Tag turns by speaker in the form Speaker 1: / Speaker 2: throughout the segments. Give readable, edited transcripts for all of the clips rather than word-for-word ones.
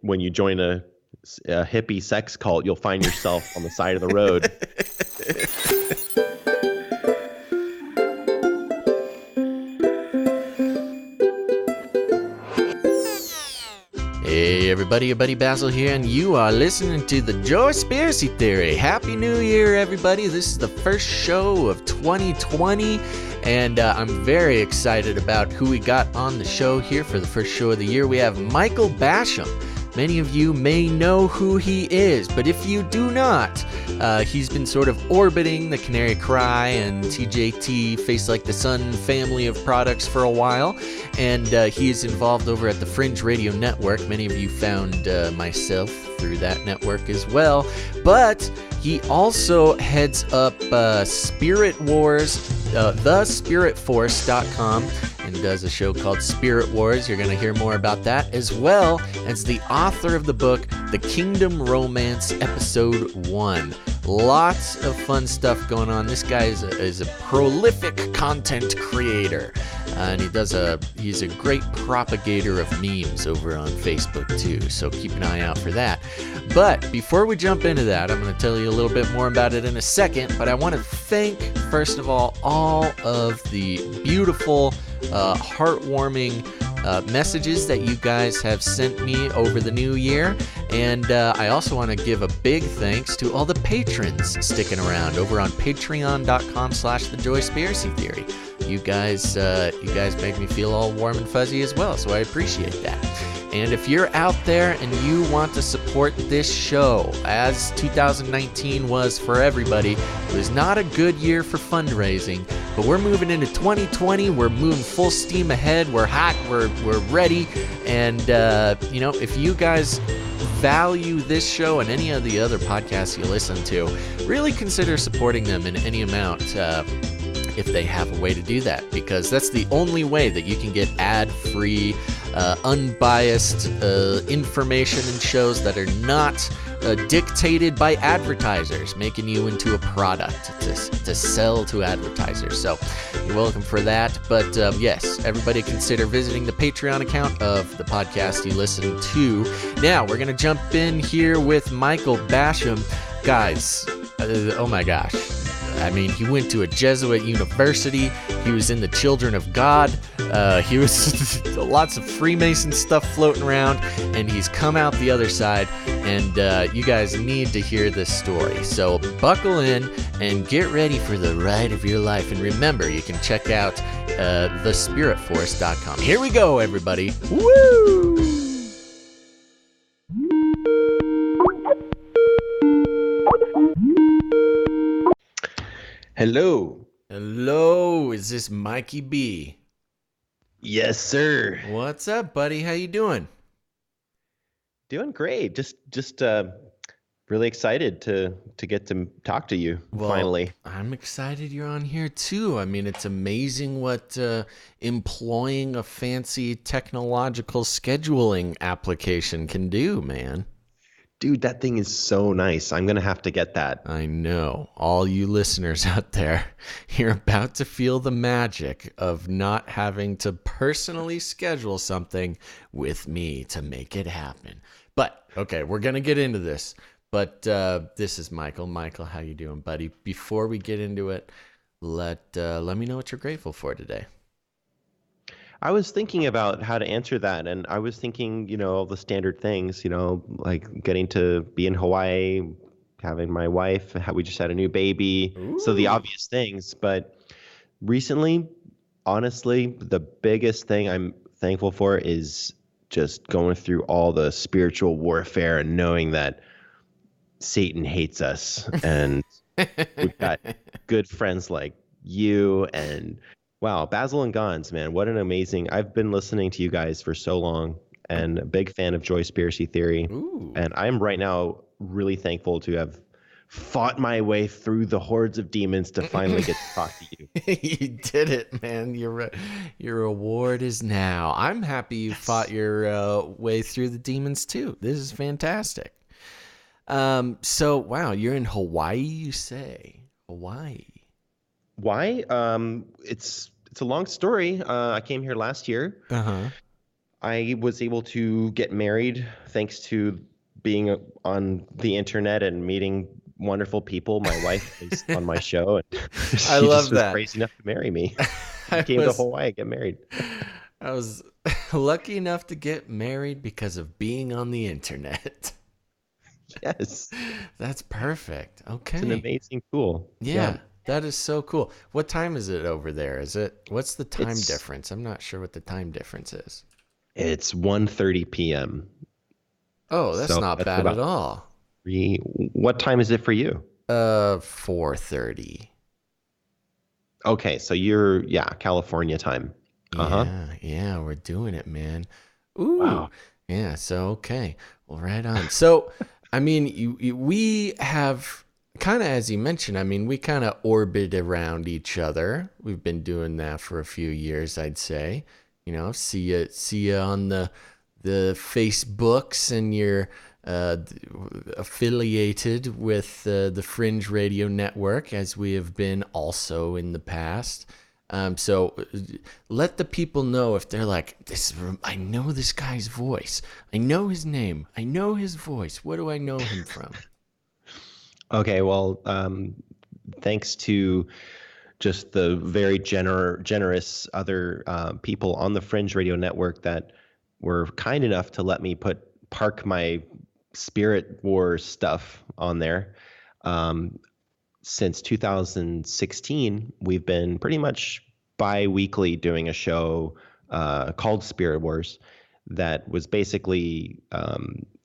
Speaker 1: when you join a hippie sex cult, you'll find yourself on the side of the road.
Speaker 2: Hey everybody, your buddy Basil here, and you are listening to the Joyspiracy Theory. Happy New Year, everybody. This is the first show of 2020, and I'm very excited about who we got on the show here for the first show of the year. We have Michael Basham. Many of you may know who he is, but if you do not, he's been sort of orbiting the Canary Cry and TJT, Face Like the Sun family of products for a while, and he is involved over at the Fringe Radio Network. Many of you found myself through that network as well, but he also heads up Spirit Wars, thespiritforce.com, and does a show called Spirit Wars. You're going to hear more about that, as well as the author of the book, The Kingdom Romance, Episode 1. Lots of fun stuff going on. This guy is a prolific content creator, and he's a great propagator of memes over on Facebook too, so keep an eye out for that. But before we jump into that, I'm going to tell you a little bit more about it in a second, but I want to thank, first of all of the beautiful, heartwarming messages that you guys have sent me over the new year, and I also want to give a big thanks to all the patrons sticking around over on patreon.com/thejoyspiracy-theory. You guys make me feel all warm and fuzzy as well, so I appreciate that. And if you're out there and you want to support this show, as 2019 was for everybody, it was not a good year for fundraising, but we're moving into 2020. We're moving full steam ahead. We're hot. We're ready. And, if you guys value this show and any of the other podcasts you listen to, really consider supporting them in any amount if they have a way to do that, because that's the only way that you can get ad-free, unbiased information and shows that are not dictated by advertisers, making you into a product to sell to advertisers. So you're welcome for that. But yes, everybody consider visiting the Patreon account of the podcast you listen to. Now we're going to jump in here with Michael Basham. Guys, oh my gosh. I mean, he went to a Jesuit university. He was in the Children of God. He was lots of Freemason stuff floating around, and he's come out the other side, and you guys need to hear this story. So buckle in and get ready for the ride of your life. And remember, you can check out thespiritforce.com. Here we go, everybody. Woo!
Speaker 1: Hello,
Speaker 2: is this Mikey B?
Speaker 1: Yes, sir.
Speaker 2: What's up, buddy? How you doing?
Speaker 1: Doing great. Just really excited to get to talk to you finally.
Speaker 2: I'm excited you're on here too. I mean, it's amazing what employing a fancy technological scheduling application can do, man.
Speaker 1: Dude, that thing is so nice. I'm going to have to get that.
Speaker 2: I know. All you listeners out there, you're about to feel the magic of not having to personally schedule something with me to make it happen. But, okay, we're going to get into this. But this is Michael. Michael, how you doing, buddy? Before we get into it, let me know what you're grateful for today.
Speaker 1: I was thinking about how to answer that, and I was thinking, all the standard things, like getting to be in Hawaii, having my wife, how we just had a new baby. Ooh. So the obvious things. But recently, honestly, the biggest thing I'm thankful for is just going through all the spiritual warfare and knowing that Satan hates us, and we've got good friends like you and wow, Basil and Gons, man, what an amazing... I've been listening to you guys for so long and a big fan of Joyspiracy Theory. Ooh. And I'm right now really thankful to have fought my way through the hordes of demons to finally get to talk to you.
Speaker 2: You did it, man. Your reward is now. I'm happy you fought your way through the demons too. This is fantastic. So, wow, you're in Hawaii, you say? Hawaii.
Speaker 1: Why? It's a long story. I came here last year.
Speaker 2: Uh-huh.
Speaker 1: I was able to get married thanks to being on the internet and meeting wonderful people. My wife was on my show, and
Speaker 2: I
Speaker 1: she just
Speaker 2: love
Speaker 1: was
Speaker 2: that.
Speaker 1: crazy enough to marry me. She
Speaker 2: I
Speaker 1: came to
Speaker 2: was
Speaker 1: Hawaii to get married.
Speaker 2: I was lucky enough to get married because of being on the internet.
Speaker 1: Yes,
Speaker 2: That's perfect.
Speaker 1: it's an
Speaker 2: Okay.
Speaker 1: amazing tool. Yeah,
Speaker 2: Yeah, that is so cool. What time is it over there? What's the time
Speaker 1: it's
Speaker 2: difference? I'm not sure what the time difference is.
Speaker 1: it's 1:30 p.m.
Speaker 2: Oh, that's
Speaker 1: So
Speaker 2: not
Speaker 1: that's
Speaker 2: bad at
Speaker 1: about
Speaker 2: all.
Speaker 1: three. What time is it for you?
Speaker 2: 4:30.
Speaker 1: Okay, so you're California time. Uh-huh.
Speaker 2: Yeah, yeah, we're doing it, man. Ooh,
Speaker 1: Wow.
Speaker 2: yeah. So okay, well, right on. So, I mean, we have kind of, as you mentioned, I mean, we kind of orbit around each other. We've been doing that for a few years, I'd say. See you on the Facebooks, and you're uh, affiliated with the Fringe Radio Network, as we have been also in the past. So let the people know if they're like, I know this guy's voice. I know his name. I know his voice. What do I know him from?
Speaker 1: Okay, well, thanks to just the very generous other people on the Fringe Radio Network that were kind enough to let me park my Spirit Wars stuff on there. Um, since 2016, we've been pretty much bi-weekly doing a show called Spirit Wars that was basically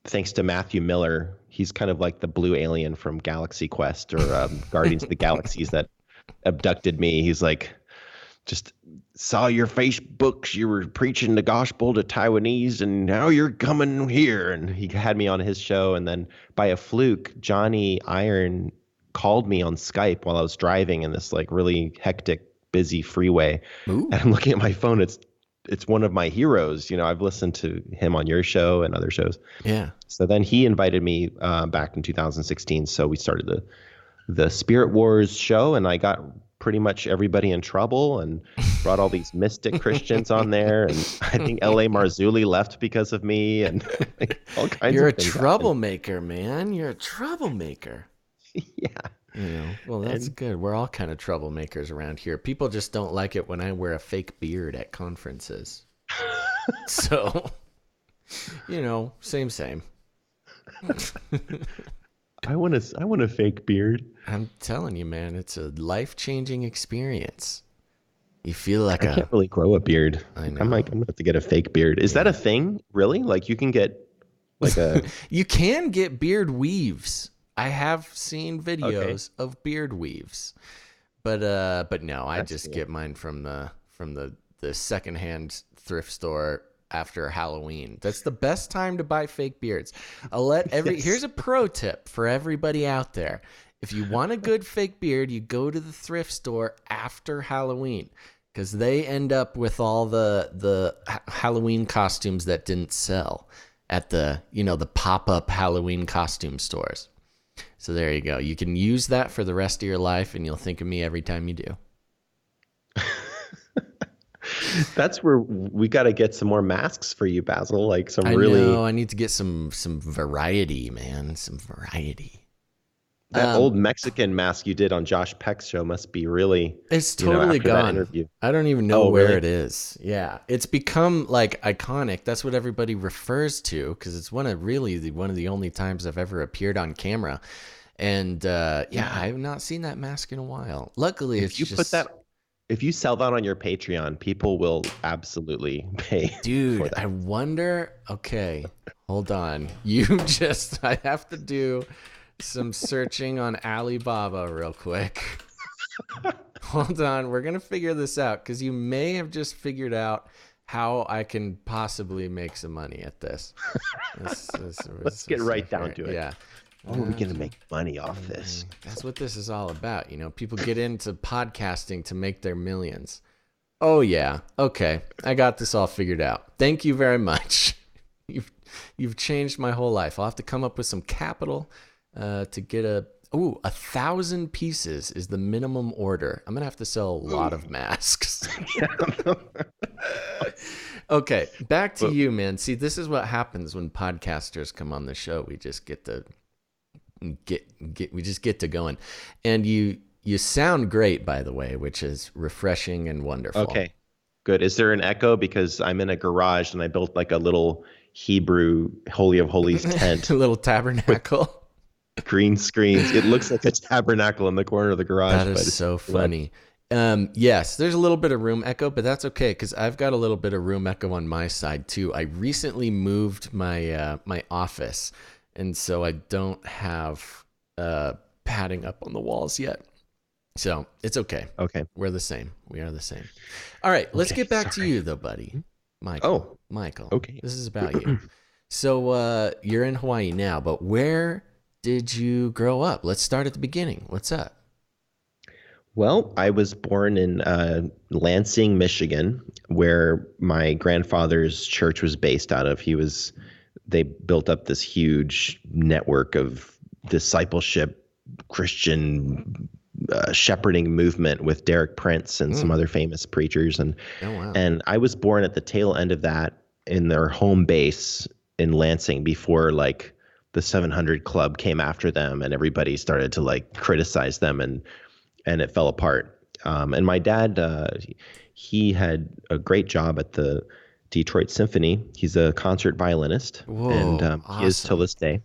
Speaker 1: thanks to Matthew Miller. He's kind of like the blue alien from Galaxy Quest or Guardians of the Galaxies that abducted me. He's like, just saw your Facebooks. You were preaching the gospel to Taiwanese, and now you're coming here. And he had me on his show. And then by a fluke, Johnny Iron called me on Skype while I was driving in this like really hectic, busy freeway.
Speaker 2: Ooh,
Speaker 1: And I'm looking at my phone. It's one of my heroes. I've listened to him on your show and other shows.
Speaker 2: yeah.
Speaker 1: So then he invited me back in 2016. So we started the Spirit Wars show, and I got pretty much everybody in trouble and brought all these mystic Christians on there. And I think L.A. Marzulli left because of me, and like, all kinds
Speaker 2: You're
Speaker 1: of
Speaker 2: a
Speaker 1: things happened.
Speaker 2: troublemaker, man. You're a troublemaker.
Speaker 1: Yeah.
Speaker 2: Well, that's
Speaker 1: And
Speaker 2: good. We're all kind of troublemakers around here. People just don't like it when I wear a fake beard at conferences. So, same.
Speaker 1: I want a fake beard.
Speaker 2: I'm telling you, man, it's a life-changing experience. You feel like
Speaker 1: I can't really grow a beard.
Speaker 2: I
Speaker 1: I'm
Speaker 2: know.
Speaker 1: like, I'm gonna have to get a fake beard. Is that a thing, really? Like you can get like a
Speaker 2: You can get beard weaves. I have seen
Speaker 1: okay,
Speaker 2: videos of beard weaves, but no, I
Speaker 1: that's
Speaker 2: just
Speaker 1: cool.
Speaker 2: get mine from the secondhand thrift store after Halloween. That's the best time to buy fake beards. Here's
Speaker 1: Yes.
Speaker 2: a pro tip for everybody out there. If you want a good fake beard, you go to the thrift store after Halloween, because they end up with all the Halloween costumes that didn't sell at the pop-up Halloween costume stores. So there you go. You can use that for the rest of your life, and you'll think of me every time you do.
Speaker 1: That's where we got to get some more masks for you, Basil. Like some
Speaker 2: I
Speaker 1: really
Speaker 2: know. I need to get some variety, man. Some variety.
Speaker 1: that old Mexican mask you did on Josh Peck's show must be really,
Speaker 2: It's totally
Speaker 1: after that
Speaker 2: gone.
Speaker 1: interview.
Speaker 2: I don't even know
Speaker 1: Oh,
Speaker 2: where
Speaker 1: really?
Speaker 2: it is. Yeah, it's become like iconic. That's what everybody refers to, because it's one of the only times I've ever appeared on camera. And yeah, I have not seen that mask in a while. Luckily, it's
Speaker 1: If you put
Speaker 2: just,
Speaker 1: that, if you sell that on your Patreon, people will absolutely pay for
Speaker 2: dude. I
Speaker 1: that.
Speaker 2: wonder. Okay, hold on. I have to do some searching on Alibaba real quick. Hold on, we're gonna figure this out, because you may have just figured out how I can possibly make some money at this.
Speaker 1: Let's get right down to it.
Speaker 2: Yeah.
Speaker 1: Oh, we're gonna make money off this.
Speaker 2: That's what this is all about. People get into podcasting to make their millions. Oh yeah. Okay. I got this all figured out. Thank you very much. You've changed my whole life. I'll have to come up with some capital to get 1,000 pieces is the minimum order. I'm gonna have to sell a lot of masks. Okay, back to
Speaker 1: But
Speaker 2: you, man. See, this is what happens when podcasters come on the show. We just get to we just get to going. And you sound great, by the way, which is refreshing and wonderful.
Speaker 1: okay, good. Is there an echo? Because I'm in a garage and I built like a little Hebrew Holy of Holies
Speaker 2: A
Speaker 1: tent
Speaker 2: little
Speaker 1: with
Speaker 2: tabernacle.
Speaker 1: green screens. It looks like a tabernacle in the corner of the garage,
Speaker 2: That is
Speaker 1: but it's
Speaker 2: so
Speaker 1: lit.
Speaker 2: funny. Yes, there's a little bit of room echo, but that's okay because I've got a little bit of room echo on my side too. I recently moved my office, and so I don't have padding up on the walls yet. So it's okay.
Speaker 1: Okay.
Speaker 2: We're the same. We are the same. All right, let's
Speaker 1: Okay.
Speaker 2: get back to
Speaker 1: Sorry.
Speaker 2: you though, buddy.
Speaker 1: Oh,
Speaker 2: Michael,
Speaker 1: okay.
Speaker 2: this is about you. So you're in Hawaii now, but where did you grow up? Let's start at the beginning. What's up?
Speaker 1: Well, I was born in Lansing, Michigan, where my grandfather's church was based out of. They built up this huge network of discipleship, Christian shepherding movement with Derek Prince and some other famous preachers.
Speaker 2: Oh wow.
Speaker 1: And I was born at the tail end of that in their home base in Lansing before like the 700 Club came after them and everybody started to like criticize them and it fell apart. And my dad, he had a great job at the Detroit Symphony. He's a concert violinist,
Speaker 2: Whoa,
Speaker 1: and he is till
Speaker 2: awesome.
Speaker 1: this day.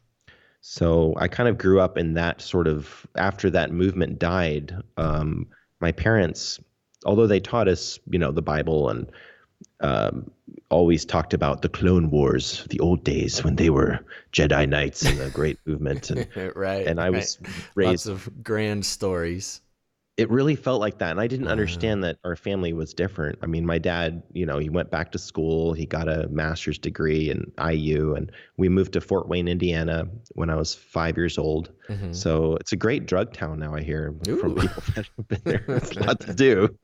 Speaker 1: So I kind of grew up in that sort of after that movement died. My parents, although they taught us, the Bible and always talked about the Clone Wars, the old days when they were Jedi Knights and the great movement, and
Speaker 2: Right,
Speaker 1: and I
Speaker 2: right.
Speaker 1: was
Speaker 2: Lots
Speaker 1: raised.
Speaker 2: of grand stories.
Speaker 1: It really felt like that. And I didn't
Speaker 2: Wow.
Speaker 1: understand that our family was different. I mean, my dad, he went back to school. He got a master's degree in IU, and we moved to Fort Wayne, Indiana when I was 5 years old.
Speaker 2: Hmm.
Speaker 1: So it's a great drug town now, I hear from
Speaker 2: Ooh.
Speaker 1: people that have been there. It's a lot to do.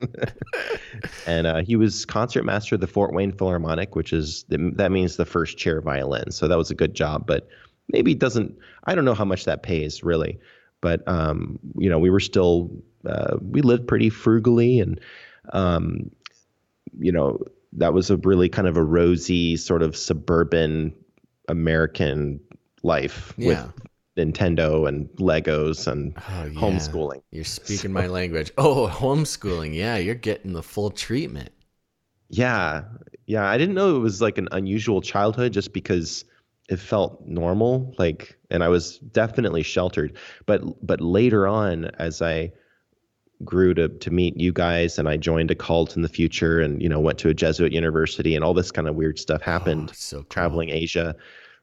Speaker 1: And he was concertmaster of the Fort Wayne Philharmonic, that means the first chair violin. So that was a good job, but maybe it doesn't, I don't know how much that pays really. But, we were still, we lived pretty frugally and, um, that was a really kind of a rosy sort of suburban American life with
Speaker 2: Yeah.
Speaker 1: Nintendo and Legos and
Speaker 2: Oh yeah.
Speaker 1: homeschooling.
Speaker 2: You're speaking
Speaker 1: So,
Speaker 2: my language. Oh, homeschooling. Yeah, you're getting the full treatment.
Speaker 1: yeah. Yeah. I didn't know it was like an unusual childhood just because it felt normal. Like, and I was definitely sheltered. But later on, as I grew to meet you guys and I joined a cult in the future and, went to a Jesuit university and all this kind of weird stuff
Speaker 2: Oh,
Speaker 1: happened
Speaker 2: so cool.
Speaker 1: traveling Asia.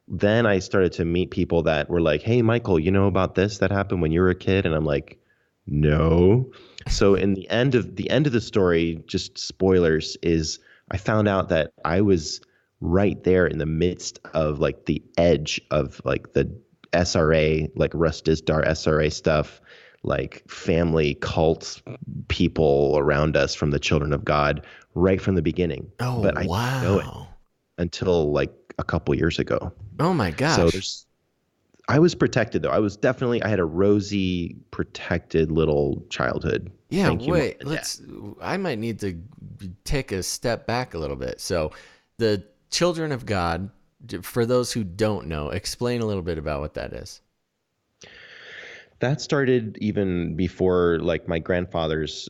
Speaker 1: Then I started to meet people that were like, "Hey, Michael, you know about this that happened when you were a kid?" And I'm like, "No." So in the end of the story, just spoilers, is I found out that I was right there in the midst of like the edge of like the SRA, like Russ Dizdar SRA stuff, like family cult people around us from the Children of God right from the beginning.
Speaker 2: Oh
Speaker 1: But I didn't know it
Speaker 2: wow.
Speaker 1: until like a couple years ago.
Speaker 2: Oh my
Speaker 1: So
Speaker 2: gosh.
Speaker 1: I was protected though. I had a rosy, protected little childhood.
Speaker 2: Yeah,
Speaker 1: Thank you, Mom
Speaker 2: wait.
Speaker 1: and Dad.
Speaker 2: I might need to take a step back a little bit. So, the children of God, for those who don't know, explain a little bit about what that is.
Speaker 1: That started even before like my grandfather's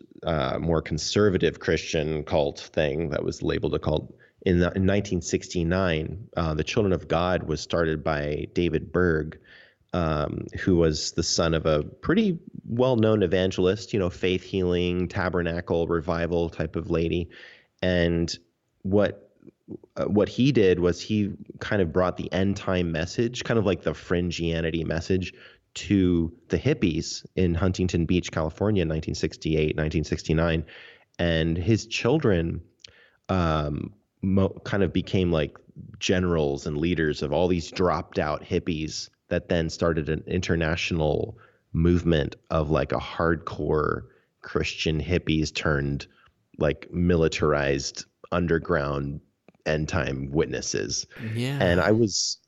Speaker 1: more conservative Christian cult thing that was labeled a cult. In 1969, the Children of God was started by David Berg, who was the son of a pretty well-known evangelist, faith healing, tabernacle revival type of lady. And what what he did was he kind of brought the end time message, kind of like the fringianity message, to the hippies in Huntington Beach, California, in 1968, 1969. And his children kind of became like generals and leaders of all these dropped out hippies that then started an international movement of like a hardcore Christian hippies turned like militarized underground end time witnesses. And
Speaker 2: Yeah.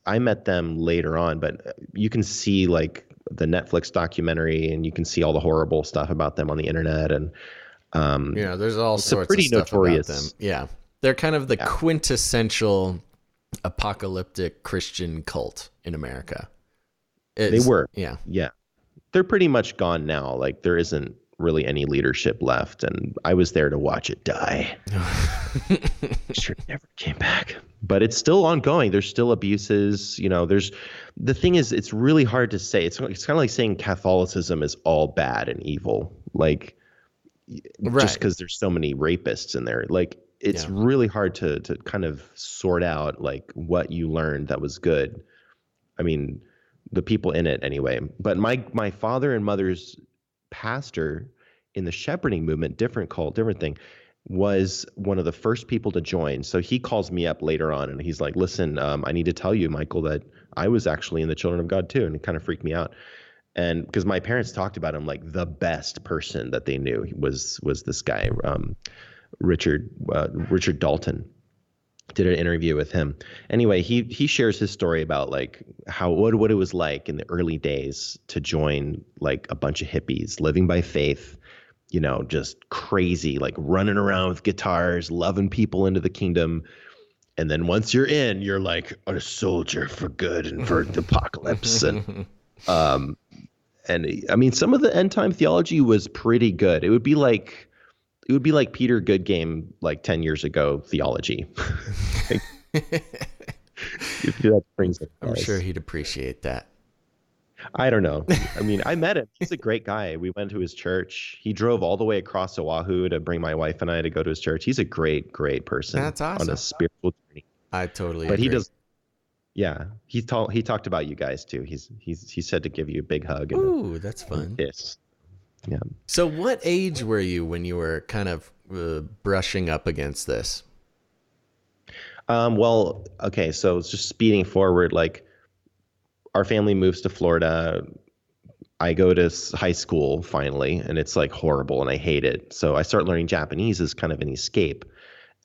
Speaker 1: I met them later on, but you can see like the Netflix documentary and you can see all the horrible stuff about them on the internet. And
Speaker 2: Yeah, there's all
Speaker 1: it's a
Speaker 2: sorts of
Speaker 1: pretty
Speaker 2: stuff about them.
Speaker 1: notorious
Speaker 2: Yeah. They're kind of the
Speaker 1: Yeah,
Speaker 2: quintessential apocalyptic Christian cult in America.
Speaker 1: they were.
Speaker 2: Yeah.
Speaker 1: Yeah, they're pretty much gone now. Like there isn't really any leadership left, and I was there to watch it die. Sure, never came back. But it's still ongoing. There's still abuses. There's the thing is, it's really hard to say. It's kind of like saying Catholicism is all bad and evil. Like just
Speaker 2: Right.
Speaker 1: because there's so many rapists in there. Like it's
Speaker 2: Yeah.
Speaker 1: really hard to kind of sort out like what you learned that was good. I mean, the people in it anyway. But my father and mother's pastor in the shepherding movement, different cult, different thing, was one of the first people to join. So he calls me up later on and he's like, listen, I need to tell you, Michael, that I was actually in the Children of God too. And it kind of freaked me out. And because my parents talked about him like the best person that they knew was this guy, Richard Dalton. Did an interview with him. Anyway, he shares his story about like what it was like in the early days to join like a bunch of hippies living by faith, just crazy, like running around with guitars, loving people into the kingdom. And then once you're in, you're like a soldier for good and for the apocalypse. And I mean, some of the end time theology was pretty good. It would be like Peter Goodgame like 10 years ago theology. If that brings it.
Speaker 2: I'm sure he'd appreciate that.
Speaker 1: I don't know. I mean, I met him. He's a great guy. We went to his church. He drove all the way across Oahu to bring my wife and I to go to his church. He's a great, great person.
Speaker 2: That's awesome.
Speaker 1: On a spiritual journey.
Speaker 2: I totally
Speaker 1: But
Speaker 2: agree.
Speaker 1: he does. Yeah, he talked about you guys too. He said to give you a big hug. And
Speaker 2: Ooh, that's fun.
Speaker 1: Kiss. Yeah.
Speaker 2: So what age were you when you were kind of brushing up against this?
Speaker 1: Well, okay, so it's just speeding forward. Like, our family moves to Florida. I go to high school finally, and it's like horrible, and I hate it. So I start learning Japanese as kind of an escape,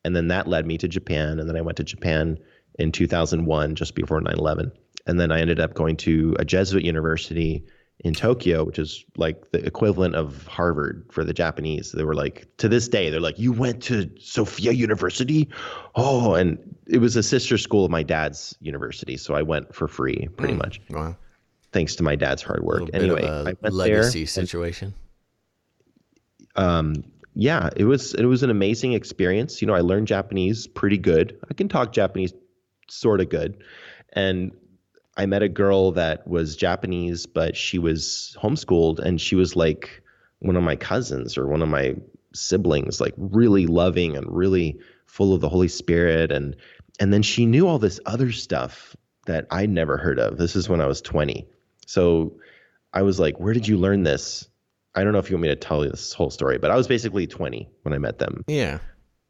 Speaker 1: and then that led me to Japan. And then I went to Japan in 2001, just before 9/11, and then I ended up going to a Jesuit university in Tokyo, which is like the equivalent of Harvard for the Japanese. They were like, to this day, they're like, you went to Sophia University? Oh, and it was a sister school of my dad's university. So I went for free pretty much.
Speaker 2: Wow.
Speaker 1: Thanks to my dad's hard work.
Speaker 2: Anyway,
Speaker 1: I went
Speaker 2: legacy
Speaker 1: there
Speaker 2: situation.
Speaker 1: Yeah, it was an amazing experience. I learned Japanese pretty good. I can talk Japanese sort of good. And I met a girl that was Japanese, but she was homeschooled, and she was like one of my cousins or one of my siblings, like really loving and really full of the Holy Spirit. And then she knew all this other stuff that I'd never heard of. This is when I was 20. So I was like, where did you learn this? I don't know if you want me to tell you this whole story, but I was basically 20 when I met them.
Speaker 2: Yeah.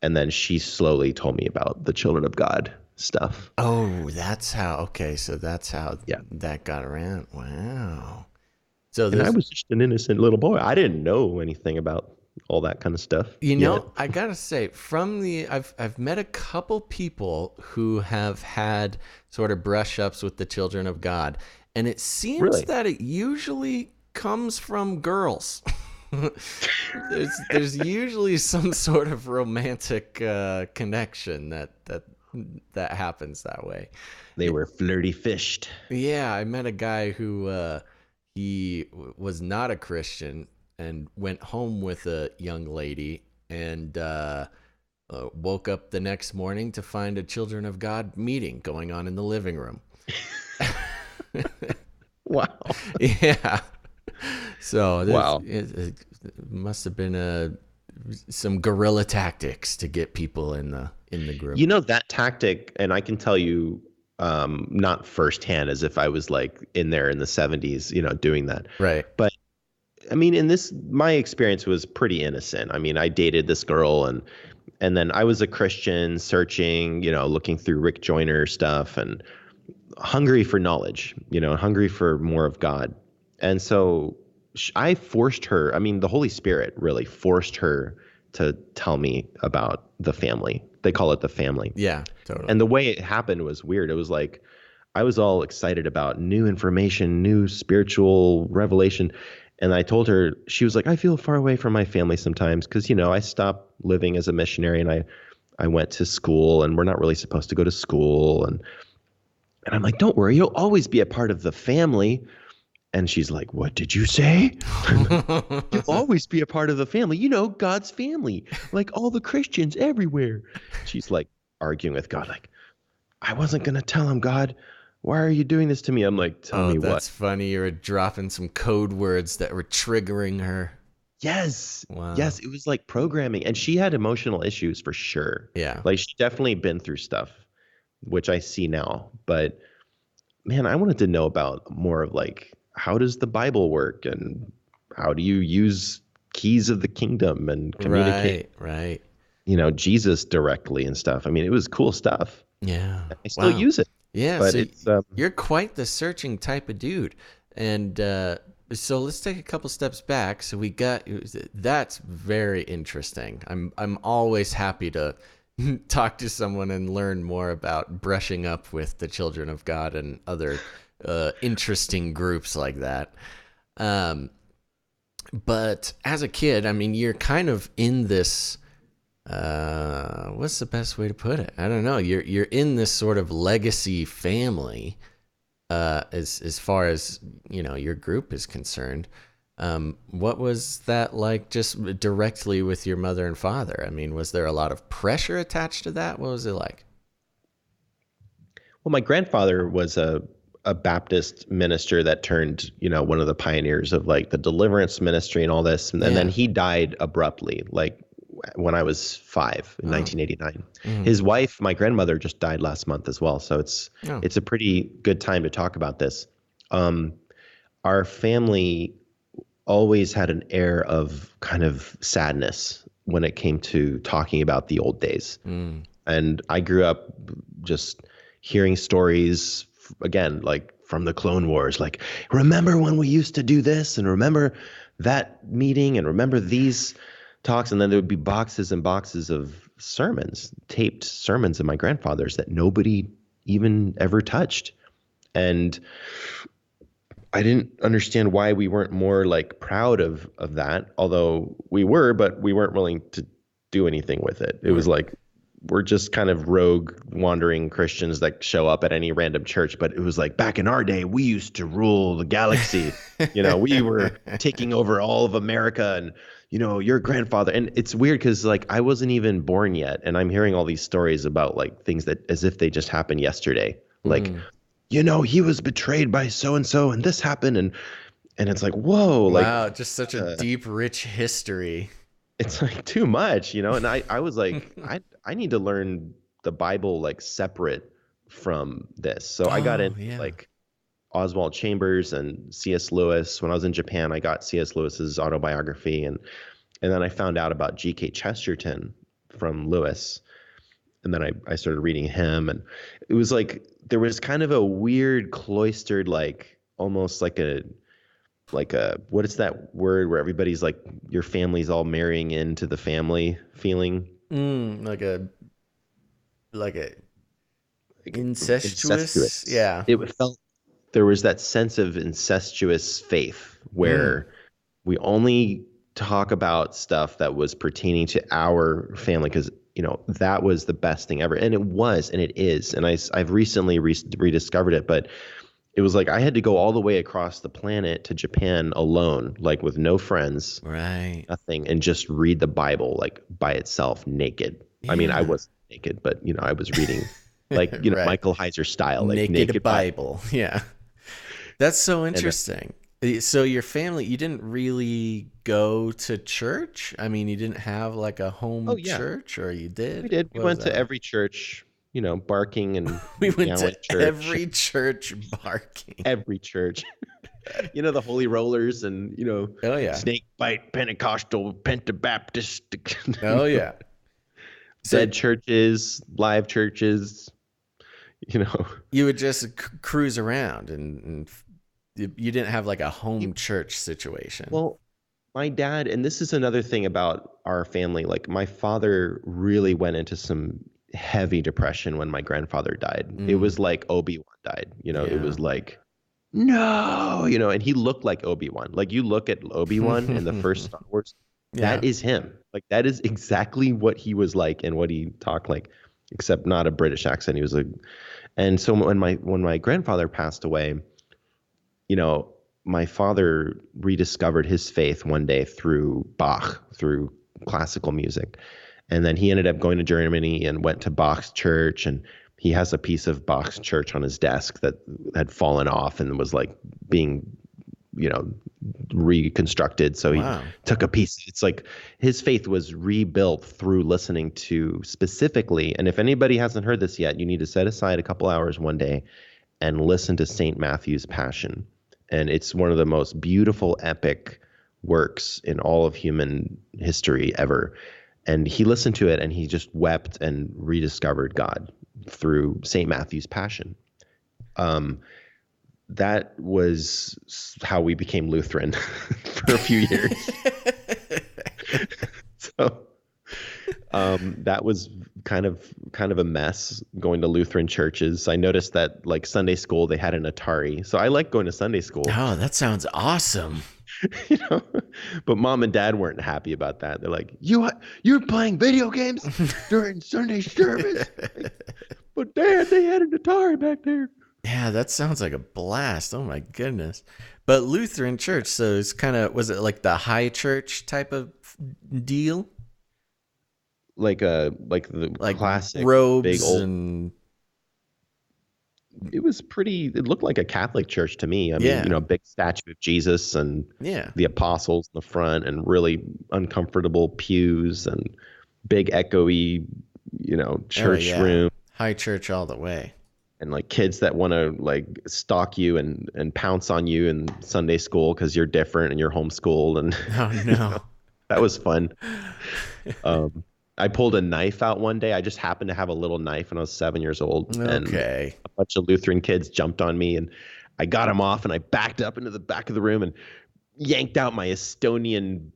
Speaker 1: And then she slowly told me about the Children of God stuff.
Speaker 2: Oh, that's how. Okay, so that's how that got around. Wow. So
Speaker 1: and I was just an innocent little boy. I didn't know anything about all that kind of stuff.
Speaker 2: I gotta say, I've met a couple people who have had sort of brush ups with the Children of God, and it seems that it usually comes from girls. there's usually some sort of romantic connection that happens that way.
Speaker 1: They were flirty fished.
Speaker 2: Yeah, I met a guy who he was not a Christian and went home with a young lady and woke up the next morning to find a Children of God meeting going on in the living room.
Speaker 1: Wow.
Speaker 2: Yeah. So it must have been some guerrilla tactics to get people in the group.
Speaker 1: That tactic, and I can tell you not firsthand as if I was like in there in the 70s, doing that.
Speaker 2: Right.
Speaker 1: But I mean, my experience was pretty innocent. I mean, I dated this girl and then I was a Christian searching, looking through Rick Joyner stuff and hungry for knowledge, hungry for more of God. And so I forced her, I mean, the Holy Spirit really forced her to tell me about the family. They call it the family.
Speaker 2: Yeah, totally.
Speaker 1: And the way it happened was weird. It was like I was all excited about new information, new spiritual revelation. And I told her, she was like, I feel far away from my family sometimes because, I stopped living as a missionary and I went to school and we're not really supposed to go to school. And I'm like, don't worry, you'll always be a part of the family. And she's like, what did you say? You'll always be a part of the family. You know, God's family, like all the Christians everywhere. She's like arguing with God, like, I wasn't going to tell him, God. Why are you doing this to me? I'm like, tell me what.
Speaker 2: That's funny. You were dropping some code words that were triggering her.
Speaker 1: Yes.
Speaker 2: Wow.
Speaker 1: Yes, it was like programming. And she had emotional issues for sure.
Speaker 2: Yeah.
Speaker 1: Like she definitely been through stuff, which I see now. But man, I wanted to know about more of like, how does the Bible work and how do you use keys of the kingdom and communicate,
Speaker 2: right.
Speaker 1: You know, Jesus directly and stuff. I mean, it was cool stuff.
Speaker 2: Yeah.
Speaker 1: I still use it.
Speaker 2: Yeah,
Speaker 1: but
Speaker 2: so
Speaker 1: it's
Speaker 2: you're quite the searching type of dude. And so let's take a couple steps back. So that's very interesting. I'm always happy to talk to someone and learn more about brushing up with the children of God and other interesting groups like that. But as a kid, I mean, you're kind of in this what's the best way to put it? I don't know. You're in this sort of legacy family, as far as, you know, your group is concerned. What was that like just directly with your mother and father? I mean, was there a lot of pressure attached to that? What was it like?
Speaker 1: Well, my grandfather was a Baptist minister that turned, you know, one of the pioneers of like the deliverance ministry and all this. And then he died abruptly, like when I was 5 in 1989. His wife, my grandmother, just died last month as well. So it's a pretty good time to talk about this. Our family always had an air of kind of sadness when it came to talking about the old days. And I grew up just hearing stories, again, like from the Clone Wars, like, remember when we used to do this and remember that meeting and remember these talks. And then there would be boxes and boxes of sermons, taped sermons of my grandfather's that nobody even ever touched. And I didn't understand why we weren't more like proud of that, although we were, but we weren't willing to do anything with it. It was like, we're just kind of rogue wandering Christians that show up at any random church. But it was like, back in our day, we used to rule the galaxy. You know, we were taking over all of America and, you know, your grandfather. And it's weird because like I wasn't even born yet. And I'm hearing all these stories about like things that as if they just happened yesterday. Like, you know, he was betrayed by so-and-so and this happened. And it's like, whoa. Like,
Speaker 2: wow, just such a deep, rich history.
Speaker 1: It's like too much, you know? And I was like, I need to learn the Bible like separate from this. So I got in like Oswald Chambers and C.S. Lewis. When I was in Japan, I got C.S. Lewis's autobiography. And then I found out about G.K. Chesterton from Lewis. And then I started reading him. And it was like, there was kind of a weird cloistered, like almost like a, what is that word where everybody's like, your family's all marrying into the family feeling?
Speaker 2: Like incestuous. Yeah.
Speaker 1: It felt there was that sense of incestuous faith where we only talk about stuff that was pertaining to our family because, you know, that was the best thing ever. And it was, and it is. And I've recently rediscovered it, but it was like I had to go all the way across the planet to Japan alone, like with no friends,
Speaker 2: right?
Speaker 1: Nothing, and just read the Bible like by itself, naked. Yeah. I mean, I wasn't naked, but you know, I was reading like, you know, right. Michael Heiser style, like naked
Speaker 2: Bible. Yeah, that's so interesting. So your family, you didn't really go to church? I mean, you didn't have like a home church, or you did?
Speaker 1: We did. We went to every church. You know, barking and
Speaker 2: we went to church. Every church barking.
Speaker 1: Every church. You know, the Holy Rollers and, you know, Snake Bite, Pentecostal, Pentabaptist.
Speaker 2: Oh, yeah.
Speaker 1: Dead churches, live churches, you know.
Speaker 2: You would just cruise around and you didn't have like a home church situation.
Speaker 1: Well, my dad, and this is another thing about our family, like my father really went into some heavy depression when my grandfather died. It was like Obi-Wan died, you know. It was like, no, you know, and he looked like Obi-Wan. Like you look at Obi-Wan in the first Star Wars, that is him. Like that is exactly what he was like and what he talked like, except not a British accent. He was a, and so when my grandfather passed away, you know, my father rediscovered his faith one day through Bach, through classical music. And then he ended up going to Germany and went to Bach's church. And he has a piece of Bach's church on his desk that had fallen off and was like being, you know, reconstructed. So he
Speaker 2: Wow.
Speaker 1: took a piece. It's like his faith was rebuilt through listening to specifically. And if anybody hasn't heard this yet, you need to set aside a couple hours one day and listen to St. Matthew's Passion. And it's one of the most beautiful, epic works in all of human history ever. And he listened to it and he just wept and rediscovered God through St. Matthew's Passion. That was how we became Lutheran for a few years. So that was kind of a mess going to Lutheran churches. I noticed that like Sunday school, they had an Atari. So I like going to Sunday school.
Speaker 2: Oh, that sounds awesome.
Speaker 1: You know, but mom and dad weren't happy about that. They're like, you're playing video games during Sunday service. But dad, they had an Atari back there.
Speaker 2: Yeah, that sounds like a blast. Oh my goodness. But Lutheran church, so it's kind of, was it like the high church type of deal?
Speaker 1: Like the
Speaker 2: Like
Speaker 1: classic
Speaker 2: robes
Speaker 1: big old.
Speaker 2: and
Speaker 1: It was pretty. It looked like a Catholic church to me. I mean,
Speaker 2: yeah.
Speaker 1: you know, big statue of Jesus and
Speaker 2: Yeah.
Speaker 1: the apostles in the front, and really uncomfortable pews and big echoey, you know,
Speaker 2: Oh
Speaker 1: church
Speaker 2: yeah.
Speaker 1: room,
Speaker 2: High church all the way.
Speaker 1: and like kids that want to like stalk you and pounce on you in Sunday school because you're different and you're homeschooled, and
Speaker 2: Oh no.
Speaker 1: that was fun. I pulled a knife out one day. I just happened to have a little knife when I was 7 years old, and
Speaker 2: Okay.
Speaker 1: a bunch of Lutheran kids jumped on me, and I got them off, and I backed up into the back of the room and yanked out my Estonian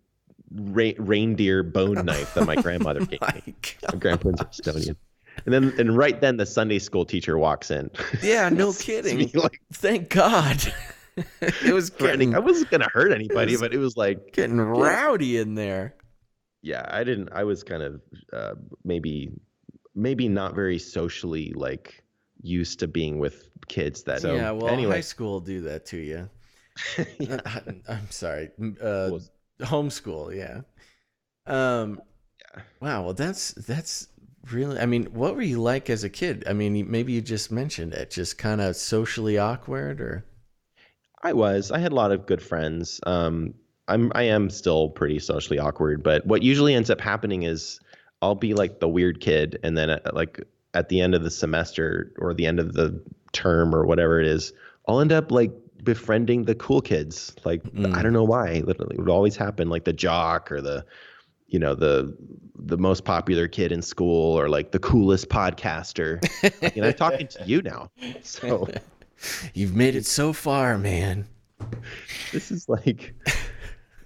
Speaker 1: reindeer bone knife that my grandmother gave
Speaker 2: My
Speaker 1: me.
Speaker 2: God.
Speaker 1: My grandparents are Estonian. And right then the Sunday school teacher walks in.
Speaker 2: Yeah, no
Speaker 1: Sees
Speaker 2: kidding.
Speaker 1: me, like,
Speaker 2: Thank God. It was
Speaker 1: threatening. I wasn't gonna hurt anybody,
Speaker 2: was
Speaker 1: but it was like,
Speaker 2: getting rowdy in there.
Speaker 1: yeah, I was kind of maybe not very socially like used to being with kids that. So
Speaker 2: Yeah, well, high
Speaker 1: anyway,
Speaker 2: school will do that to you.
Speaker 1: yeah,
Speaker 2: I'm sorry.
Speaker 1: was-
Speaker 2: Homeschool, yeah. Um,
Speaker 1: yeah.
Speaker 2: wow, well that's really, I mean, what were you like as a kid? I mean, maybe you just mentioned it, just kind of socially awkward or
Speaker 1: I had a lot of good friends. I am still pretty socially awkward, but what usually ends up happening is I'll be like the weird kid, and then like at the end of the semester or the end of the term or whatever it is, I'll end up like befriending the cool kids. Like I don't know why. Literally, it would always happen. Like the jock or the, you know, the most popular kid in school or like the coolest podcaster. And I'm talking to you now, so
Speaker 2: You've made it so far, man.
Speaker 1: this is like.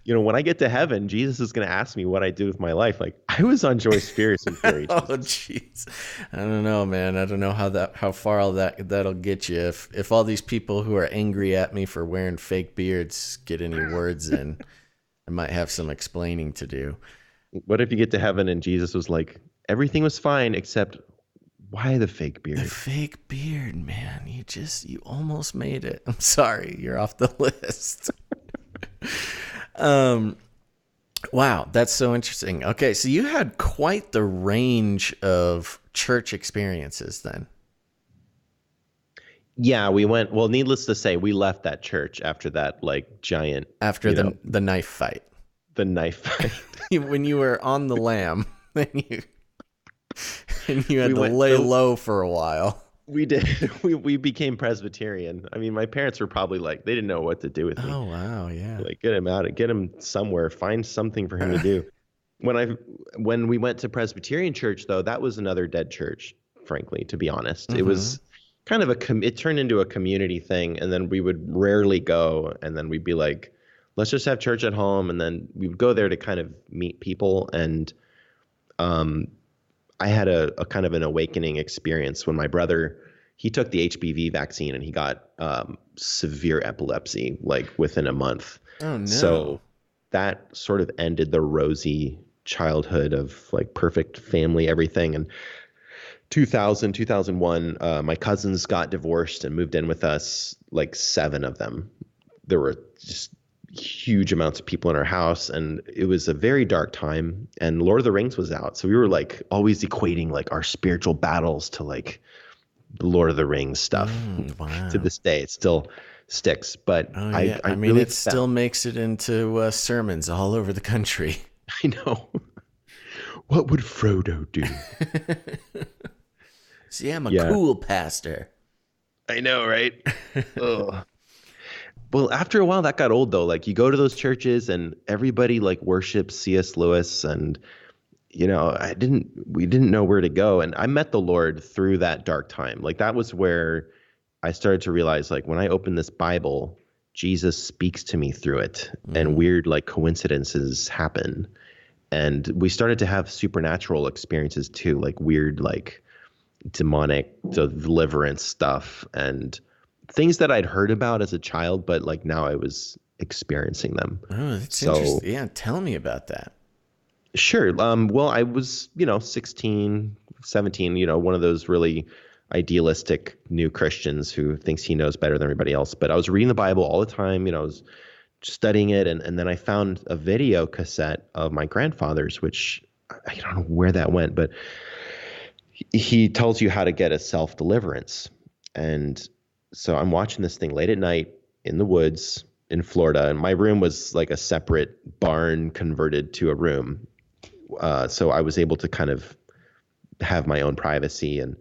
Speaker 1: You know, when I get to heaven, Jesus is going to ask me what I did with my life. Like, I was on Joyce Spiritual Theory.
Speaker 2: Oh jeez. I don't know, man. I don't know how far all that'll get you. If all these people who are angry at me for wearing fake beards get any words in, I might have some explaining to do.
Speaker 1: What if you get to heaven and Jesus was like, everything was fine except why the fake beard?
Speaker 2: The fake beard, man. You almost made it. I'm sorry, you're off the list. Wow, that's so interesting. Okay, so you had quite the range of church experiences then.
Speaker 1: Yeah, we went. Well, needless to say, we left that church after that, like giant.
Speaker 2: After the knife fight.
Speaker 1: The knife fight.
Speaker 2: When you were on the lam, and you had
Speaker 1: We
Speaker 2: to
Speaker 1: went-
Speaker 2: lay
Speaker 1: so-
Speaker 2: low for a while.
Speaker 1: We did. We became Presbyterian. I mean, my parents were probably like, they didn't know what to do with me.
Speaker 2: Oh wow, yeah.
Speaker 1: Like, get him somewhere, find something for him to do. When we went to Presbyterian church, though, that was another dead church, frankly, to be honest. It was kind of it turned into a community thing, and then we would rarely go, and then we'd be like, let's just have church at home, and then we would go there to kind of meet people. And I had a kind of an awakening experience when my brother, he took the HPV vaccine and he got severe epilepsy like within a month.
Speaker 2: Oh no.
Speaker 1: So that sort of ended the rosy childhood of like perfect family, everything. And 2001, my cousins got divorced and moved in with us, like 7 of them. There were just huge amounts of people in our house, and it was a very dark time, and Lord of the Rings was out. So we were like always equating like our spiritual battles to like the Lord of the Rings stuff.
Speaker 2: Wow.
Speaker 1: To this day, it still sticks. But
Speaker 2: Oh, yeah. I mean,
Speaker 1: really
Speaker 2: it still makes it into sermons all over the country.
Speaker 1: I know. What would Frodo do?
Speaker 2: See, I'm a cool pastor.
Speaker 1: I know, right? Ugh. Well, after a while, that got old though. Like you go to those churches and everybody like worships C.S. Lewis, and we didn't know where to go. And I met the Lord through that dark time. Like that was where I started to realize, like, when I open this Bible, Jesus speaks to me through it, and weird like coincidences happen. And we started to have supernatural experiences too, like weird, like demonic deliverance stuff and things that I'd heard about as a child, but like now I was experiencing them.
Speaker 2: Oh, that's interesting. Yeah, tell me about that.
Speaker 1: Sure. Well, I was, 16, 17, one of those really idealistic new Christians who thinks he knows better than everybody else. But I was reading the Bible all the time, I was studying it. And then I found a video cassette of my grandfather's, which I don't know where that went, but he tells you how to get a self-deliverance. And so I'm watching this thing late at night in the woods in Florida, and my room was like a separate barn converted to a room. So I was able to kind of have my own privacy, and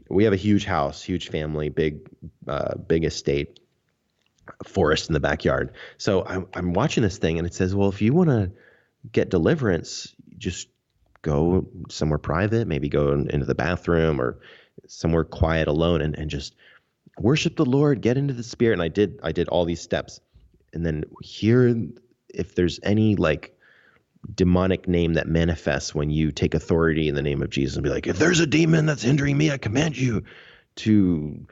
Speaker 1: we have a huge house, huge family, big estate, forest in the backyard. So I'm watching this thing, and it says, well, if you want to get deliverance, just go somewhere private, maybe go into the bathroom or somewhere quiet alone, and just worship the Lord, get into the Spirit. And I did all these steps. And then here, if there's any like demonic name that manifests when you take authority in the name of Jesus, and be like, if there's a demon that's hindering me, I command you to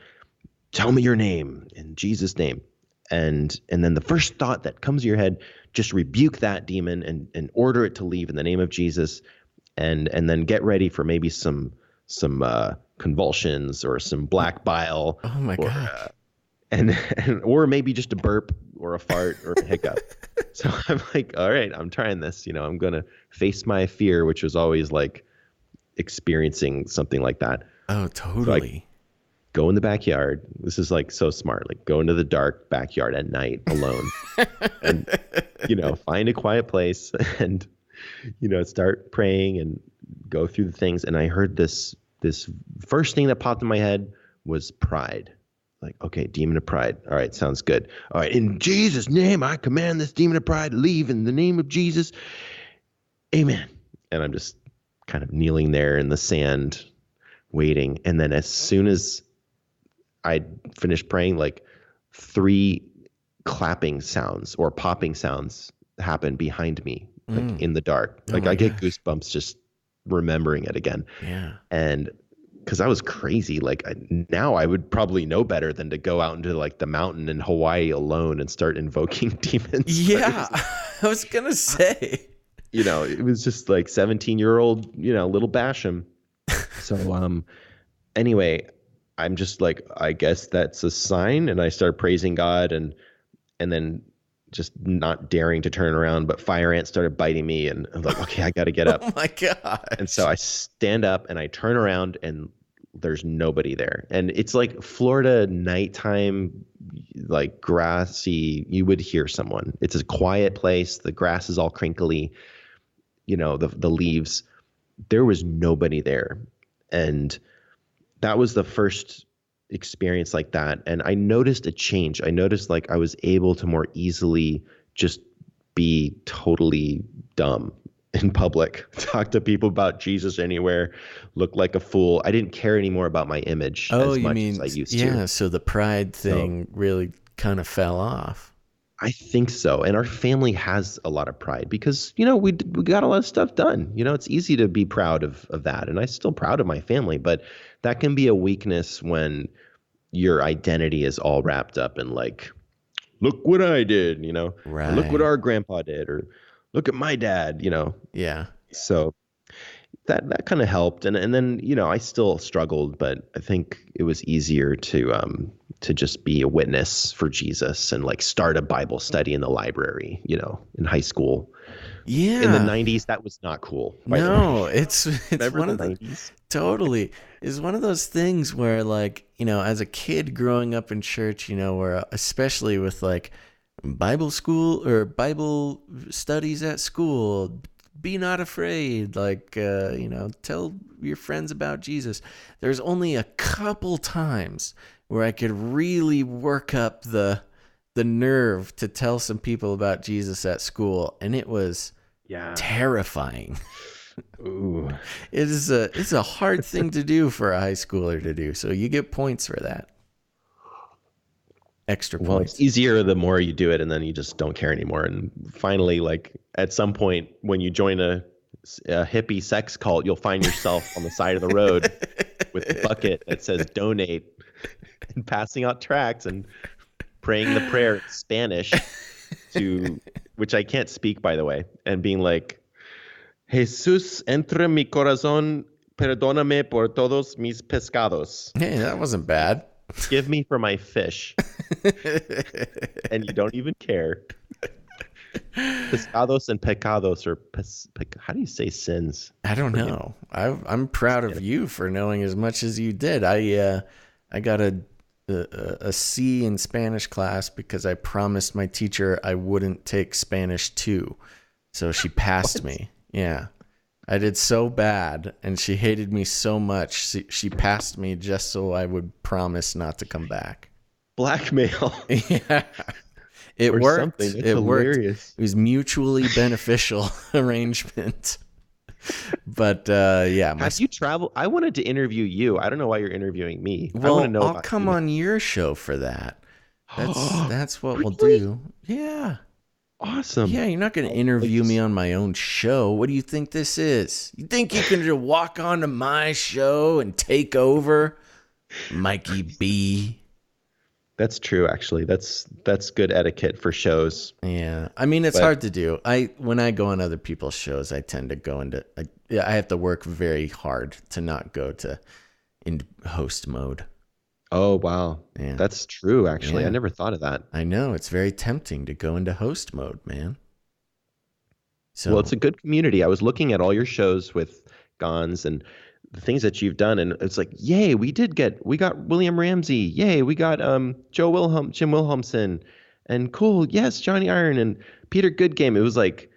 Speaker 1: tell me your name in Jesus' name. And then the first thought that comes to your head, just rebuke that demon and order it to leave in the name of Jesus. And then get ready for maybe some convulsions or some black bile.
Speaker 2: Oh my God.
Speaker 1: Or maybe just a burp or a fart or a hiccup. So I'm like, all right, I'm trying this. I'm going to face my fear, which was always like experiencing something like that.
Speaker 2: Oh, totally.
Speaker 1: So go in the backyard. This is like so smart. Like go into the dark backyard at night alone and, find a quiet place and, start praying and go through the things. And I heard this first thing that popped in my head was pride. Like, okay, demon of pride. All right, sounds good. All right, in Jesus' name, I command this demon of pride to leave in the name of Jesus. Amen. And I'm just kind of kneeling there in the sand, waiting. And then as soon as I finished praying, like 3 clapping sounds or popping sounds happened behind me, like in the dark. Like I get goosebumps just remembering it again.
Speaker 2: Yeah.
Speaker 1: And because I was crazy. Like now I would probably know better than to go out into like the mountain in Hawaii alone and start invoking demons.
Speaker 2: Yeah, I was going to say.
Speaker 1: It was just like 17-year-old, little Basham. So anyway, I'm just like, I guess that's a sign. And I start praising God and then just not daring to turn around, but fire ants started biting me, and I'm like, okay, I got to get up.
Speaker 2: Oh my God.
Speaker 1: And so I stand up and I turn around and there's nobody there. And it's like Florida nighttime, like grassy, you would hear someone. It's a quiet place. The grass is all crinkly, the leaves. There was nobody there. And that was the first experience like that. And I noticed a change. I noticed like I was able to more easily just be totally dumb in public, talk to people about Jesus anywhere, look like a fool. I didn't care anymore about my image as much as I used to.
Speaker 2: Yeah, so the pride thing really kind of fell off.
Speaker 1: I think so. And our family has a lot of pride because, we got a lot of stuff done. It's easy to be proud of that. And I'm still proud of my family, but that can be a weakness when your identity is all wrapped up in like, look what I did,
Speaker 2: Right.
Speaker 1: Look what our grandpa did, or look at my dad,
Speaker 2: Yeah.
Speaker 1: So that kind of helped, and then I still struggled, but I think it was easier to just be a witness for Jesus and like start a Bible study in the library, in high school. In the
Speaker 2: Yeah.
Speaker 1: 90s, that was not cool, by the way.
Speaker 2: No, it's
Speaker 1: Remember
Speaker 2: one
Speaker 1: the
Speaker 2: of the
Speaker 1: 90s?
Speaker 2: totally is one of those things where like, as a kid growing up in church, where especially with like Bible school or Bible studies at school, be not afraid, like tell your friends about Jesus. There's only a couple times where I could really work up the nerve to tell some people about Jesus at school, and it was terrifying.
Speaker 1: Ooh.
Speaker 2: It's a hard thing to do for a high schooler to do. So you get points for that. Extra
Speaker 1: Well,
Speaker 2: points.
Speaker 1: it's easier the more you do it, and then you just don't care anymore. And finally, like at some point, when you join a hippie sex cult, you'll find yourself on the side of the road with a bucket that says "donate," and passing out tracts and praying the prayer in Spanish which I can't speak, by the way, and being like, "Jesus, entra mi corazón, perdóname por todos mis pescados."
Speaker 2: Hey, that wasn't bad.
Speaker 1: Give me for my fish. And you don't even care. Pescados and pecados, or how do you say sins?
Speaker 2: I don't know. I'm proud of you for knowing as much as you did. I got a C in Spanish class because I promised my teacher I wouldn't take Spanish 2. So she passed me. Yeah. I did so bad, and she hated me so much. She passed me just so I would promise not to come back.
Speaker 1: Blackmail.
Speaker 2: Yeah. It
Speaker 1: or
Speaker 2: worked.
Speaker 1: Something. That's
Speaker 2: it
Speaker 1: hilarious.
Speaker 2: worked. It was mutually beneficial arrangement. But yeah.
Speaker 1: Have you traveled? I wanted to interview you. I don't know why you're interviewing me.
Speaker 2: Well,
Speaker 1: I want to know.
Speaker 2: I'll come on your show for that. That's what
Speaker 1: really?
Speaker 2: we'll do. Yeah.
Speaker 1: Awesome.
Speaker 2: Yeah, you're not going to interview me on my own show. What do you think this is? You think you can just walk onto my show and take over? Mikey B.
Speaker 3: That's true, actually. That's good etiquette for shows.
Speaker 2: Yeah, I mean it's hard to do. When I go on other people's shows, I tend to go into. I have to work very hard to not go in host mode.
Speaker 3: Oh wow,
Speaker 2: Yeah.
Speaker 3: That's true. Actually,
Speaker 2: Yeah.
Speaker 3: I never thought of that.
Speaker 2: I know it's very tempting to go into host mode, man. So
Speaker 3: Well, it's a good community. I was looking at all your shows with Gons and the things that you've done, and it's like, yay, we got William Ramsey, yay, we got Jim Wilhelmsen, and cool, yes, Johnny Iron and Peter Goodgame. It was like,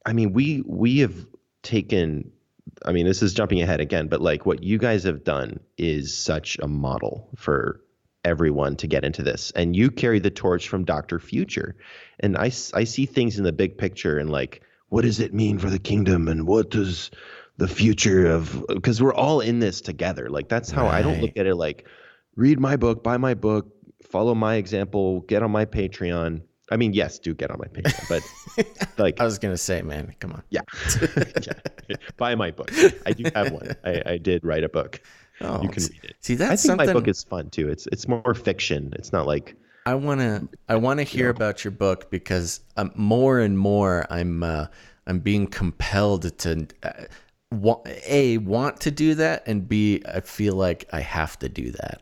Speaker 3: I mean, we have taken. I mean, this is jumping ahead again, but like what you guys have done is such a model for everyone to get into this. And you carry the torch from Dr. Future. And I see things in the big picture and like, what does it mean for the kingdom? And what does the future of, because we're all in this together. Like that's how I don't look at it like, read my book, buy my book, follow my example, get on my Patreon. I mean, yes, do get on my Patreon, but like
Speaker 2: I was gonna say, man, come on.
Speaker 3: Yeah. Yeah. Buy my book. I do have one. I did write a book.
Speaker 2: Oh,
Speaker 3: You can read it.
Speaker 2: See, that's
Speaker 3: I think
Speaker 2: something
Speaker 3: my book is fun too. It's more fiction. It's not like
Speaker 2: I wanna hear about your book because more and more I'm being compelled to want to do that, and B, I feel like I have to do that.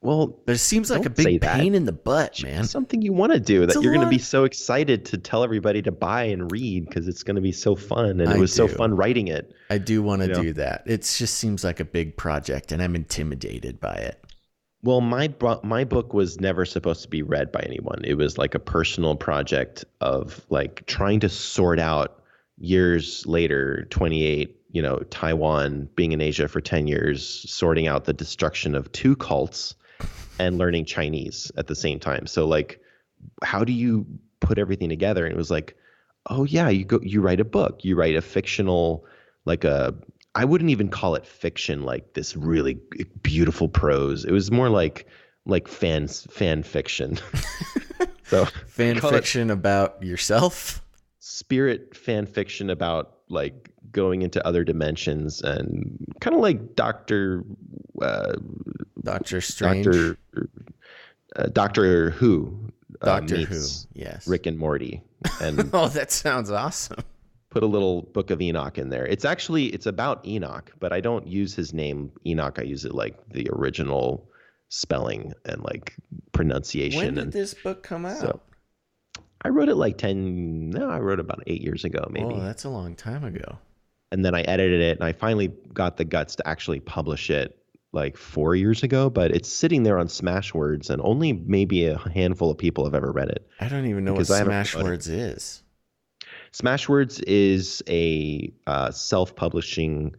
Speaker 3: well,
Speaker 2: But it seems like a
Speaker 3: don't say
Speaker 2: big
Speaker 3: that.
Speaker 2: pain in the butt, man.
Speaker 3: something you want to do that
Speaker 2: It's a
Speaker 3: you're going to
Speaker 2: lot.
Speaker 3: be so excited to tell everybody to buy and read because it's going to be so fun and
Speaker 2: I
Speaker 3: it was so
Speaker 2: do.
Speaker 3: fun writing it.
Speaker 2: I do want to
Speaker 3: You know?
Speaker 2: do that. It just seems like a big project, and I'm intimidated by it.
Speaker 3: Well, my book was never supposed to be read by anyone. It was like a personal project of like trying to sort out years later, 28, Taiwan, being in Asia for 10 years, sorting out the destruction of two cults and learning Chinese at the same time. So like, how do you put everything together? And it was like, oh yeah, you write a book, you write a fictional, I wouldn't even call it fiction, like this really beautiful prose. It was more like fan fiction. So
Speaker 2: Fan
Speaker 3: call it
Speaker 2: fiction about yourself?
Speaker 3: spirit fan fiction about like going into other dimensions and kind of like Doctor
Speaker 2: Strange?
Speaker 3: Doctor Who
Speaker 2: Doctor Who,
Speaker 3: meets
Speaker 2: yes.
Speaker 3: Rick and Morty. And
Speaker 2: Oh, that sounds awesome.
Speaker 3: put a little Book of Enoch in there. It's about Enoch, but I don't use his name Enoch. I use it like the original spelling and like pronunciation.
Speaker 2: When did this book come out?
Speaker 3: So I wrote it I wrote about 8 years ago, maybe.
Speaker 2: Oh, that's a long time ago.
Speaker 3: And then I edited it, and I finally got the guts to actually publish it like 4 years ago, but it's sitting there on Smashwords, and only maybe a handful of people have ever read it.
Speaker 2: I don't even know what Smashwords is.
Speaker 3: Smashwords is a self-publishing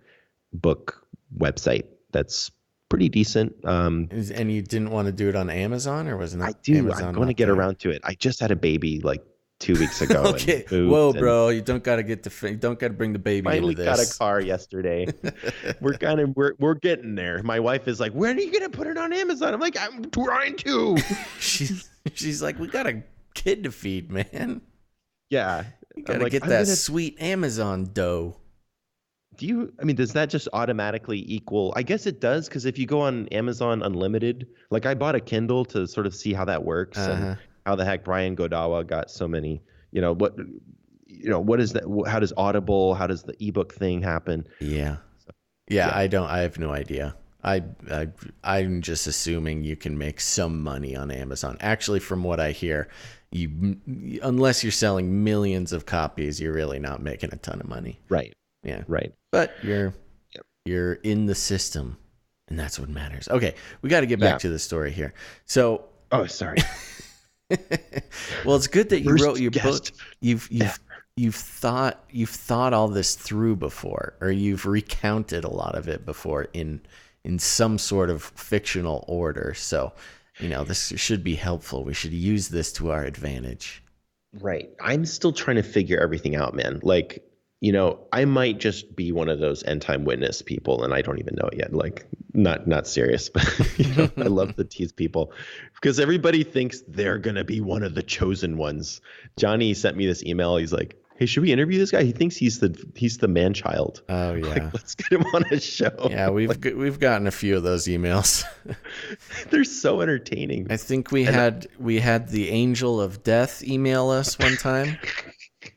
Speaker 3: book website that's pretty decent.
Speaker 2: And you didn't want to do it on Amazon, or was it?
Speaker 3: I do.
Speaker 2: Amazon
Speaker 3: I'm going to get around to it. I just had a baby like 2 weeks ago.
Speaker 2: Okay. Whoa, bro! You don't got to bring the baby
Speaker 3: finally
Speaker 2: into this.
Speaker 3: Got a car yesterday. we're getting there. My wife is like, "When are you going to put it on Amazon?" I'm like, "I'm trying to."
Speaker 2: She's like, "We got a kid to feed, man."
Speaker 3: Yeah.
Speaker 2: You got to get that sweet Amazon dough.
Speaker 3: Does that just automatically equal? I guess it does, because if you go on Amazon Unlimited, like I bought a Kindle to sort of see how that works and how the heck Brian Godawa got so many, what is that? How does Audible, how does the ebook thing happen?
Speaker 2: Yeah. I have no idea. I'm just assuming you can make some money on Amazon. Actually, from what I hear, unless you're selling millions of copies, you're really not making a ton of money.
Speaker 3: Right.
Speaker 2: Yeah.
Speaker 3: Right.
Speaker 2: But you're in the system, and that's what matters. Okay, we got to get back to the story here. So,
Speaker 3: sorry.
Speaker 2: Well, it's good that you wrote your book. You've thought all this through before, or you've recounted a lot of it before in some sort of fictional order. So, this should be helpful. We should use this to our advantage.
Speaker 3: Right. I'm still trying to figure everything out, man. Like, I might just be one of those end time witness people, and I don't even know it yet. Like, not serious, but I love to tease people because everybody thinks they're gonna be one of the chosen ones. Johnny sent me this email. He's like, "Hey, should we interview this guy? He thinks he's the man child."
Speaker 2: Oh yeah,
Speaker 3: like, let's get him on a show.
Speaker 2: Yeah, we've gotten a few of those emails.
Speaker 3: They're so entertaining.
Speaker 2: I think we had the Angel of Death email us one time.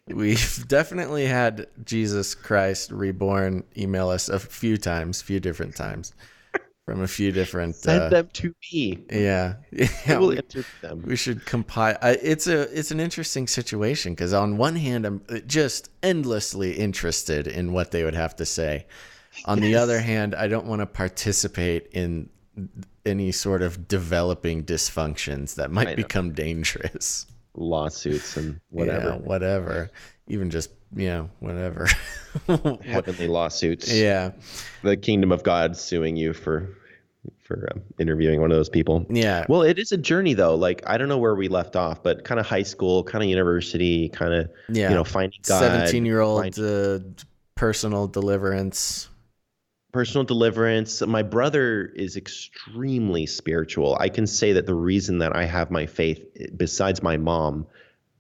Speaker 2: We've definitely had Jesus Christ Reborn email us a few different times, from a few different.
Speaker 3: Send them to me.
Speaker 2: Yeah,
Speaker 3: We'll interview them.
Speaker 2: We should compile. It's an interesting situation because on one hand, I'm just endlessly interested in what they would have to say. On the other hand, I don't want to participate in any sort of developing dysfunctions that might become dangerous.
Speaker 3: Lawsuits and whatever.
Speaker 2: Yeah, whatever. Even just, whatever.
Speaker 3: Heavenly lawsuits.
Speaker 2: Yeah.
Speaker 3: The kingdom of God suing you for interviewing one of those people.
Speaker 2: Yeah.
Speaker 3: Well, it is a journey though. Like, I don't know where we left off, but kind of high school, kind of university, kind of, finding God.
Speaker 2: 17-year-old personal deliverance.
Speaker 3: Personal deliverance. My brother is extremely spiritual. I can say that the reason that I have my faith, besides my mom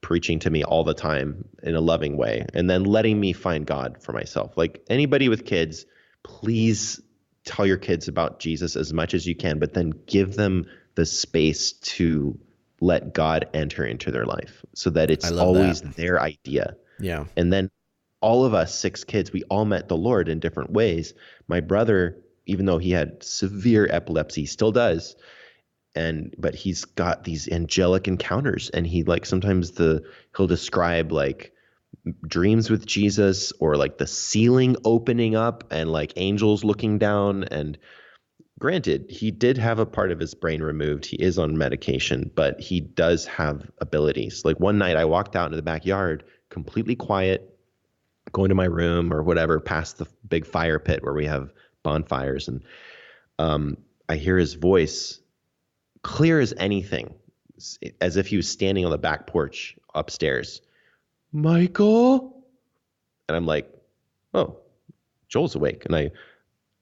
Speaker 3: preaching to me all the time in a loving way, and then letting me find God for myself. Like, anybody with kids, please tell your kids about Jesus as much as you can, but then give them the space to let God enter into their life so that it's always their idea.
Speaker 2: Yeah.
Speaker 3: And then all of us 6 kids, we all met the Lord in different ways. My brother, even though he had severe epilepsy, still does. But he's got these angelic encounters, and he sometimes he'll describe like dreams with Jesus, or like the ceiling opening up and like angels looking down. And granted, he did have a part of his brain removed. He is on medication, but he does have abilities. Like, one night I walked out into the backyard, completely quiet, going to my room or whatever, past the big fire pit where we have bonfires. And I hear his voice clear as anything, as if he was standing on the back porch upstairs. "Michael?" And I'm like, "Oh, Joel's awake." And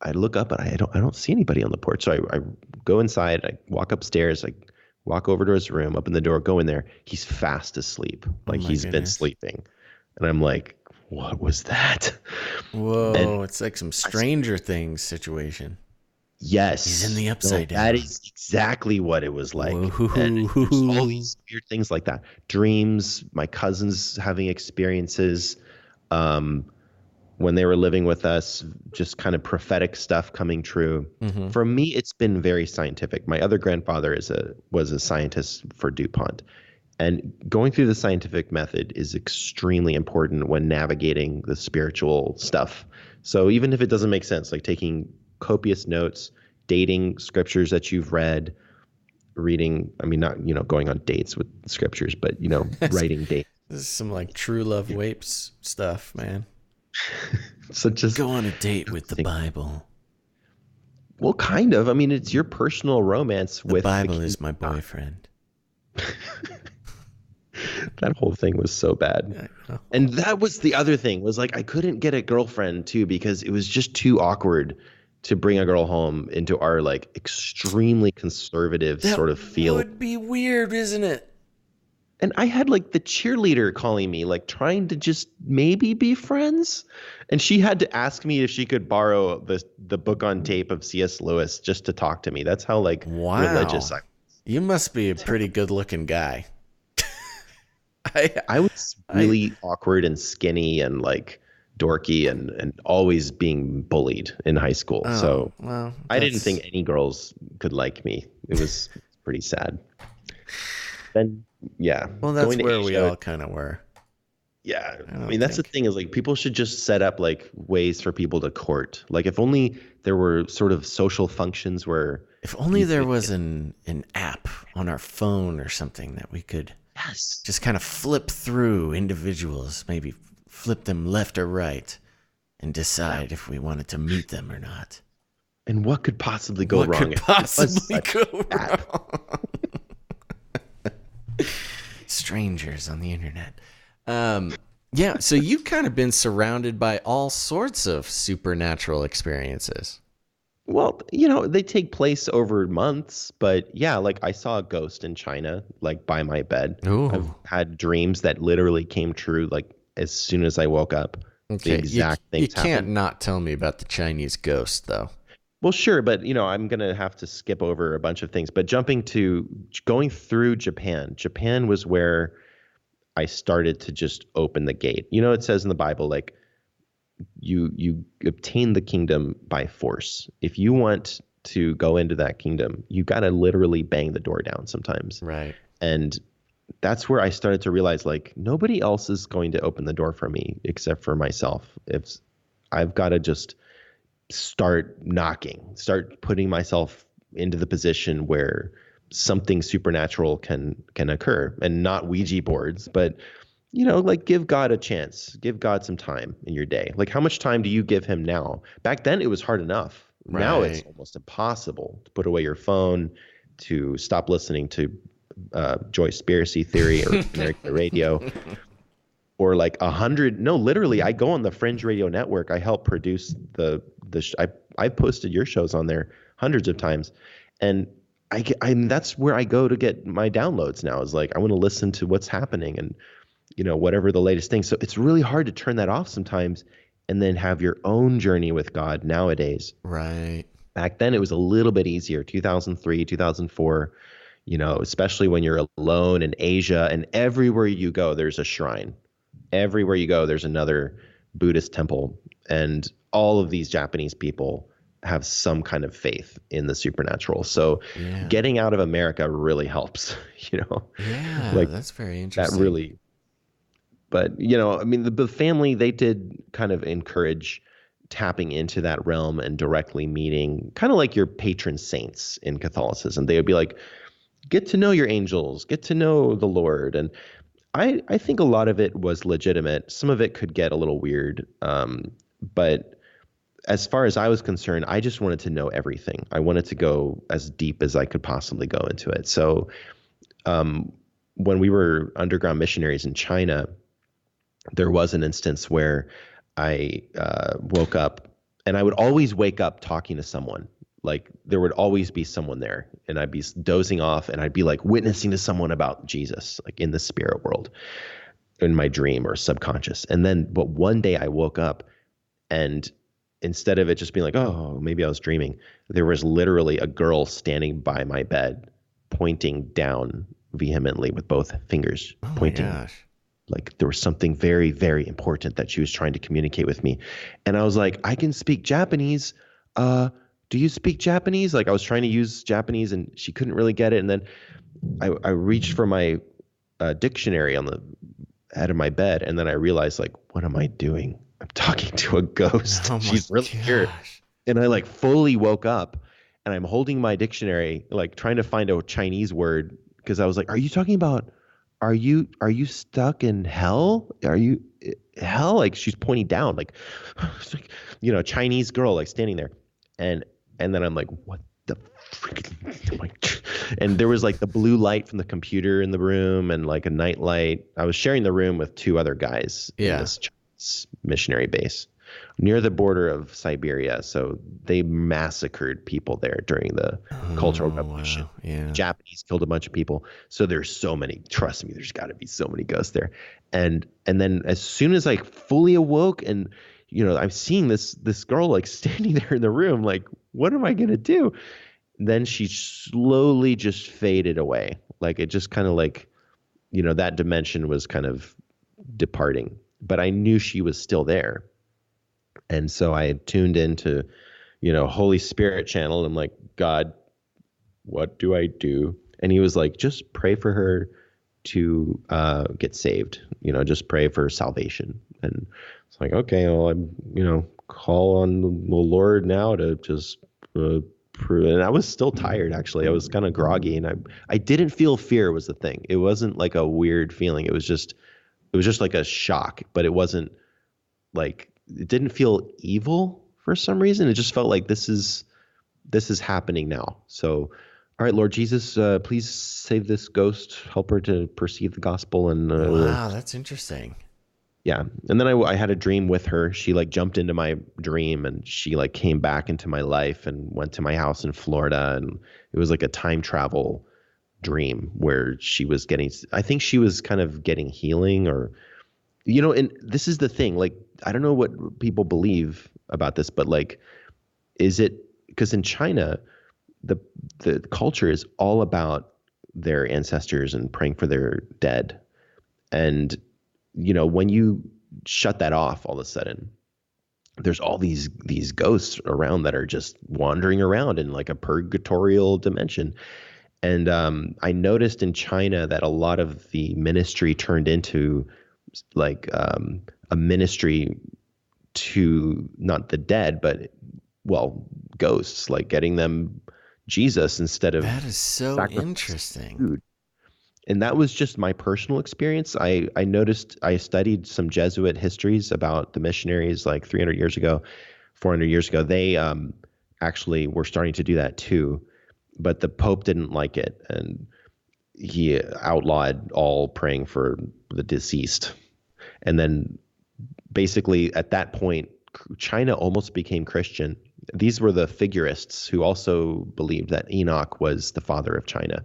Speaker 3: I look up, and I don't see anybody on the porch. So I go inside, I walk upstairs, I walk over to his room, open the door, go in there. He's fast asleep. Like, he's been sleeping. And I'm like, what was that?
Speaker 2: Whoa, and it's like some Stranger Things situation.
Speaker 3: Yes.
Speaker 2: He's in the upside down.
Speaker 3: That is exactly what it was like. And there's all these weird things like that. Dreams, my cousins having experiences. when they were living with us, just kind of prophetic stuff coming true.
Speaker 2: Mm-hmm.
Speaker 3: For me, it's been very scientific. My other grandfather was a scientist for DuPont. And going through the scientific method is extremely important when navigating the spiritual stuff. So even if it doesn't make sense, like taking copious notes, dating scriptures that you've read, reading, I mean, not, going on dates with scriptures, but, writing dates.
Speaker 2: This is some like true love wapes stuff, man.
Speaker 3: So just
Speaker 2: go on a date with the Bible.
Speaker 3: Well, kind of. I mean, it's your personal romance with
Speaker 2: the Bible is my boyfriend.
Speaker 3: That whole thing was so bad. And that was the other thing, was like I couldn't get a girlfriend too because it was just too awkward to bring a girl home into our like extremely conservative sort of feel.
Speaker 2: That would be weird, isn't it?
Speaker 3: And I had like the cheerleader calling me, like trying to just maybe be friends. And she had to ask me if she could borrow the book on tape of C.S. Lewis just to talk to me. That's how like religious I was.
Speaker 2: You must be a pretty good looking guy.
Speaker 3: I was really awkward and skinny and like dorky and always being bullied in high school. So I didn't think any girls could like me. It was pretty sad. Then yeah.
Speaker 2: Well, that's where we all kind of were.
Speaker 3: Yeah. I mean, that's the thing is like people should just set up like ways for people to court. Like if only there were sort of social functions where.
Speaker 2: If only there was an app on our phone or something that we could just kind of flip through individuals, maybe flip them left or right and decide if we wanted to meet them or not.
Speaker 3: And what could possibly go wrong?
Speaker 2: What could possibly go wrong? Strangers on the internet. Yeah, so you've kind of been surrounded by all sorts of supernatural experiences.
Speaker 3: Well, they take place over months, but yeah, like I saw a ghost in China, like by my bed.
Speaker 2: Ooh.
Speaker 3: I've had dreams that literally came true, like as soon as I woke up.
Speaker 2: Okay.
Speaker 3: The exact things
Speaker 2: you can't
Speaker 3: happened.
Speaker 2: not tell me about the Chinese ghost, though.
Speaker 3: Well, sure, but I'm gonna have to skip over a bunch of things. But going through Japan, Japan was where I started to just open the gate. It says in the Bible, like you obtain the kingdom by force. If you want to go into that kingdom, you got to literally bang the door down sometimes.
Speaker 2: Right.
Speaker 3: And that's where I started to realize like nobody else is going to open the door for me except for myself. If I've got to just start knocking, start putting myself into the position where something supernatural can occur, and not Ouija boards, but like give God a chance, give God some time in your day. Like how much time do you give him now? Back then it was hard enough.
Speaker 2: Right.
Speaker 3: Now it's almost impossible to put away your phone, to stop listening to Joyspiracy Theory or American radio, or like literally I go on the Fringe Radio Network. I help produce I posted your shows on there hundreds of times, and that's where I go to get my downloads now, is like I want to listen to what's happening and whatever the latest thing. So it's really hard to turn that off sometimes and then have your own journey with God nowadays.
Speaker 2: Right.
Speaker 3: Back then it was a little bit easier. 2003, 2004, especially when you're alone in Asia, and everywhere you go there's a shrine. Everywhere you go there's another Buddhist temple, and all of these Japanese people have some kind of faith in the supernatural. So getting out of America really helps,
Speaker 2: Yeah,
Speaker 3: like
Speaker 2: that's very interesting.
Speaker 3: That really, but I mean, the family, they did kind of encourage tapping into that realm and directly meeting, kind of like your patron saints in Catholicism. They would be like, get to know your angels, get to know the Lord. And I think a lot of it was legitimate. Some of it could get a little weird. But as far as I was concerned, I just wanted to know everything. I wanted to go as deep as I could possibly go into it. So when we were underground missionaries in China, there was an instance where I woke up, and I would always wake up talking to someone. Like there would always be someone there, and I'd be dozing off, and I'd be like witnessing to someone about Jesus, like in the spirit world, in my dream or subconscious. But one day I woke up, and instead of it just being like, oh, maybe I was dreaming, there was literally a girl standing by my bed, pointing down vehemently with both fingers, pointing.
Speaker 2: My gosh.
Speaker 3: Like there was something very, very important that she was trying to communicate with me. And I was like, I can speak Japanese. Do you speak Japanese? Like I was trying to use Japanese and she couldn't really get it. And then I reached for my dictionary on the head of my bed. And then I realized, like, what am I doing? I'm talking to a ghost.
Speaker 2: Oh my
Speaker 3: She's really here.
Speaker 2: gosh.
Speaker 3: And I like fully woke up and I'm holding my dictionary, like trying to find a Chinese word. Cause I was like, are you talking about, are you stuck in hell? Are you hell? Like she's pointing down, like, it's like, you know, Chinese girl, like standing there. And then I'm like, what the freaking, and there was like the blue light from the computer in the room and like a night light. I was sharing the room with two other guys in this Chinese missionary base near the border of Siberia. So they massacred people there during the Cultural Revolution.
Speaker 2: Wow. Yeah.
Speaker 3: The Japanese killed a bunch of people. So there's so many, trust me, there's got to be so many ghosts there. And then as soon as I fully awoke and, you know, I'm seeing this girl like standing there in the room, like, what am I going to do? Then she slowly just faded away. Like it just kind of like, you know, that dimension was kind of departing, but I knew she was still there. And so I tuned into, you know, Holy Spirit channel. I'm like, God, what do I do? And he was like, just pray for her to get saved. You know, just pray for salvation. And it's like, okay, well, I'm, you know, call on the Lord now to just and I was still tired, actually. I was kind of groggy, and I didn't feel fear was the thing. It wasn't like a weird feeling. It was just like a shock, but it wasn't like, it didn't feel evil for some reason. It just felt like this is happening now. So, all right, Lord Jesus, please save this ghost, help her to perceive the gospel. And
Speaker 2: wow, that's interesting.
Speaker 3: Yeah. And then I had a dream with her. She like jumped into my dream and she like came back into my life and went to my house in Florida. And it was like a time travel dream where she was getting, I think she was kind of getting healing or, you know, and this is the thing, like, I don't know what people believe about this, but like, is it because in China, the culture is all about their ancestors and praying for their dead. And you know, when you shut that off, all of a sudden, there's all these ghosts around that are just wandering around in like a purgatorial dimension. And I noticed in China that a lot of the ministry turned into like a ministry to not the dead, but well, ghosts, like getting them Jesus instead of
Speaker 2: that is so interesting.
Speaker 3: Food. And that was just my personal experience. I noticed, I studied some Jesuit histories about the missionaries like 300 years ago, 400 years ago. They actually were starting to do that too, but the Pope didn't like it. And he outlawed all praying for the deceased. And then basically at that point, China almost became Christian. These were the figurists who also believed that Enoch was the father of China.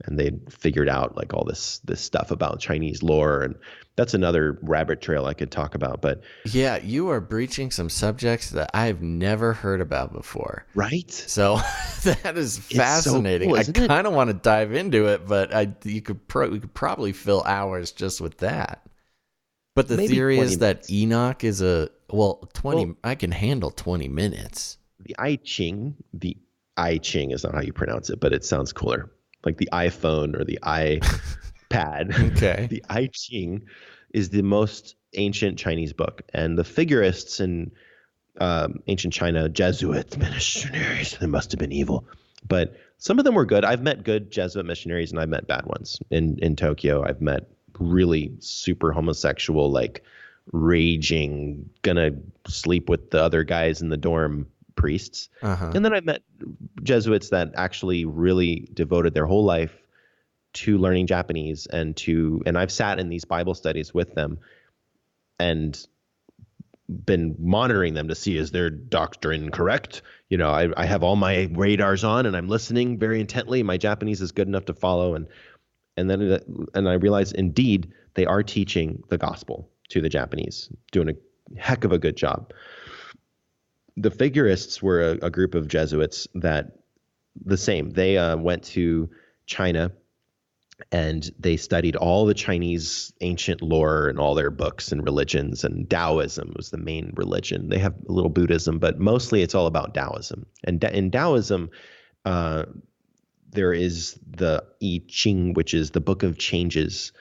Speaker 3: And they figured out like all this stuff about Chinese lore, and that's another rabbit trail I could talk about. But
Speaker 2: yeah, you are breaching some subjects that I've never heard about before.
Speaker 3: Right?
Speaker 2: So that is fascinating.
Speaker 3: So cool,
Speaker 2: I kind of want to dive into it, but we could probably fill hours just with that. But the theory is that Enoch is I can handle 20 minutes.
Speaker 3: The I Ching is not how you pronounce it, but it sounds cooler. Like the iPhone or the iPad.
Speaker 2: Okay.
Speaker 3: The I Ching is the most ancient Chinese book. And the figurists in ancient China, Jesuit missionaries, they must have been evil. But some of them were good. I've met good Jesuit missionaries and I've met bad ones. In Tokyo, I've met really super homosexual, like raging, gonna sleep with the other guys in the dorm priests.
Speaker 2: Uh-huh.
Speaker 3: And then I met Jesuits that actually really devoted their whole life to learning Japanese and I've sat in these Bible studies with them and been monitoring them to see, is their doctrine correct? You know, I have all my radars on and I'm listening very intently. My Japanese is good enough to follow. And I realized indeed they are teaching the gospel to the Japanese, doing a heck of a good job. The figurists were a group of Jesuits that the same. They went to China and they studied all the Chinese ancient lore and all their books and religions, and Taoism was the main religion. They have a little Buddhism, but mostly it's all about Taoism. And in Taoism, uh, there is the I Ching, which is the book of changes,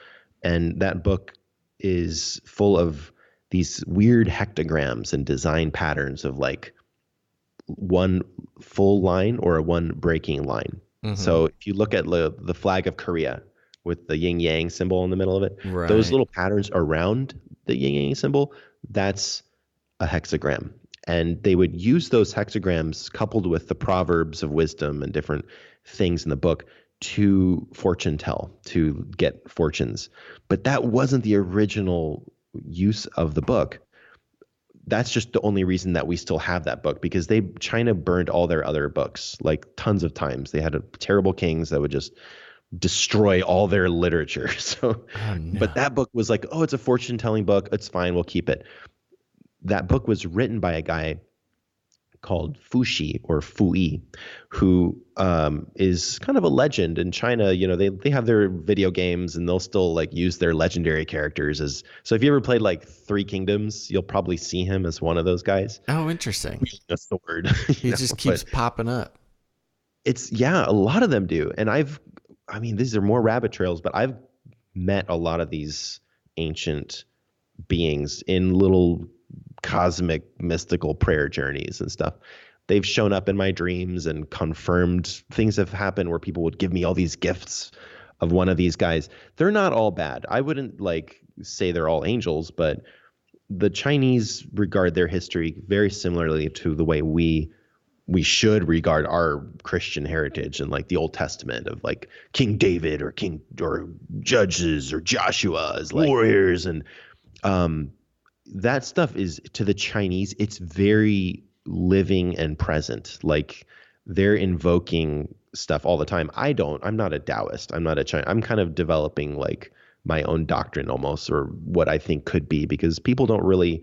Speaker 3: and that book is full of these weird hectograms and design patterns of like one full line or a one breaking line. So if you look at the flag of Korea with the yin yang symbol in the middle of it,
Speaker 2: Right.
Speaker 3: those little patterns around the yin yang symbol, that's a hexagram. And they would use those hexagrams coupled with the proverbs of wisdom and different things in the book to fortune tell, to get fortunes. But that wasn't the original use of the book. That's just the only reason that we still have that book, because China burned all their other books like tons of times. They had terrible kings that would just destroy all their literature. So, but that book was like, oh, it's a fortune telling book. It's fine. We'll keep it. That book was written by a guy called Fuxi or Fui, who is kind of a legend in China. You know, they have their video games and they'll still like use their legendary characters as. So if you ever played like Three Kingdoms, you'll probably see him as one of those guys.
Speaker 2: Oh, interesting.
Speaker 3: That's the word.
Speaker 2: He just keeps popping up.
Speaker 3: A lot of them do. And these are more rabbit trails, but I've met a lot of these ancient beings in little cosmic mystical prayer journeys and stuff. They've shown up in my dreams and confirmed things have happened where people would give me all these gifts of one of these guys. They're not all bad. I wouldn't like say they're all angels, but the Chinese regard their history very similarly to the way we should regard our Christian heritage and like the Old Testament of like King David or judges or Joshua as like warriors. And that stuff is, to the Chinese, it's very living and present. Like they're invoking stuff all the time. I'm not a Taoist. I'm kind of developing like my own doctrine almost, or what I think could be, because people don't really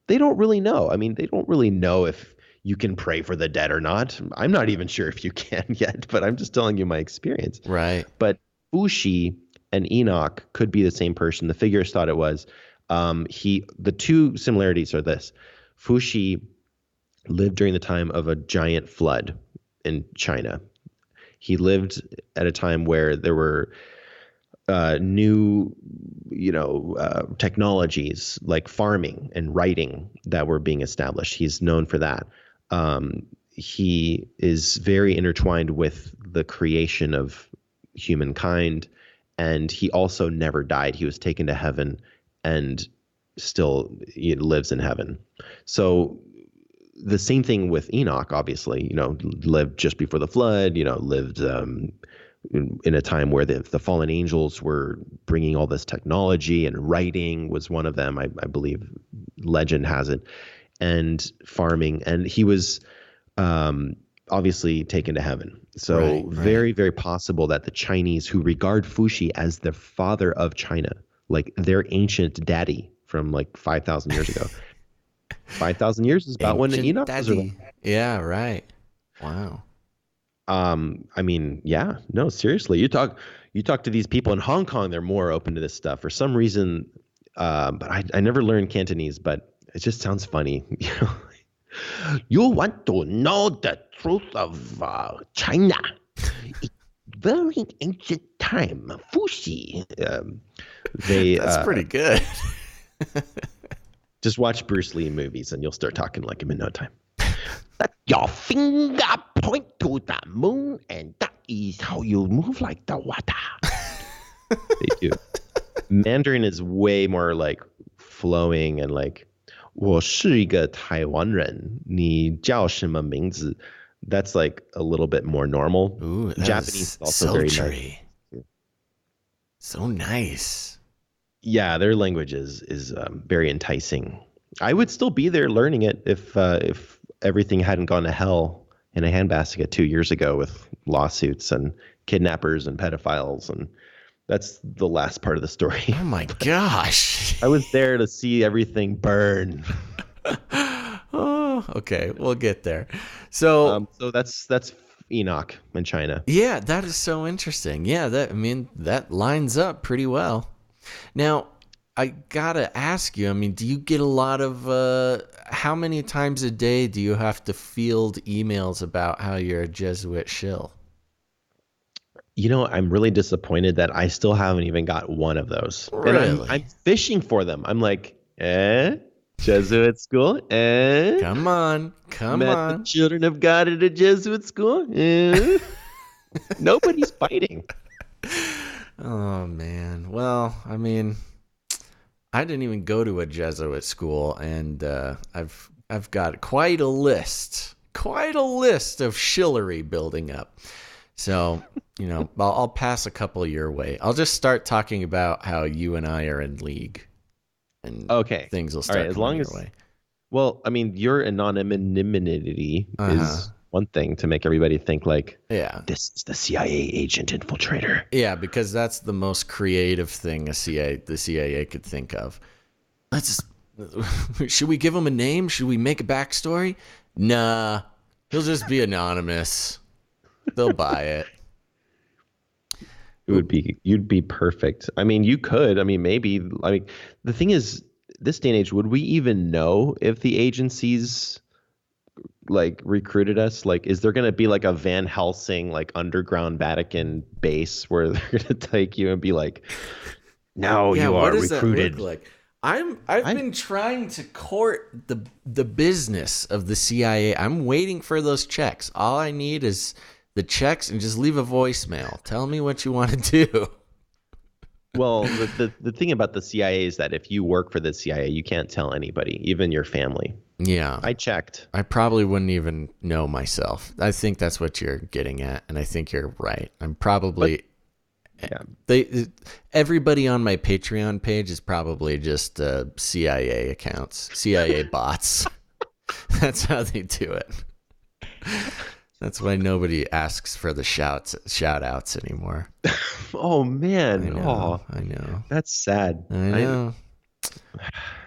Speaker 3: know. I mean, they don't really know if you can pray for the dead or not. I'm not even sure if you can yet, but I'm just telling you my experience.
Speaker 2: Right.
Speaker 3: But Fuxi and Enoch could be the same person. The figures thought it was. The two similarities are this: Fuxi lived during the time of a giant flood in China. He lived at a time where there were new, technologies like farming and writing that were being established. He's known for that. He is very intertwined with the creation of humankind, and he also never died. He was taken to heaven and still lives in heaven. So the same thing with Enoch, obviously, lived just before the flood, lived in a time where the fallen angels were bringing all this technology, and writing was one of them. I believe legend has it, and farming. And he was obviously taken to heaven. So very, very possible that the Chinese, who regard Fuxi as the father of China, like their ancient daddy from like 5,000 years ago. 5,000 years is about when Enoch was around.
Speaker 2: Yeah, right. Wow.
Speaker 3: No, seriously. You talk to these people in Hong Kong, they're more open to this stuff for some reason. But I never learned Cantonese, but it just sounds funny. You want to know the truth of China? Very ancient time, Fuxi.
Speaker 2: That's pretty good.
Speaker 3: Just watch Bruce Lee movies and you'll start talking like him in no time. Let your finger point to the moon, and that is how you move like the water. They do. Mandarin is way more like flowing and like, 我是一个台湾人，你叫什么名字? That's like a little bit more normal.
Speaker 2: Ooh,
Speaker 3: Japanese is also very
Speaker 2: sultry. Nice. So nice.
Speaker 3: Yeah, their language is very enticing. I would still be there learning it if everything hadn't gone to hell in a handbasket 2 years ago with lawsuits and kidnappers and pedophiles, and that's the last part of the story.
Speaker 2: Oh my gosh.
Speaker 3: I was there to see everything burn.
Speaker 2: Oh, okay, we'll get there. So
Speaker 3: that's Enoch in China.
Speaker 2: Yeah, that is so interesting. Yeah, that lines up pretty well. Now, I gotta ask you, do you get a lot of, how many times a day do you have to field emails about how you're a Jesuit shill?
Speaker 3: I'm really disappointed that I still haven't even got one of those.
Speaker 2: Really?
Speaker 3: And I'm fishing for them. I'm like, Jesuit school?
Speaker 2: Come on.
Speaker 3: Met the children of God at a Jesuit school? Nobody's biting.
Speaker 2: Oh, man. Well, I didn't even go to a Jesuit school, and I've got quite a list of shillery building up. So, I'll pass a couple your way. I'll just start talking about how you and I are in league, and things will start coming your way.
Speaker 3: Well, your anonymity is one thing to make everybody think like, this is the CIA agent infiltrator.
Speaker 2: Yeah, because that's the most creative thing the CIA could think of. Should we give him a name? Should we make a backstory? Nah, he'll just be anonymous. They'll buy it.
Speaker 3: You'd be perfect. You could. Maybe. The thing is, this day and age, would we even know if the agencies recruited us? Is there going to be a Van Helsing underground Vatican base where they're going to take you and be like, now you are recruited?
Speaker 2: That look like? I've been trying to court the business of the CIA. I'm waiting for those checks. All I need is the checks, and just leave a voicemail. Tell me what you want to do.
Speaker 3: Well, the thing about the CIA is that if you work for the CIA, you can't tell anybody, even your family.
Speaker 2: Yeah.
Speaker 3: I checked.
Speaker 2: I probably wouldn't even know myself. I think that's what you're getting at, and I think you're right. I'm probably... Everybody on my Patreon page is probably just CIA accounts, CIA bots. That's how they do it. That's why nobody asks for the shout outs anymore.
Speaker 3: Oh man.
Speaker 2: I know.
Speaker 3: That's sad.
Speaker 2: I know.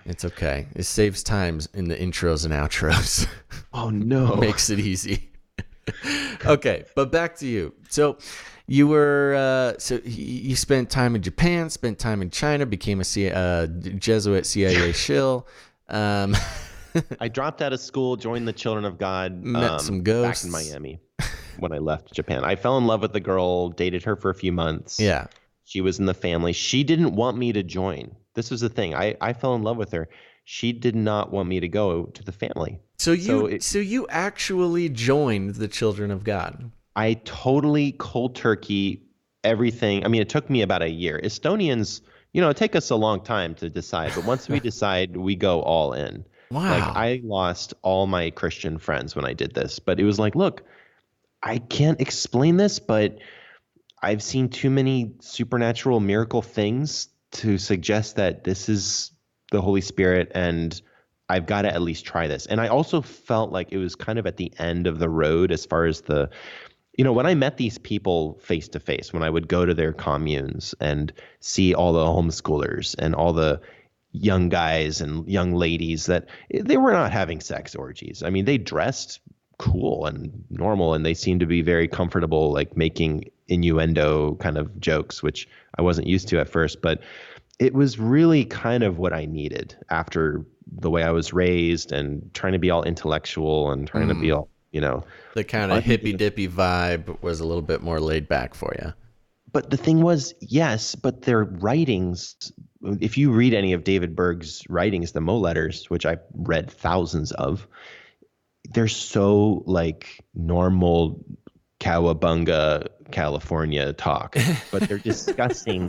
Speaker 2: It's okay. It saves time in the intros and outros.
Speaker 3: Oh no.
Speaker 2: Makes it easy. Okay, but back to you. So you were you spent time in Japan, spent time in China, became a Jesuit CIA shill.
Speaker 3: I dropped out of school, joined the Children of God,
Speaker 2: met some ghosts
Speaker 3: back in Miami when I left Japan. I fell in love with the girl, dated her for a few months.
Speaker 2: Yeah.
Speaker 3: She was in the family. She didn't want me to join. This was the thing. I fell in love with her. She did not want me to go to the family.
Speaker 2: So you actually joined the Children of God.
Speaker 3: I totally cold turkey everything. It took me about a year. Estonians, it take us a long time to decide, but once we decide, we go all in.
Speaker 2: Wow.
Speaker 3: I lost all my Christian friends when I did this, but it was like, look, I can't explain this, but I've seen too many supernatural miracle things to suggest that this is the Holy Spirit, and I've got to at least try this. And I also felt like it was kind of at the end of the road as far as when I met these people face to face, when I would go to their communes and see all the homeschoolers and all the young guys and young ladies, that they were not having sex orgies. They dressed cool and normal, and they seemed to be very comfortable, making innuendo kind of jokes, which I wasn't used to at first, but it was really kind of what I needed after the way I was raised and trying to be all intellectual and trying to be all,
Speaker 2: the kind of hippy dippy vibe was a little bit more laid back for you.
Speaker 3: But the thing was, yes, but their writings, if you read any of David Berg's writings, the Mo letters, which I've read thousands of, they're so normal cowabunga California talk, but they're discussing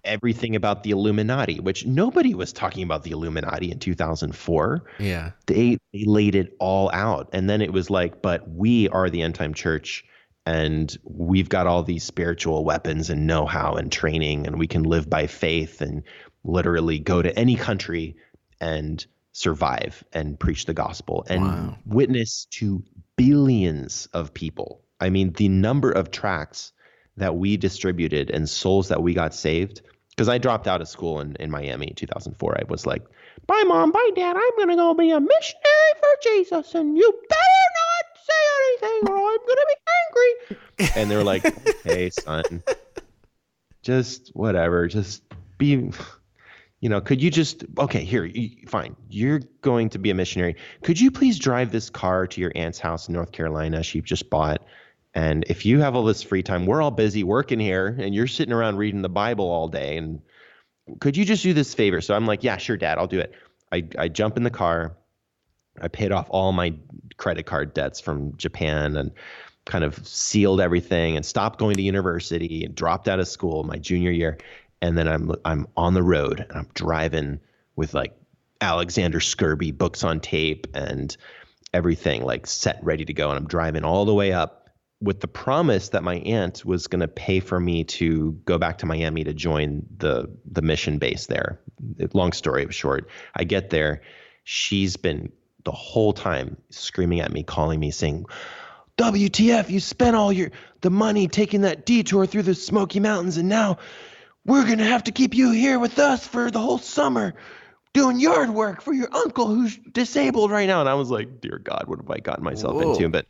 Speaker 3: everything about the Illuminati, which nobody was talking about the Illuminati in 2004.
Speaker 2: Yeah.
Speaker 3: They laid it all out. And then it was but we are the end time church, and we've got all these spiritual weapons and know-how and training, and we can live by faith and literally go to any country and survive and preach the gospel and witness to billions of people. The number of tracts that we distributed and souls that we got saved, because I dropped out of school in Miami in 2004. I was like, bye, Mom, bye, Dad. I'm going to go be a missionary for Jesus, and you better not say anything or I'm gonna be angry. And they're like, okay, son, just whatever, just be, could you just, okay, here, fine. You're going to be a missionary. Could you please drive this car to your aunt's house in North Carolina she just bought? And if you have all this free time, we're all busy working here and you're sitting around reading the Bible all day. And could you just do this favor? So I'm like, yeah, sure, Dad, I'll do it. I jump in the car. I paid off all my credit card debts from Japan and kind of sealed everything and stopped going to university and dropped out of school my junior year. And then I'm on the road and I'm driving with like Alexander Scurby books on tape and everything like set, ready to go. And I'm driving all the way up with the promise that my aunt was going to pay for me to go back to Miami to join the mission base there. Long story short, I get there. She's been the whole time screaming at me, calling me, saying, WTF, you spent all the money taking that detour through the Smoky Mountains, and now we're going to have to keep you here with us for the whole summer doing yard work for your uncle who's disabled right now. And I was like, dear God, what have I gotten myself into? But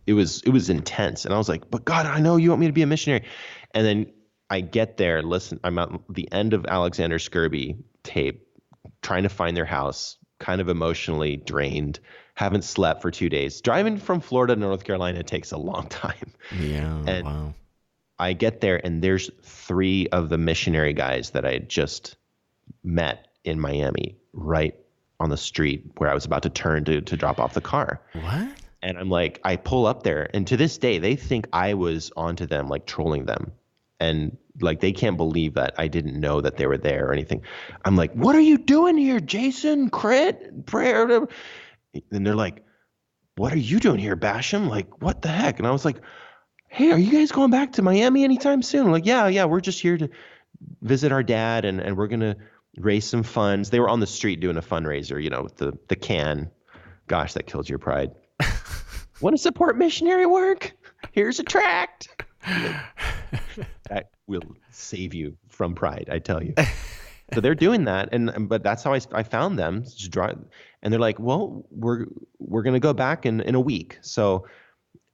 Speaker 3: it was intense. And I was like, but God, I know you want me to be a missionary. And then I get there, listen, I'm at the end of Alexander Scurby tape, trying to find their house, kind of emotionally drained, haven't slept for 2 days. Driving from Florida to North Carolina takes a long time.
Speaker 2: Yeah,
Speaker 3: and
Speaker 2: wow.
Speaker 3: I get there and there's 3 of the missionary guys that I had just met in Miami right on the street where I was about to turn to drop off the car.
Speaker 2: What?
Speaker 3: And I'm like, I pull up there and to this day, they think I was onto them, like trolling them. And like, they can't believe that I didn't know that they were there or anything. I'm like, what are you doing here, Jason? Crit? Prayer? And they're like, what are you doing here, Basham? Like, what the heck? And I was like, hey, are you guys going back to Miami anytime soon? I'm like, yeah, we're just here to visit our dad and we're going to raise some funds. They were on the street doing a fundraiser, with the can. Gosh, that killed your pride. Want to support missionary work? Here's a tract. That will save you from pride, I tell you. So they're doing that, but that's how I found them. And they're like, well, we're going to go back in a week. So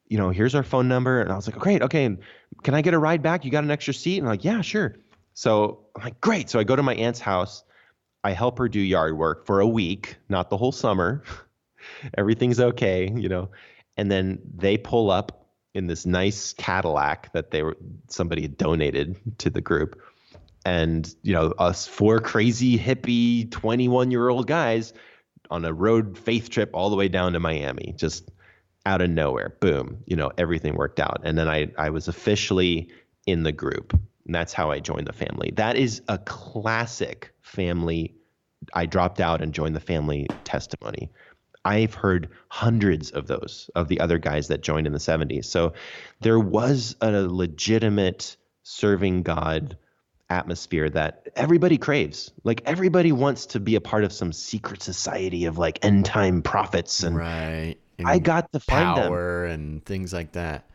Speaker 3: here's our phone number. And I was like, great. Okay. Can I get a ride back? You got an extra seat? And I'm like, yeah, sure. So I'm like, great. So I go to my aunt's house. I help her do yard work for a week, not the whole summer. Everything's okay, and then they pull up in this nice Cadillac that somebody had donated to the group. And, us 4 crazy hippie 21-year-old guys on a road faith trip all the way down to Miami, just out of nowhere, boom, everything worked out. And then I was officially in the group, and that's how I joined the family. That is a classic family. I dropped out and joined the family testimony. I've heard hundreds of those, of the other guys that joined in the 70s. So there was a legitimate serving God atmosphere that everybody craves. Like, everybody wants to be a part of some secret society of like end time prophets. And
Speaker 2: right. And
Speaker 3: I got to find
Speaker 2: power and things like that.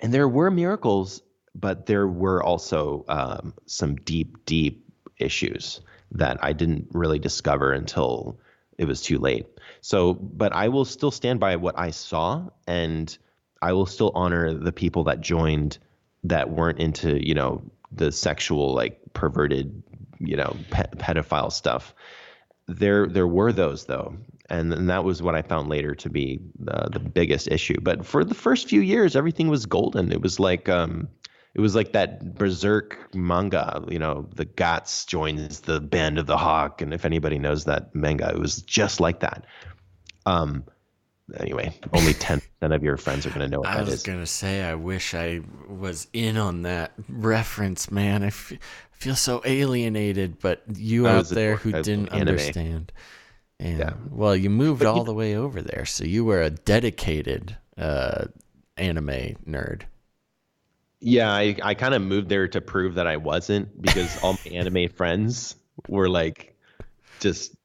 Speaker 3: And there were miracles, but there were also some deep, deep issues that I didn't really discover until it was too late. So, but I will still stand by what I saw, and I will still honor the people that joined that weren't into, the sexual, like perverted, pedophile stuff. There were those though. And that was what I found later to be the biggest issue. But for the first few years, everything was golden. It was like that Berserk manga, the Guts joins the Band of the Hawk. And if anybody knows that manga, it was just like that. Anyway, only 10% of your friends are going to know what that is.
Speaker 2: I was going to say, I wish I was in on that reference, man. I feel so alienated, but you out there who didn't understand. And, yeah. Well, you moved all the way over there, so you were a dedicated anime nerd.
Speaker 3: Yeah, I kind of moved there to prove that I wasn't, because all my anime friends were like just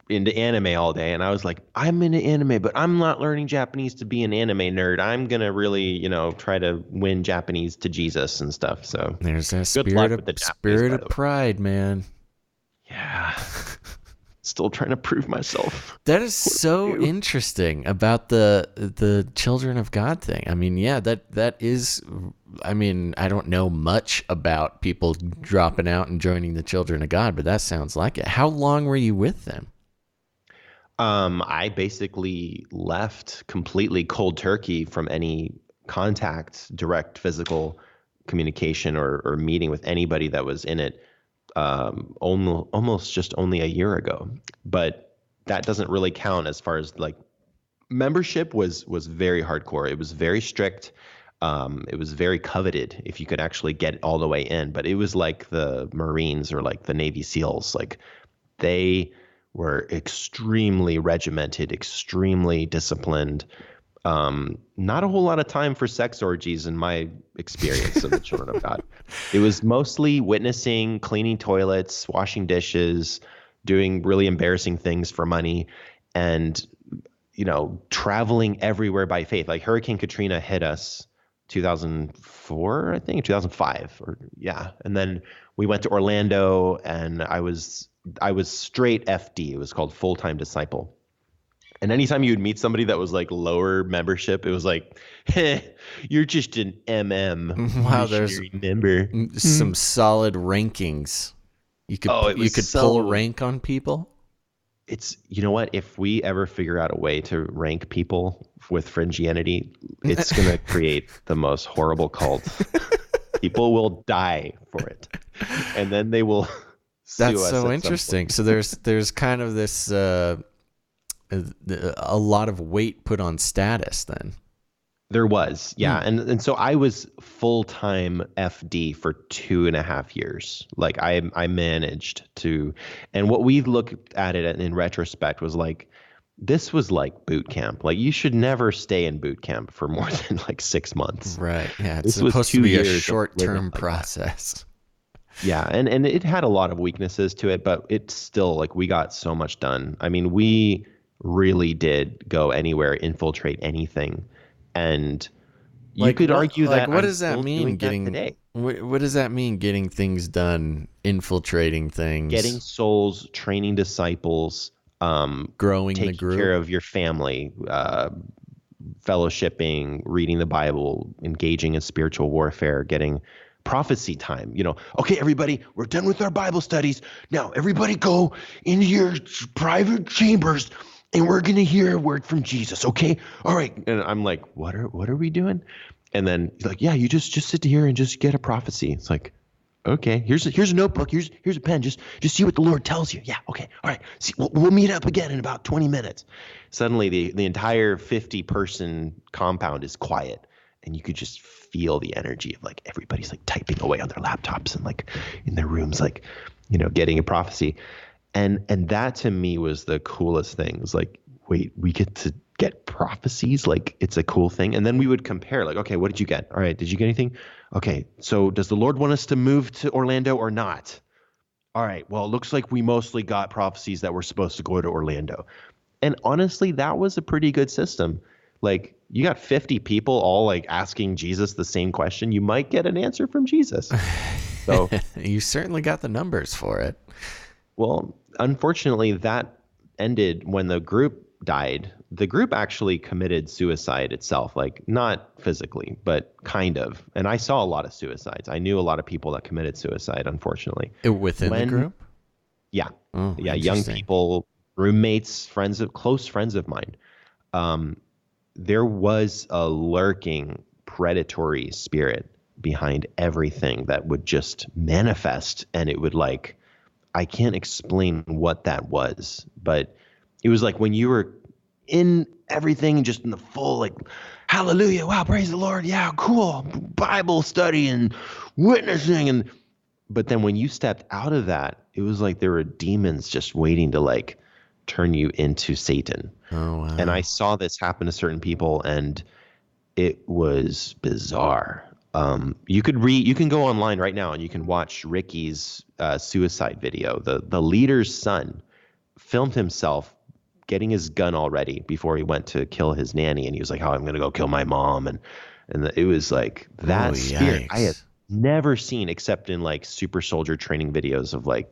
Speaker 3: into anime all day, and I was like, I'm into anime, but I'm not learning Japanese to be an anime nerd. I'm gonna really, try to win Japanese to Jesus and stuff. So
Speaker 2: there's that spirit of pride, man.
Speaker 3: Yeah. still trying to prove myself.
Speaker 2: That is so interesting about the Children of God thing. I mean, yeah, that is. I mean, I don't know much about people dropping out and joining the Children of God, but that sounds like it. How long were you with them?
Speaker 3: I basically left completely cold turkey from any contact, direct physical communication or meeting with anybody that was in it. Almost just only a year ago, but that doesn't really count as far as like membership was very hardcore. It was very strict. It was very coveted if you could actually get all the way in, but it was like the Marines or like the Navy SEALs. Like they were extremely regimented, extremely disciplined. Not a whole lot of time for sex orgies in my experience of the Children of God. It was mostly witnessing, cleaning toilets, washing dishes, doing really embarrassing things for money, and, traveling everywhere by faith. Like Hurricane Katrina hit us 2004, I think, 2005, and then we went to Orlando, and I was straight FD. It was called full-time disciple. And anytime you would meet somebody that was like lower membership, it was like, you're just an
Speaker 2: Wow, there's
Speaker 3: member.
Speaker 2: Some solid rankings. You could pull rank on people.
Speaker 3: It's, you know what? If we ever figure out a way to rank people with fringianity, it's going to create the most horrible cult. People will die for it. And then they will sue us.
Speaker 2: That's so interesting. So there's kind of this a lot of weight put on status then.
Speaker 3: There was, yeah. And so I was full-time FD for 2.5 years. Like I managed to, and what we looked at it in retrospect was like, this was like boot camp. Like you should never stay in boot camp for more than like 6 months.
Speaker 2: Right. Yeah. It's supposed to be a short-term process.
Speaker 3: Yeah. And it had a lot of weaknesses to it, but it's still like we got so much done. I mean, we really did go anywhere, infiltrate anything. And you could argue that.
Speaker 2: What does that mean? What does that mean? Getting things done, infiltrating things,
Speaker 3: getting souls, training disciples,
Speaker 2: growing the group,
Speaker 3: taking care of your family, fellowshipping, reading the Bible, engaging in spiritual warfare, getting prophecy time. Okay, everybody, we're done with our Bible studies. Now, everybody, go into your private chambers. And we're going to hear a word from Jesus, okay? All right. And I'm like, what are we doing? And then he's like, yeah, you just sit here and just get a prophecy. It's like, okay, here's a notebook. Here's a pen. Just see what the Lord tells you. Yeah, okay. All right. See, we'll meet up again in about 20 minutes. Suddenly the entire 50-person compound is quiet. And you could just feel the energy of like everybody's like typing away on their laptops and like in their rooms, like, getting a prophecy. And that to me was the coolest thing. It was like, wait, we get to get prophecies? Like it's a cool thing. And then we would compare like, okay, what did you get? All right, did you get anything? Okay, so does the Lord want us to move to Orlando or not? All right, well, it looks like we mostly got prophecies that we're supposed to go to Orlando. And honestly, that was a pretty good system. Like you got 50 people all like asking Jesus the same question. You might get an answer from Jesus. So
Speaker 2: you certainly got the numbers for it.
Speaker 3: Well, unfortunately, that ended when the group died. The group actually committed suicide itself, like not physically, but kind of. And I saw a lot of suicides. I knew a lot of people that committed suicide, unfortunately.
Speaker 2: Within the group?
Speaker 3: Yeah. Oh, yeah, young people, roommates, close friends of mine. There was a lurking predatory spirit behind everything that would just manifest, and it would like, I can't explain what that was, but it was like when you were in everything, just in the full, like, hallelujah, wow, praise the Lord, yeah, cool, Bible study and witnessing. But then when you stepped out of that, it was like there were demons just waiting to like turn you into Satan.
Speaker 2: Oh, wow.
Speaker 3: And I saw this happen to certain people, and it was bizarre. You can go online right now and you can watch Ricky's suicide video. The leader's son filmed himself getting his gun all ready before he went to kill his nanny, and he was like, "Oh, I'm gonna go kill my mom," and it was like that spirit I had never seen except in like super soldier training videos of like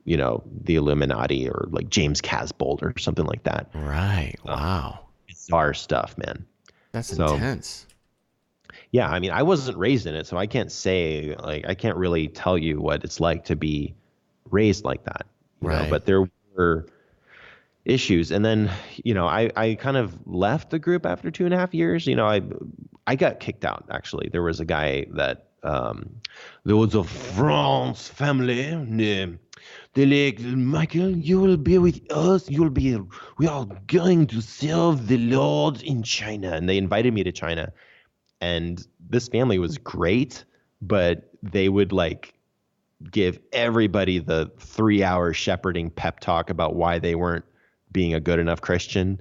Speaker 3: the Illuminati or like James Casbolt or something like that.
Speaker 2: Right. Wow.
Speaker 3: Bizarre stuff, man.
Speaker 2: That's
Speaker 3: So,
Speaker 2: intense.
Speaker 3: yeah, I mean, I wasn't raised in it, so I can't say, like, I can't really tell you what it's like to be raised like that,
Speaker 2: Right.
Speaker 3: but there were issues. And then, I kind of left the group after 2.5 years. I got kicked out, actually. There was a guy that, there was a France family. They're like, Michael, you will be with us. We are going to serve the Lord in China. And they invited me to China. And this family was great, but they would like give everybody the 3-hour shepherding pep talk about why they weren't being a good enough Christian.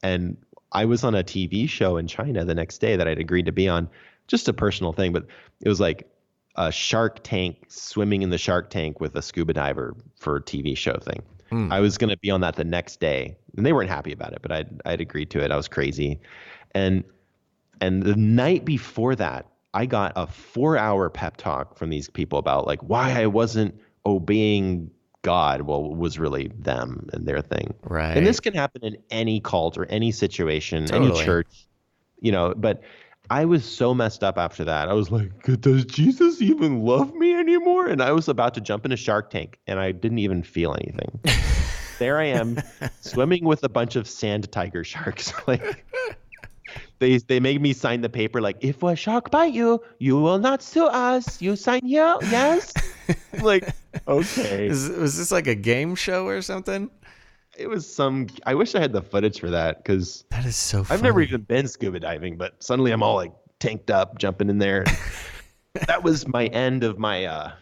Speaker 3: And I was on a TV show in China the next day that I'd agreed to be on, just a personal thing, but it was like a Shark Tank, swimming in the Shark Tank with a scuba diver for a TV show thing. I was going to be on that the next day, and they weren't happy about it, but I'd agreed to it. I was crazy. And the night before that, I got a 4-hour pep talk from these people about like why I wasn't obeying God. Well, it was really them and their thing.
Speaker 2: Right.
Speaker 3: And this can happen in any cult or any situation,
Speaker 2: Totally.
Speaker 3: any church, but I was so messed up after that. I was like, does Jesus even love me anymore? And I was about to jump in a Shark Tank and I didn't even feel anything. There I am swimming with a bunch of sand tiger sharks. Like, They made me sign the paper like, if a shark bite you, you will not sue us. You sign here, yes? Like, okay.
Speaker 2: Was this like a game show or something?
Speaker 3: It was I wish I had the footage for that, because
Speaker 2: That is so funny.
Speaker 3: I've never even been scuba diving, but suddenly I'm all like tanked up, jumping in there. That was my end of my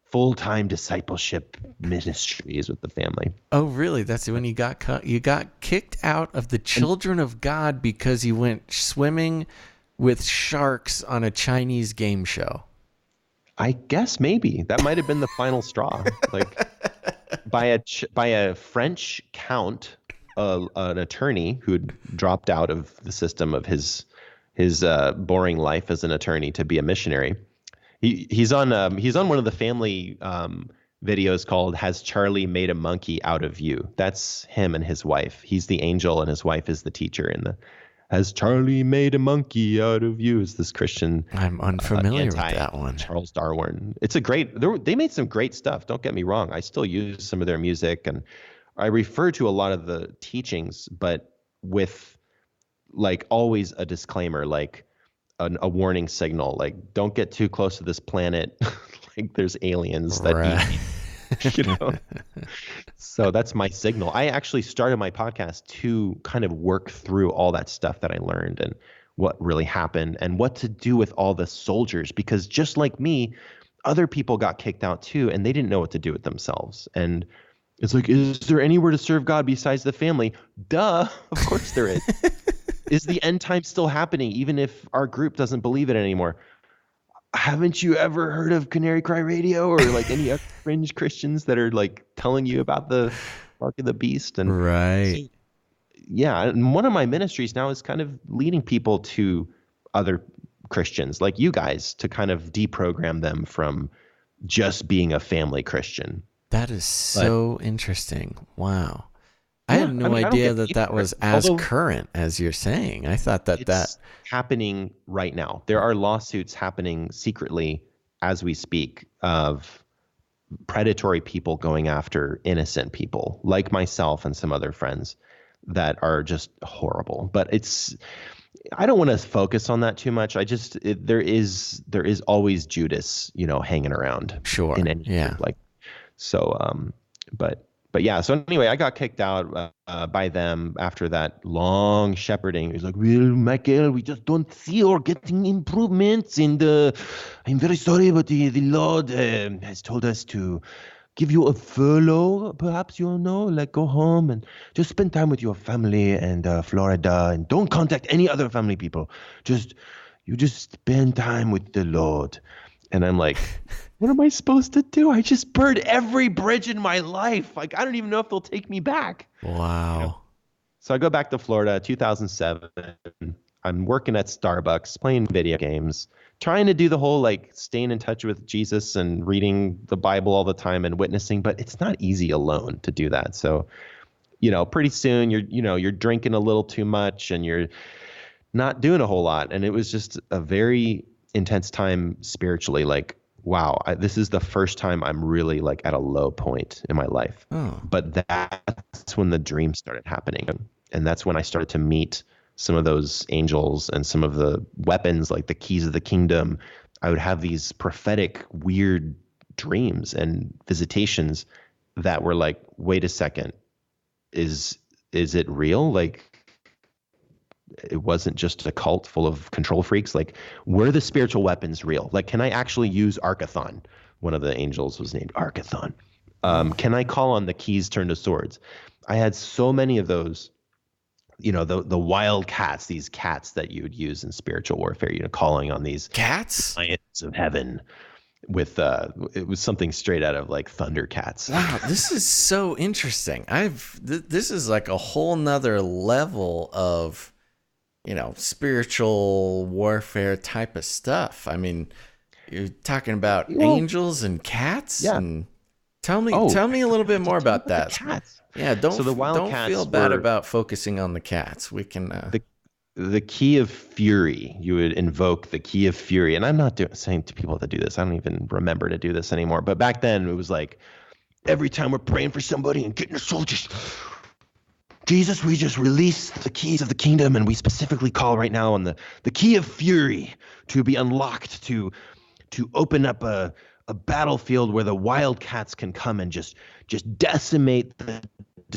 Speaker 3: full-time discipleship ministries with the family.
Speaker 2: Oh, really? That's when you got kicked out of the Children of God because you went swimming with sharks on a Chinese game show.
Speaker 3: I guess maybe that might have been the final straw. Like, by a French count, an attorney who'd dropped out of the system of his boring life as an attorney to be a missionary. He's on one of the family videos called "Has Charlie Made a Monkey Out of You?" That's him and his wife. He's the angel and his wife is the teacher. In the "Has Charlie Made a Monkey Out of You?" is this Christian.
Speaker 2: I'm unfamiliar with that one.
Speaker 3: Charles Darwin. It's a great. They made some great stuff. Don't get me wrong. I still use some of their music and I refer to a lot of the teachings, but with like always a disclaimer, like a warning signal, like don't get too close to this planet. Like there's aliens that eat. So that's my signal. I actually started my podcast to kind of work through all that stuff that I learned and what really happened and what to do with all the soldiers, because just like me, other people got kicked out too, and they didn't know what to do with themselves. And it's like, is there anywhere to serve God besides the family? Duh, of course there is. Is the end time still happening, even if our group doesn't believe it anymore? Haven't you ever heard of Canary Cry Radio or like any other fringe Christians that are like telling you about the mark of the beast? And
Speaker 2: right.
Speaker 3: so, yeah, and one of my ministries now is kind of leading people to other Christians like you guys to kind of deprogram them from just being a family Christian.
Speaker 2: That is so interesting. Wow. I had no idea that was as current as you're saying. I thought that
Speaker 3: happening right now. There are lawsuits happening secretly as we speak of predatory people going after innocent people like myself and some other friends that are just horrible. But I don't want to focus on that too much. There is always Judas, hanging around.
Speaker 2: Sure.
Speaker 3: In any group, like so. But yeah, so anyway, I got kicked out by them after that long shepherding. It was like, well, Michael, we just don't see or getting improvements in I'm very sorry, but the Lord has told us to give you a furlough, perhaps, like go home and just spend time with your family and Florida and don't contact any other family people. You just spend time with the Lord. And I'm like, what am I supposed to do? I just burned every bridge in my life. Like, I don't even know if they'll take me back.
Speaker 2: Wow.
Speaker 3: So I go back to Florida, 2007. I'm working at Starbucks, playing video games, trying to do the whole like staying in touch with Jesus and reading the Bible all the time and witnessing, but it's not easy alone to do that. So, pretty soon you're drinking a little too much and you're not doing a whole lot. And it was just a very intense time spiritually. Like, wow, this is the first time I'm really like at a low point in my life.
Speaker 2: Oh.
Speaker 3: But that's when the dreams started happening. And that's when I started to meet some of those angels and some of the weapons, like the keys of the kingdom. I would have these prophetic, weird dreams and visitations that were like, wait a second, is it real? Like, it wasn't just a cult full of control freaks. Like, were the spiritual weapons real? Like, can I actually use Arkathon? One of the angels was named Arkathon. Can I call on the keys turned to swords? I had so many of those, the wild cats, these cats that you would use in spiritual warfare, calling on these
Speaker 2: cats,
Speaker 3: giants of heaven with, it was something straight out of like Thundercats.
Speaker 2: Wow, this is so interesting. This is like a whole nother level of, spiritual warfare type of stuff. I mean, you're talking about angels and cats.
Speaker 3: Yeah.
Speaker 2: And tell me a little bit more about that.
Speaker 3: Cats.
Speaker 2: Yeah, don't feel bad about focusing on the cats. We can
Speaker 3: the key of fury. You would invoke the key of fury, and I'm not saying to people to do this. I don't even remember to do this anymore. But back then, it was like every time we're praying for somebody and getting a soul, Jesus, we just release the keys of the kingdom, and we specifically call right now on the key of fury to be unlocked to open up a battlefield where the wildcats can come and just decimate the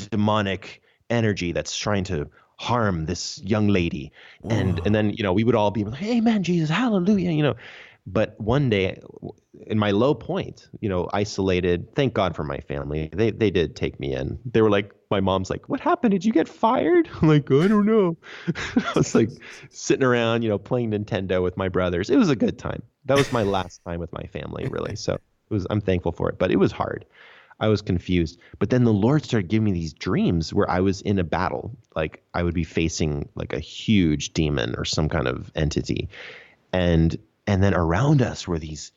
Speaker 3: demonic energy that's trying to harm this young lady. And then, we would all be like, amen, Jesus, hallelujah, But one day, in my low point, isolated, thank God for my family. They did take me in. They were like, my mom's like, what happened? Did you get fired? I'm like, I don't know. I was like sitting around, playing Nintendo with my brothers. It was a good time. That was my last time with my family, really. So I'm thankful for it, but it was hard. I was confused. But then the Lord started giving me these dreams where I was in a battle. Like I would be facing like a huge demon or some kind of entity. And then around us were these,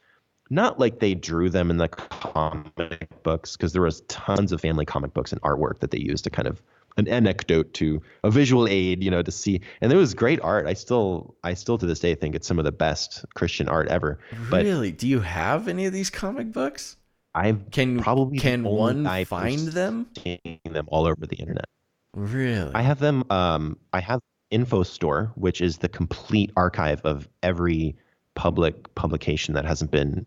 Speaker 3: not like they drew them in the comic books, because there was tons of family comic books and artwork that they used to kind of an anecdote to a visual aid, to see. And there was great art. I still to this day think it's some of the best Christian art ever.
Speaker 2: Really? Do you have any of these comic books? Can one find them?
Speaker 3: Seeing them all over the internet.
Speaker 2: Really?
Speaker 3: I have them. I have InfoStore, which is the complete archive of every public publication that hasn't been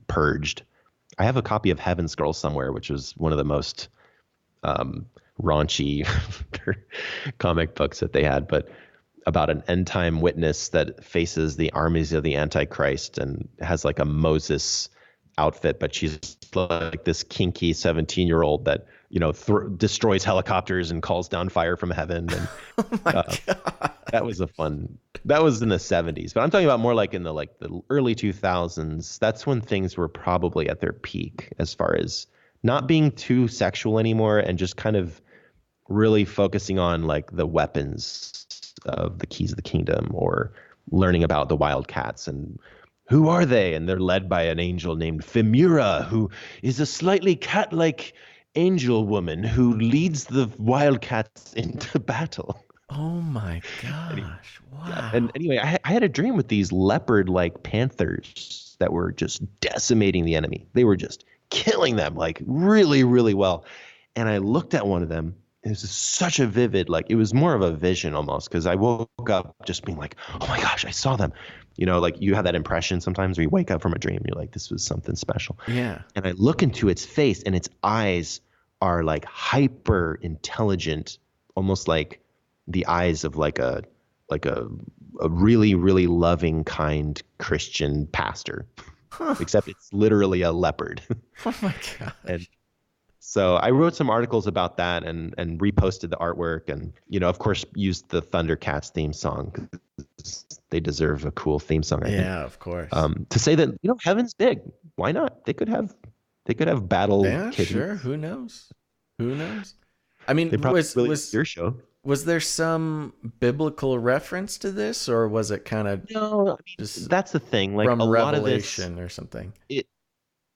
Speaker 3: purged. I have a copy of Heaven's Girl somewhere, which was one of the most raunchy comic books that they had, but about an end time witness that faces the armies of the Antichrist and has like a Moses outfit, but she's like this kinky 17-year-old that destroys helicopters and calls down fire from heaven. And
Speaker 2: Oh my God.
Speaker 3: that was that was in the 70s, but I'm talking about more like in the early 2000s. That's when things were probably at their peak as far as not being too sexual anymore and just kind of really focusing on like the weapons of the keys of the kingdom, or learning about the wildcats and who are they? And they're led by an angel named Femura, who is a slightly cat-like angel woman who leads the wildcats into battle.
Speaker 2: Oh my gosh. Wow.
Speaker 3: Yeah. And anyway, I had a dream with these leopard-like panthers that were just decimating the enemy. They were just killing them like really, really well. And I looked at one of them. It was such a vivid, like it was more of a vision almost, because I woke up just being like, oh my gosh, I saw them. Like you have that impression sometimes where you wake up from a dream, you're like, this was something special.
Speaker 2: Yeah.
Speaker 3: And I look into its face and its eyes are like hyper intelligent, almost like the eyes of like a really, really loving, kind Christian pastor, except it's literally a leopard.
Speaker 2: Oh my God.
Speaker 3: And so I wrote some articles about that and reposted the artwork and, of course, used the Thundercats theme song. They deserve a cool theme song. I think.
Speaker 2: Of course.
Speaker 3: To say that, heaven's big. Why not? They could have battle.
Speaker 2: Yeah,
Speaker 3: kittens.
Speaker 2: sure. Who knows? I mean,
Speaker 3: they probably was your show.
Speaker 2: Was there some biblical reference to this, or was it kind of
Speaker 1: No, I mean,
Speaker 2: just
Speaker 1: that's the thing. Like
Speaker 2: from
Speaker 1: a lot of this,
Speaker 2: Revelation or something?
Speaker 1: it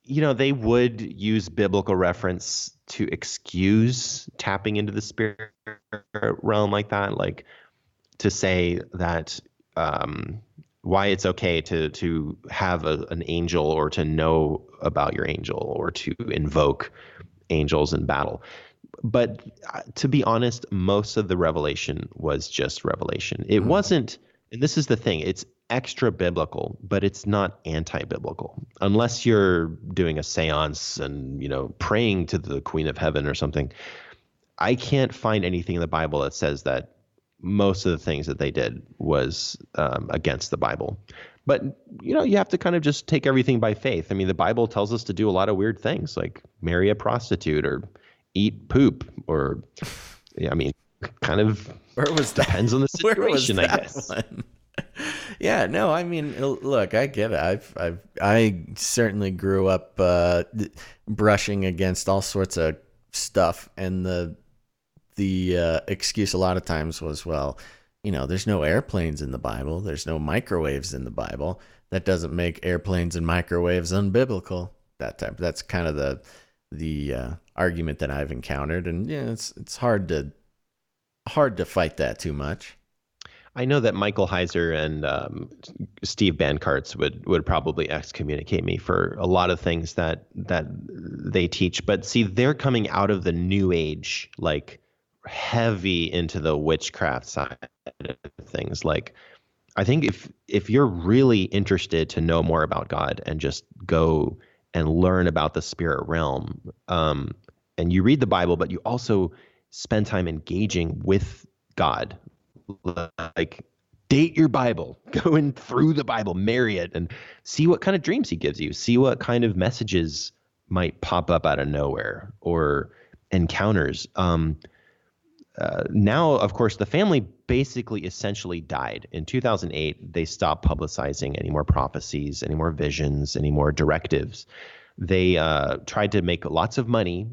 Speaker 1: they would use biblical reference to excuse tapping into the spirit realm like that, like to say that why it's okay to have an angel or to know about your angel or to invoke angels in battle. But to be honest, most of the revelation was just revelation. It wasn't, and this is the thing, it's extra biblical, but it's not anti-biblical. Unless you're doing a seance and, praying to the Queen of Heaven or something. I can't find anything in the Bible that says that most of the things that they did was against the Bible. But, you have to kind of just take everything by faith. I mean, the Bible tells us to do a lot of weird things, like marry a prostitute or eat poop, or, I mean, kind of
Speaker 2: Where was that?
Speaker 1: depends on the situation, I guess.
Speaker 2: One? Yeah, no, I mean, look, I get it. I certainly grew up brushing against all sorts of stuff, and the excuse a lot of times was, well, there's no airplanes in the Bible, there's no microwaves in the Bible. That doesn't make airplanes and microwaves unbiblical. That's kind of the argument that I've encountered, and it's hard to fight that too much.
Speaker 1: I know that Michael Heiser and Steve Bancarts would probably excommunicate me for a lot of things that they teach. But see, they're coming out of the New Age, like heavy into the witchcraft side of things. Like, I think if you're really interested to know more about God and just go and learn about the spirit realm, and you read the Bible, but you also spend time engaging with God. Like, date your Bible, go in through the Bible, marry it, and see what kind of dreams he gives you. See what kind of messages might pop up out of nowhere or encounters. Now, of course, the family basically essentially died. In 2008, they stopped publicizing any more prophecies, any more visions, any more directives. They tried to make lots of money.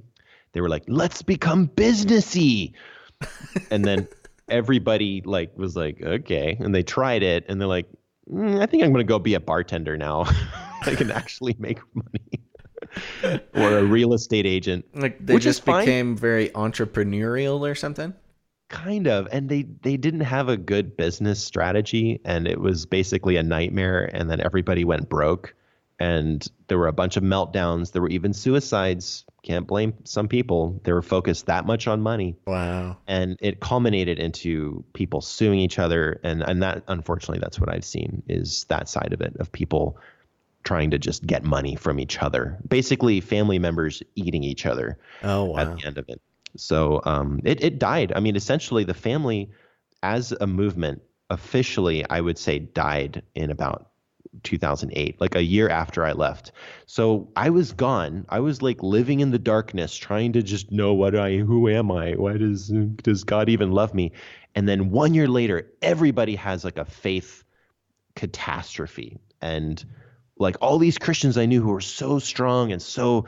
Speaker 1: They were like, let's become businessy. And then everybody was like, okay. And they tried it, and they're like, I think I'm going to go be a bartender now. I can actually make money. Or a real estate agent.
Speaker 2: Like, they just became very entrepreneurial or something?
Speaker 1: Kind of. And they didn't have a good business strategy, and it was basically a nightmare, and then everybody went broke. And there were a bunch of meltdowns. There were even suicides. Can't blame some people. They were focused that much on money.
Speaker 2: Wow.
Speaker 1: And it culminated into people suing each other. And that, unfortunately, that's what I've seen, is that side of it, of people trying to just get money from each other. Basically, family members eating each other.
Speaker 2: Oh, wow.
Speaker 1: At the end of it. So it died. I mean, essentially, the family as a movement officially, I would say, died in about 2008, like a year after I left. So I was gone. I was like living in the darkness, trying to just know who am I? Why does God even love me? And then 1 year later, everybody has like a faith catastrophe. And like all these Christians I knew who were so strong and so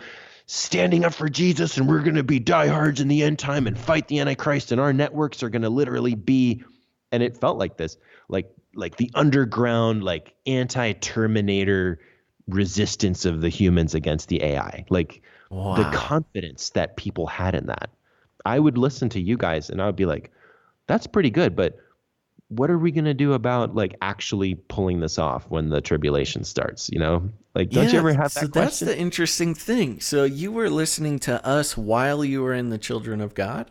Speaker 1: standing up for Jesus, and we're going to be diehards in the end time and fight the Antichrist, and our networks are going to literally be, and it felt like this, like the underground, like anti-Terminator resistance of the humans against the AI. Like,
Speaker 2: wow.
Speaker 1: The confidence that people had in that. I would listen to you guys and I would be like, that's pretty good, but what are we going to do about like actually pulling this off when the tribulation starts, Like, don't you ever have that question?
Speaker 2: That's the interesting thing. So you were listening to us while you were in the Children of God?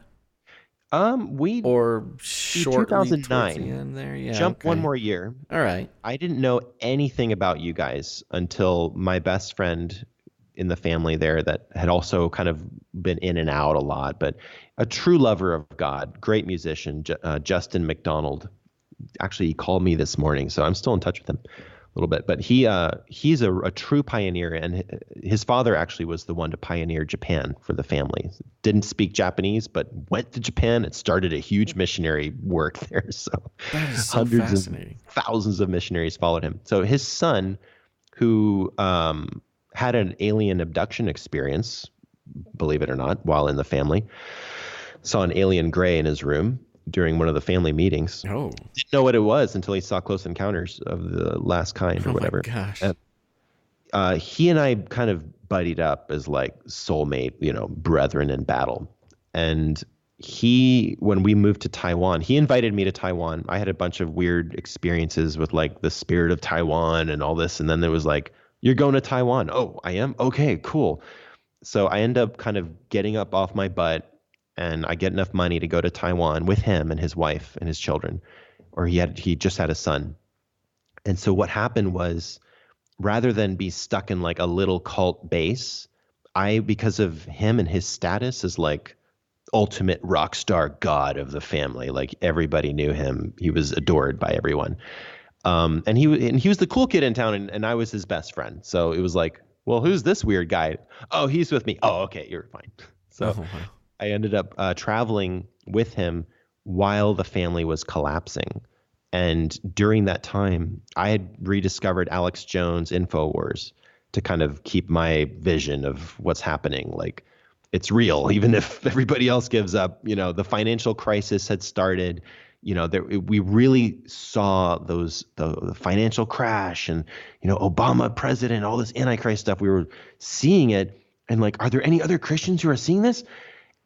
Speaker 1: Or
Speaker 2: shortly
Speaker 1: 2009.
Speaker 2: towards the end there, yeah.
Speaker 1: Jump one more year.
Speaker 2: All right.
Speaker 1: I didn't know anything about you guys until my best friend in the family there that had also kind of been in and out a lot, but a true lover of God, great musician, Justin McDonald. Actually, he called me this morning, so I'm still in touch with him a little bit. But he's a true pioneer, and his father actually was the one to pioneer Japan for the family. Didn't speak Japanese, but went to Japan and started a huge missionary work there. So,
Speaker 2: that is so
Speaker 1: hundreds
Speaker 2: fascinating.
Speaker 1: of thousands of missionaries followed him. So his son, who had an alien abduction experience, believe it or not, while in the family, saw an alien gray in his room.
Speaker 3: during one of the family meetings.
Speaker 2: Oh.
Speaker 3: Didn't know what it was until he saw Close Encounters of the Last Kind or whatever.
Speaker 2: Oh my gosh.
Speaker 3: And, he and I kind of buddied up as like soulmate, brethren in battle. And when we moved to Taiwan, he invited me to Taiwan. I had a bunch of weird experiences with like the spirit of Taiwan and all this. And then there was like, you're going to Taiwan. Oh, I am? Okay, cool. So I end up kind of getting up off my butt, and I get enough money to go to Taiwan with him and his wife and his children, or he just had a son. And so what happened was, rather than be stuck in like a little cult base, because of him and his status as like ultimate rock star god of the family, like everybody knew him. He was adored by everyone. And he was the cool kid in town, and I was his best friend. So it was like, well, who's this weird guy? Oh, he's with me. Oh, okay, you're fine. So I ended up traveling with him while the family was collapsing. And during that time, I had rediscovered Alex Jones' InfoWars to kind of keep my vision of what's happening. Like, it's real, even if everybody else gives up. The financial crisis had started. We really saw the financial crash and, Obama president, all this Antichrist stuff. We were seeing it, and like, are there any other Christians who are seeing this?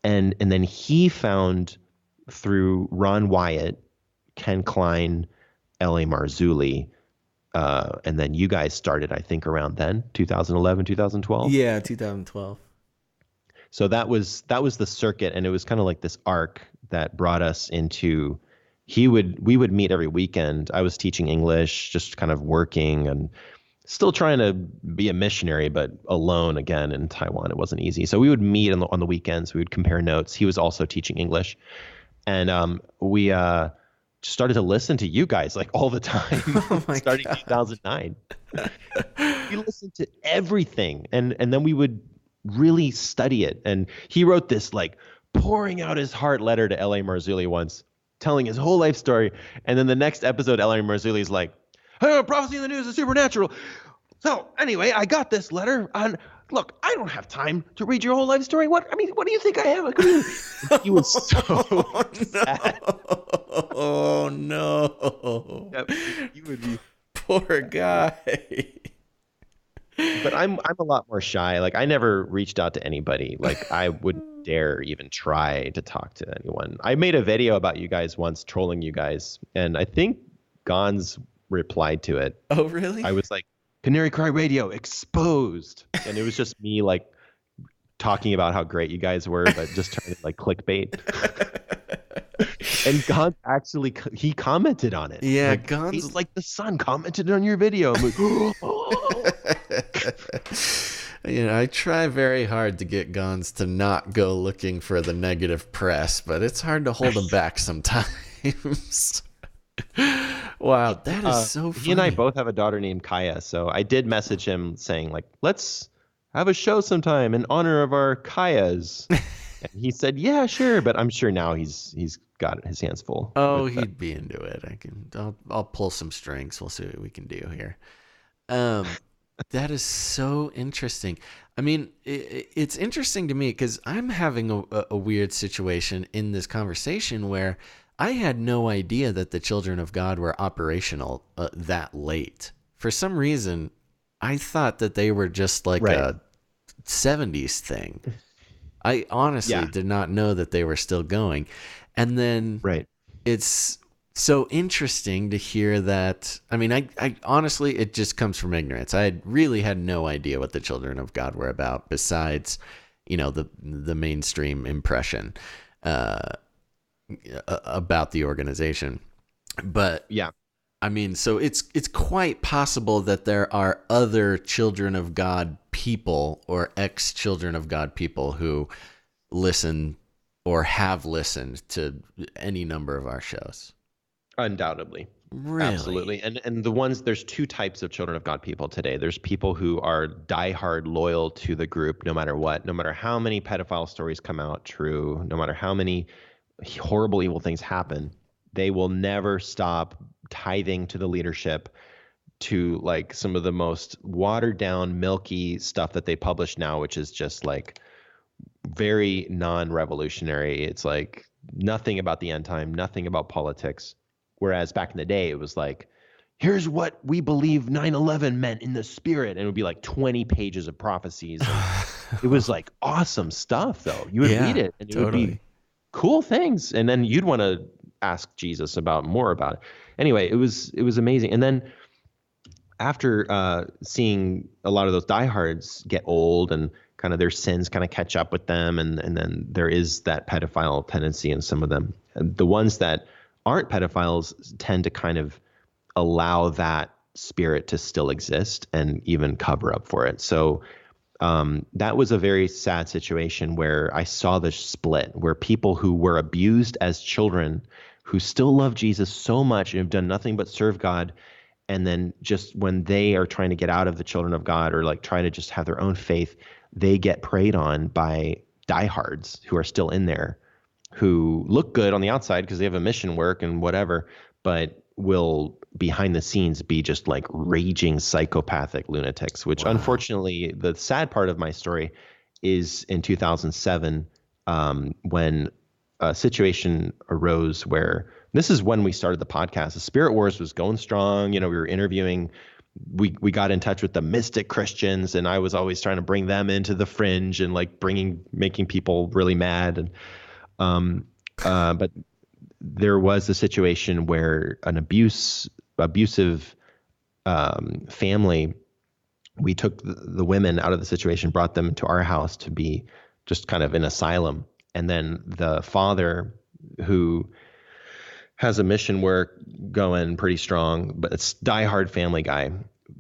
Speaker 3: And then he found, through Ron Wyatt, Ken Klein, L.A. Marzulli, and then you guys started, I think, around then, 2011, 2012.
Speaker 2: Yeah, 2012.
Speaker 3: So that was the circuit, and it was kind of like this arc that brought us into. We would meet every weekend. I was teaching English, just kind of working and still trying to be a missionary, but alone again in Taiwan. It wasn't easy. So we would meet on the weekends. We would compare notes. He was also teaching English, and we started to listen to you guys like all the time. Starting 2009. We listened to everything, and then we would really study it. And he wrote this like pouring out his heart letter to L.A. Marzulli once, telling his whole life story. And then the next episode, L.A. Marzulli is like, "Hey, prophecy in the news is supernatural. So anyway, I got this letter, and look, I don't have time to read your whole life story. What do you think I have?" He was so sad.
Speaker 2: Oh no!
Speaker 3: You would be
Speaker 2: poor guy.
Speaker 3: But I'm a lot more shy. Like, I never reached out to anybody. Like, I wouldn't dare even try to talk to anyone. I made a video about you guys once, trolling you guys, and I think Gons replied to it.
Speaker 2: Oh, really?
Speaker 3: I was like, "Canary Cry Radio exposed," and it was just me like talking about how great you guys were, but just trying to like clickbait. And Gons actually he commented on it.
Speaker 2: Yeah,
Speaker 3: like,
Speaker 2: Gons,
Speaker 3: he's like, "The Sun commented on your video." I'm like, oh.
Speaker 2: I try very hard to get Gons to not go looking for the negative press, but it's hard to hold him back sometimes. Wow, that is so funny.
Speaker 3: He and I both have a daughter named Kaya, so I did message him saying like, "Let's have a show sometime in honor of our Kayas." And he said, "Yeah, sure," but I'm sure now he's got his hands full.
Speaker 2: Oh, he'd be into it. I'll pull some strings. We'll see what we can do here. That is so interesting. I mean, it's interesting to me because I'm having a weird situation in this conversation where I had no idea that the Children of God were operational that late. For some reason, I thought that they were just like a 70s thing. I honestly did not know that they were still going. And then it's so interesting to hear that. I mean, I honestly, it just comes from ignorance. I really had no idea what the Children of God were about besides, the mainstream impression about the organization. But I mean, so it's quite possible that there are other Children of God people or ex-Children of God people who listen or have listened to any number of our shows.
Speaker 3: Undoubtedly.
Speaker 2: Really?
Speaker 3: Absolutely. And there's two types of Children of God people today. There's people who are diehard loyal to the group no matter what, no matter how many pedophile stories come out true, no matter how many horrible, evil things happen, they will never stop tithing to the leadership, to like some of the most watered down, milky stuff that they publish now, which is just like very non-revolutionary. It's like nothing about the end time, nothing about politics. Whereas back in the day, it was like, here's what we believe 9/11 meant in the spirit. And it would be like 20 pages of prophecies. It was like awesome stuff, though. You would read it and it would be cool things. And then you'd want to ask Jesus about more about it. Anyway, it was amazing. And then after seeing a lot of those diehards get old and kind of their sins kind of catch up with them, and then there is that pedophile tendency in some of them. And the ones that aren't pedophiles tend to kind of allow that spirit to still exist and even cover up for it. So that was a very sad situation where I saw the split, where people who were abused as children, who still love Jesus so much and have done nothing but serve God, and then just when they are trying to get out of the children of God or like try to just have their own faith, they get preyed on by diehards who are still in there, who look good on the outside because they have a mission work and whatever, but will behind the scenes be just like raging psychopathic lunatics, which unfortunately the sad part of my story is in 2007 when a situation arose where this is when we started the podcast. The Spirit Wars was going strong. You know, we were interviewing, we got in touch with the mystic Christians, and I was always trying to bring them into the fringe and like making people really mad. And but there was a situation where an abusive family, we took the women out of the situation, brought them to our house to be just kind of an asylum. And then the father, who has a mission work going pretty strong, but it's diehard family guy.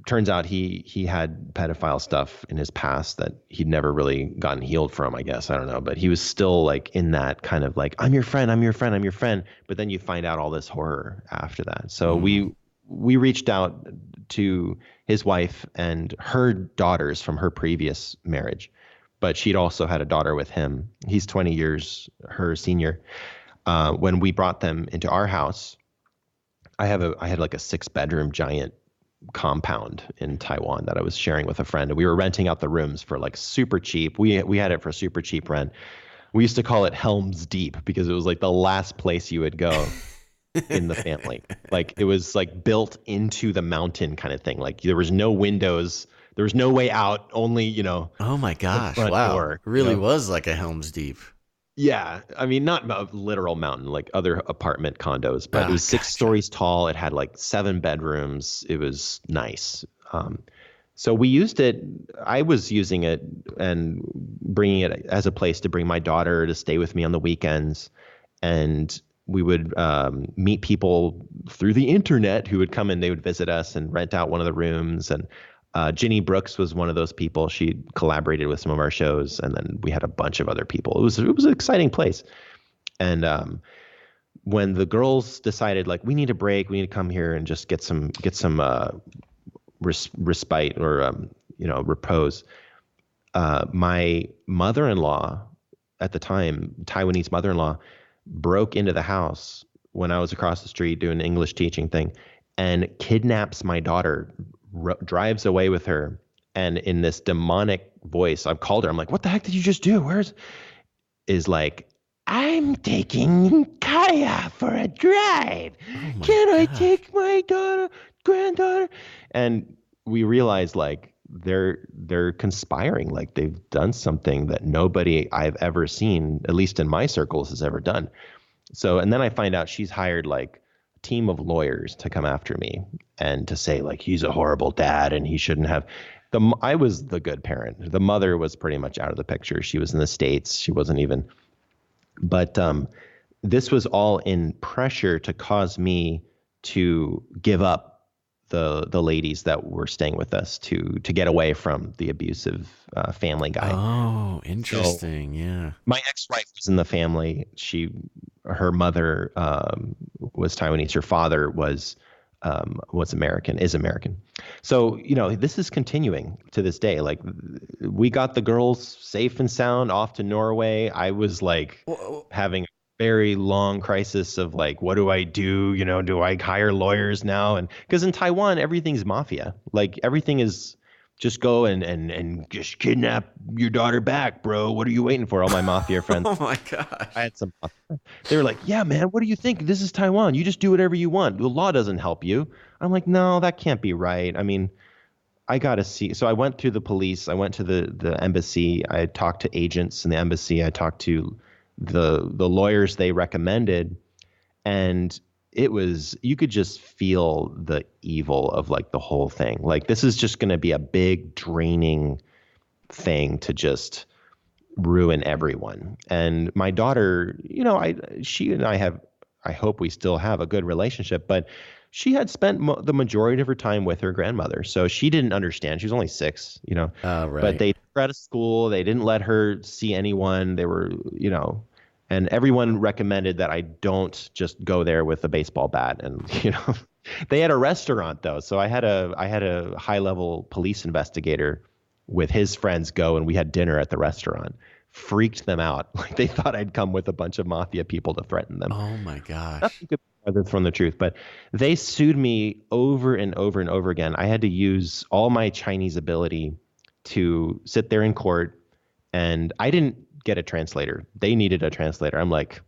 Speaker 3: Turns out he had pedophile stuff in his past that he'd never really gotten healed from, I guess. I don't know. But he was still like in that kind of like, I'm your friend, I'm your friend, I'm your friend. But then you find out all this horror after that. So we reached out to his wife and her daughters from her previous marriage. But she'd also had a daughter with him. He's 20 years her senior. When we brought them into our house, I had like a 6-bedroom giant compound in Taiwan that I was sharing with a friend, and we were renting out the rooms for like super cheap. We had it for super cheap rent. We used to call it Helm's Deep because it was like the last place you would go in the family. Like it was like built into the mountain kind of thing. Like there was no windows, there was no way out, only, you know.
Speaker 2: Oh my gosh.
Speaker 3: Wow.
Speaker 2: Door, really was like a Helm's Deep.
Speaker 3: Yeah. I mean, not a literal mountain, like other apartment condos, but it was 6 stories tall. It had like 7 bedrooms. It was nice. So we used it. I was using it and bringing it as a place to bring my daughter to stay with me on the weekends. And we would meet people through the internet who would come and they would visit us and rent out one of the rooms. And Ginny Brooks was one of those people. She collaborated with some of our shows, and then we had a bunch of other people. It was an exciting place. And when the girls decided like we need a break, we need to come here and just get some respite or repose. My mother-in-law at the time, Taiwanese mother-in-law, broke into the house when I was across the street doing an English teaching thing and kidnaps my daughter, drives away with her, and in this demonic voice, I've called her. I'm like, what the heck did you just do? Is like, I'm taking Kaya for a drive. Can I take my granddaughter? And we realized like they're conspiring, like they've done something that nobody I've ever seen, at least in my circles, has ever done. So, and then I find out she's hired like team of lawyers to come after me and to say like he's a horrible dad and he shouldn't have. I was the good parent. The mother was pretty much out of the picture. She was in the States. She wasn't even. But this was all in pressure to cause me to give up the ladies that were staying with us to get away from the abusive family guy.
Speaker 2: Oh, interesting. So, yeah.
Speaker 3: My ex-wife was in the family. Her mother was Taiwanese. Her father was American, is American. So, this is continuing to this day. Like we got the girls safe and sound off to Norway. I was like having a very long crisis of like, what do I do? Do I hire lawyers now? And because in Taiwan, everything's mafia. Like everything is just go and just kidnap your daughter back, bro. What are you waiting for? All my mafia friends.
Speaker 2: Oh my gosh.
Speaker 3: I had some. They were like, yeah, man, what do you think? This is Taiwan. You just do whatever you want. The law doesn't help you. I'm like, no, that can't be right. I mean, I got to see. So I went through the police. I went to the embassy. I talked to agents in the embassy. I talked to the lawyers they recommended. And it was, you could just feel the evil of like the whole thing. Like, this is just going to be a big draining thing to just ruin everyone. And my daughter, you know, she and I have, I hope we still have a good relationship, but she had spent the majority of her time with her grandmother. So she didn't understand. She was only 6, you know,
Speaker 2: Right.
Speaker 3: but they took her out of school. They didn't let her see anyone. They were, you know, and everyone recommended that I don't just go there with a baseball bat. And, you know, they had a restaurant though. So I had a high level police investigator with his friends go, and we had dinner at the restaurant. Freaked them out. Like, they thought I'd come with a bunch of mafia people to threaten them.
Speaker 2: Oh my gosh.
Speaker 3: Nothing could be further from the truth. But they sued me over and over and over again. I had to use all my Chinese ability to sit there in court, and I didn't get a translator. They needed a translator. I'm like,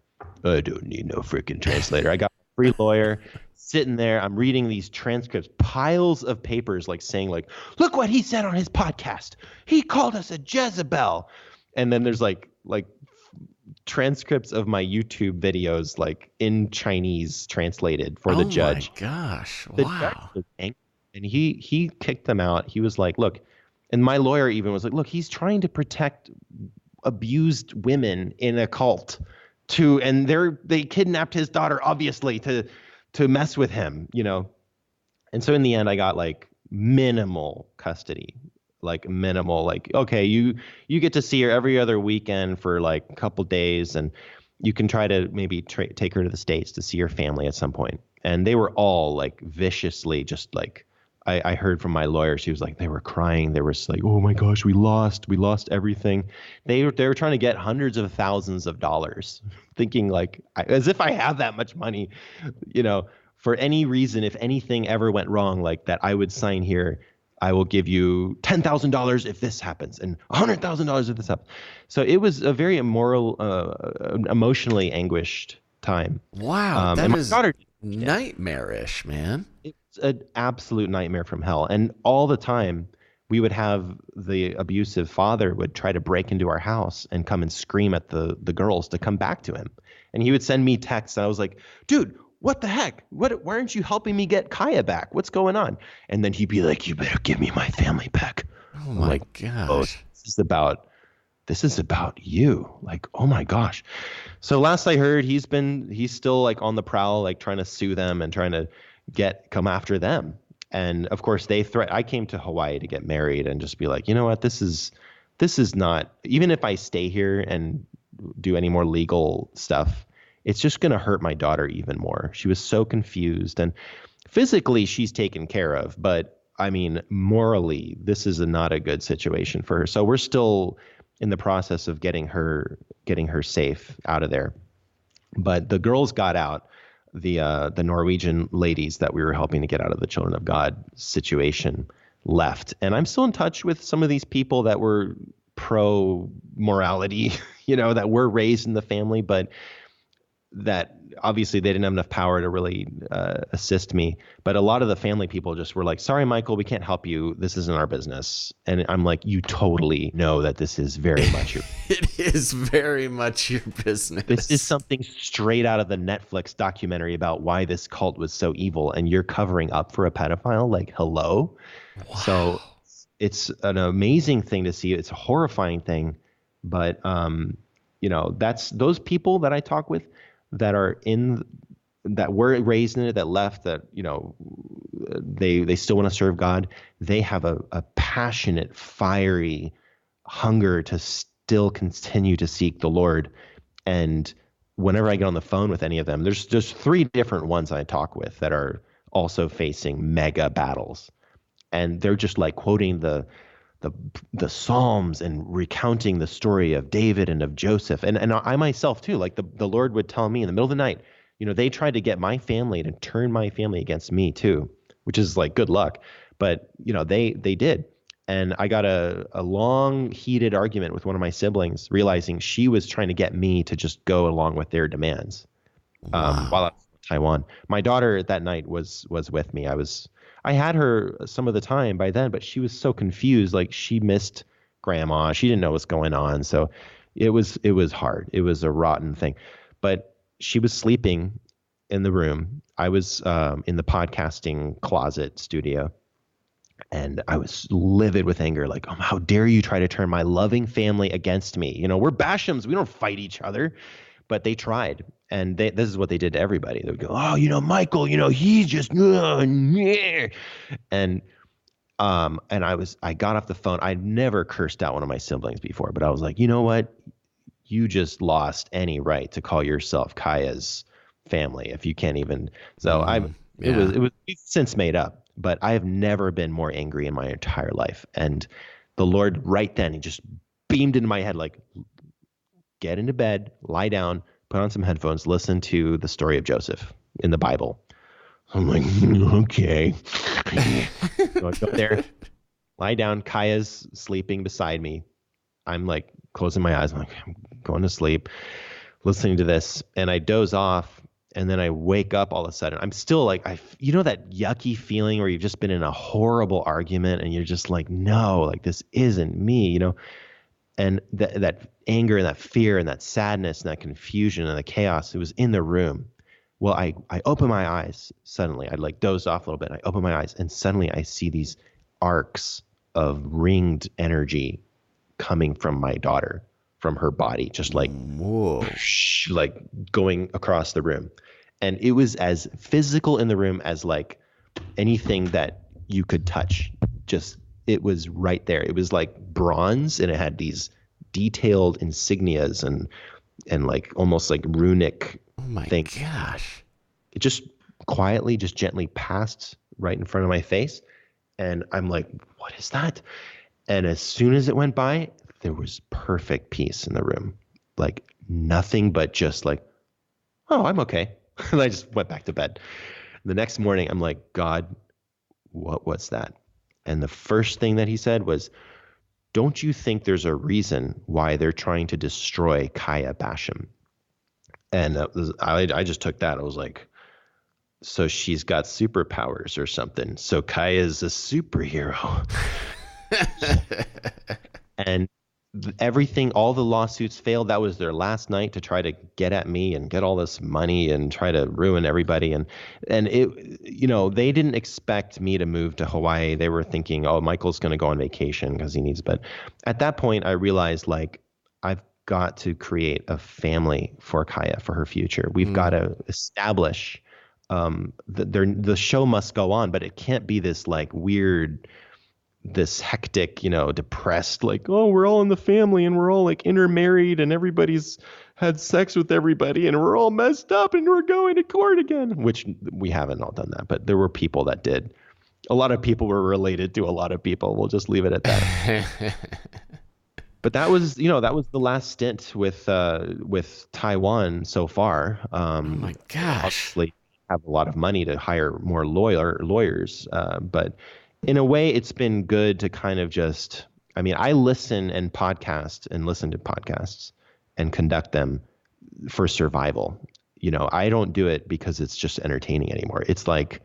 Speaker 3: I don't need no freaking translator. I got a free lawyer sitting there. I'm reading these transcripts, piles of papers, like saying like, look what he said on his podcast. He called us a Jezebel. And then there's like transcripts of my YouTube videos, like in Chinese translated for the judge.
Speaker 2: Oh my gosh.
Speaker 3: The
Speaker 2: Wow.
Speaker 3: judge was angry, and he kicked them out. He was like, look, and my lawyer even was like, look, he's trying to protect abused women in a cult and they kidnapped his daughter, obviously, to mess with him, you know. And so in the end, I got like minimal custody. Like minimal, like, okay, you get to see her every other weekend for like a couple days, and you can try to maybe take her to the States to see her family at some point. And they were all like viciously just like, I heard from my lawyer, she was like, they were crying. They were like, oh my gosh, we lost everything. They were trying to get hundreds of thousands of dollars, thinking like, as if I have that much money, you know, for any reason, if anything ever went wrong, like that I would sign here, I will give you $10,000 if this happens and $100,000 if this happens. So it was a very emotionally anguished time.
Speaker 2: Wow.
Speaker 3: And
Speaker 2: That
Speaker 3: my
Speaker 2: is
Speaker 3: daughter,
Speaker 2: nightmarish, man.
Speaker 3: it's an absolute nightmare from hell. And all the time we would have the abusive father would try to break into our house and come and scream at the girls to come back to him. And he would send me texts, and I was like, dude, what the heck? Why aren't you helping me get Kaya back? What's going on? And then he'd be like, you better give me my family back.
Speaker 2: Oh my
Speaker 3: like,
Speaker 2: gosh.
Speaker 3: oh, this is about you. Like, oh my gosh. So last I heard, he's still like on the prowl, like trying to sue them and trying to come after them. And of course I came to Hawaii to get married and just be like, you know what? This is not, even if I stay here and do any more legal stuff, it's just going to hurt my daughter even more. She was so confused, and physically she's taken care of, but I mean, morally, this is not a good situation for her. So we're still in the process of getting her safe out of there. But the girls got out, the Norwegian ladies that we were helping to get out of the Children of God situation left. And I'm still in touch with some of these people that were pro morality, you know, that were raised in the family, but that obviously they didn't have enough power to really assist me. But a lot of the family people just were like, sorry, Michael, we can't help you. This isn't our business. And I'm like, you totally know that this is very much your
Speaker 2: It is very much your business.
Speaker 3: This is something straight out of the Netflix documentary about why this cult was so evil, and you're covering up for a pedophile. Like, hello.
Speaker 2: Wow.
Speaker 3: So it's an amazing thing to see. It's a horrifying thing. But, you know, that's those people that I talk with that were raised in it, that left, that, you know, they still want to serve God. They have a passionate, fiery hunger to still continue to seek the Lord. And whenever I get on the phone with any of them, there's just 3 different ones I talk with that are also facing mega battles. And they're just like quoting the Psalms and recounting the story of David and of Joseph. And I myself too, like the Lord would tell me in the middle of the night, you know, they tried to get my family to turn my family against me too, which is like, good luck. But, you know, they did. And I got a long, heated argument with one of my siblings, realizing she was trying to get me to just go along with their demands. While I
Speaker 2: Wow.
Speaker 3: was in Taiwan, my daughter that night was with me. I had her some of the time by then, but she was so confused. Like she missed grandma. She didn't know what's going on. So it was hard. It was a rotten thing. But she was sleeping in the room. I was in the podcasting closet studio. And I was livid with anger, like, oh, how dare you try to turn my loving family against me? You know, we're Bashams. We don't fight each other. But they tried. And this is what they did to everybody. They would go, oh, Michael, he's just, yeah. And I got off the phone. I'd never cursed out one of my siblings before, but I was like, you know what? You just lost any right to call yourself Kaya's family if you can't even. So
Speaker 2: Yeah.
Speaker 3: it was we've since made up, but I have never been more angry in my entire life. And the Lord right then, he just beamed into my head like, get into bed, lie down, put on some headphones, listen to the story of Joseph in the Bible. I'm like, okay. So I go there, lie down. Kaya's sleeping beside me. I'm like closing my eyes. I'm like, I'm going to sleep, listening to this, and I doze off. And then I wake up all of a sudden. I'm still like, that yucky feeling where you've just been in a horrible argument and you're just like, no, like this isn't me, And that anger and that fear and that sadness and that confusion and the chaos, it was in the room. Well, I open my eyes suddenly. I like dozed off a little bit. I open my eyes and suddenly I see these arcs of ringed energy coming from my daughter, from her body, just like
Speaker 2: Whoa.
Speaker 3: like going across the room. And it was as physical in the room as like anything that you could touch. Just, it was right there. It was like bronze and it had these detailed insignias and like almost like runic
Speaker 2: Oh my
Speaker 3: thing.
Speaker 2: gosh.
Speaker 3: It just quietly, just gently passed right in front of my face. And I'm like, what is that? And as soon as it went by, there was perfect peace in the room. Like nothing but just like, oh, I'm okay. And I just went back to bed. The next morning, I'm like, God, what was that? And the first thing that he said was, don't you think there's a reason why they're trying to destroy Kaya Basham? And I just took that. I was like, so she's got superpowers or something. So Kaya's a superhero. And everything, all the lawsuits failed. That was their last night to try to get at me and get all this money and try to ruin everybody. And it, they didn't expect me to move to Hawaii. They were thinking, oh, Michael's going to go on vacation because he needs. But at that point, I realized like I've got to create a family for Kaya for her future. We've got to establish the show must go on, but it can't be this like weird, this hectic, depressed, like, oh, we're all in the family and we're all like intermarried and everybody's had sex with everybody and we're all messed up and we're going to court again, which we haven't all done that, but there were people that did. A lot of people were related to a lot of people. We'll just leave it at that. But that was the last stint with Taiwan so far.
Speaker 2: Oh my gosh.
Speaker 3: Obviously have a lot of money to hire more lawyers, but in a way, it's been good to kind of just, I listen to podcasts and conduct them for survival. I don't do it because it's just entertaining anymore. It's like,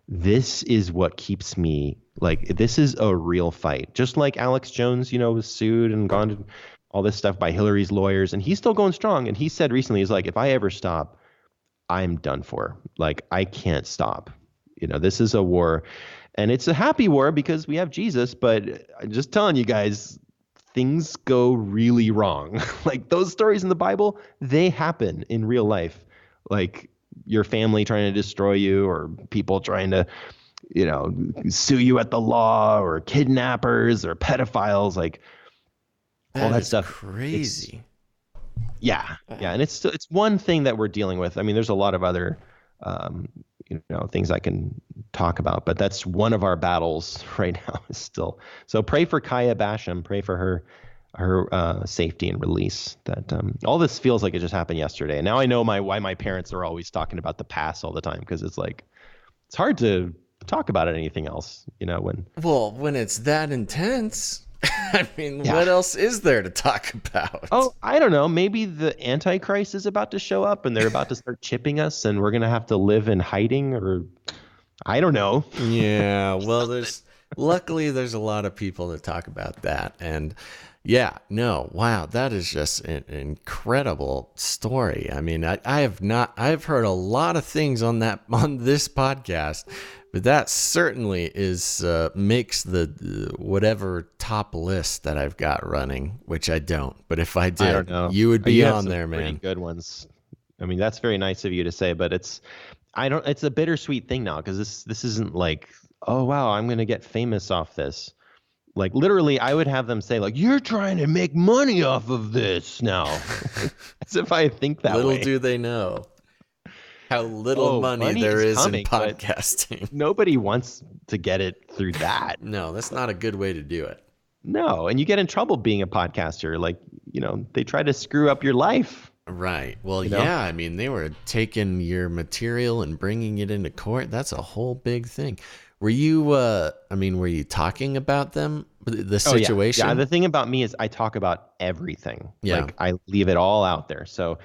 Speaker 3: this is what keeps me, like, this is a real fight. Just like Alex Jones, was sued and gone to all this stuff by Hillary's lawyers, and he's still going strong. And he said recently, he's like, if I ever stop, I'm done for. Like, I can't stop. This is a war. And it's a happy war because we have Jesus, but I'm just telling you guys, things go really wrong. Like those stories in the Bible, they happen in real life. Like your family trying to destroy you or people trying to, sue you at the law or kidnappers or pedophiles, like all that stuff.
Speaker 2: Crazy.
Speaker 3: Yeah. And it's one thing that we're dealing with. There's a lot of other things I can talk about, but that's one of our battles right now is still. So pray for Kaya Basham, pray for her safety and release. That all this feels like it just happened yesterday. And now I know why my parents are always talking about the past all the time, because it's like, it's hard to talk about anything else, when.
Speaker 2: Well, when it's that intense, I mean,
Speaker 3: Yeah.
Speaker 2: what else is there to talk about?
Speaker 3: Oh, I don't know. Maybe the Antichrist is about to show up and they're about to start chipping us and we're going to have to live in hiding, or I don't know.
Speaker 2: Yeah, well, luckily there's a lot of people that talk about that. And yeah, no, wow, that is just an incredible story. I mean, I've heard a lot of things on this podcast, but that certainly makes the whatever top list that I've got running, which I don't. But if I did,
Speaker 3: I don't know.
Speaker 2: you would be
Speaker 3: You have
Speaker 2: on
Speaker 3: some
Speaker 2: there,
Speaker 3: pretty
Speaker 2: man.
Speaker 3: good ones. I mean, that's very nice of you to say, but it's a bittersweet thing now, because this isn't like, oh wow, I'm gonna get famous off this. Like literally, I would have them say like, "You're trying to make money off of this now," as if I think that
Speaker 2: Little
Speaker 3: way.
Speaker 2: do they know how little money there
Speaker 3: is
Speaker 2: is in
Speaker 3: coming, but
Speaker 2: podcasting.
Speaker 3: nobody wants to get it through that.
Speaker 2: No, that's not a good way to do it.
Speaker 3: No, and you get in trouble being a podcaster. Like, they try to screw up your life.
Speaker 2: Right. Well,
Speaker 3: know?
Speaker 2: yeah, I mean, they were taking your material and bringing it into court. That's a whole big thing. Were you talking about them, the situation?
Speaker 3: Yeah, the thing about me is I talk about everything.
Speaker 2: Yeah.
Speaker 3: Like I leave it all out there. So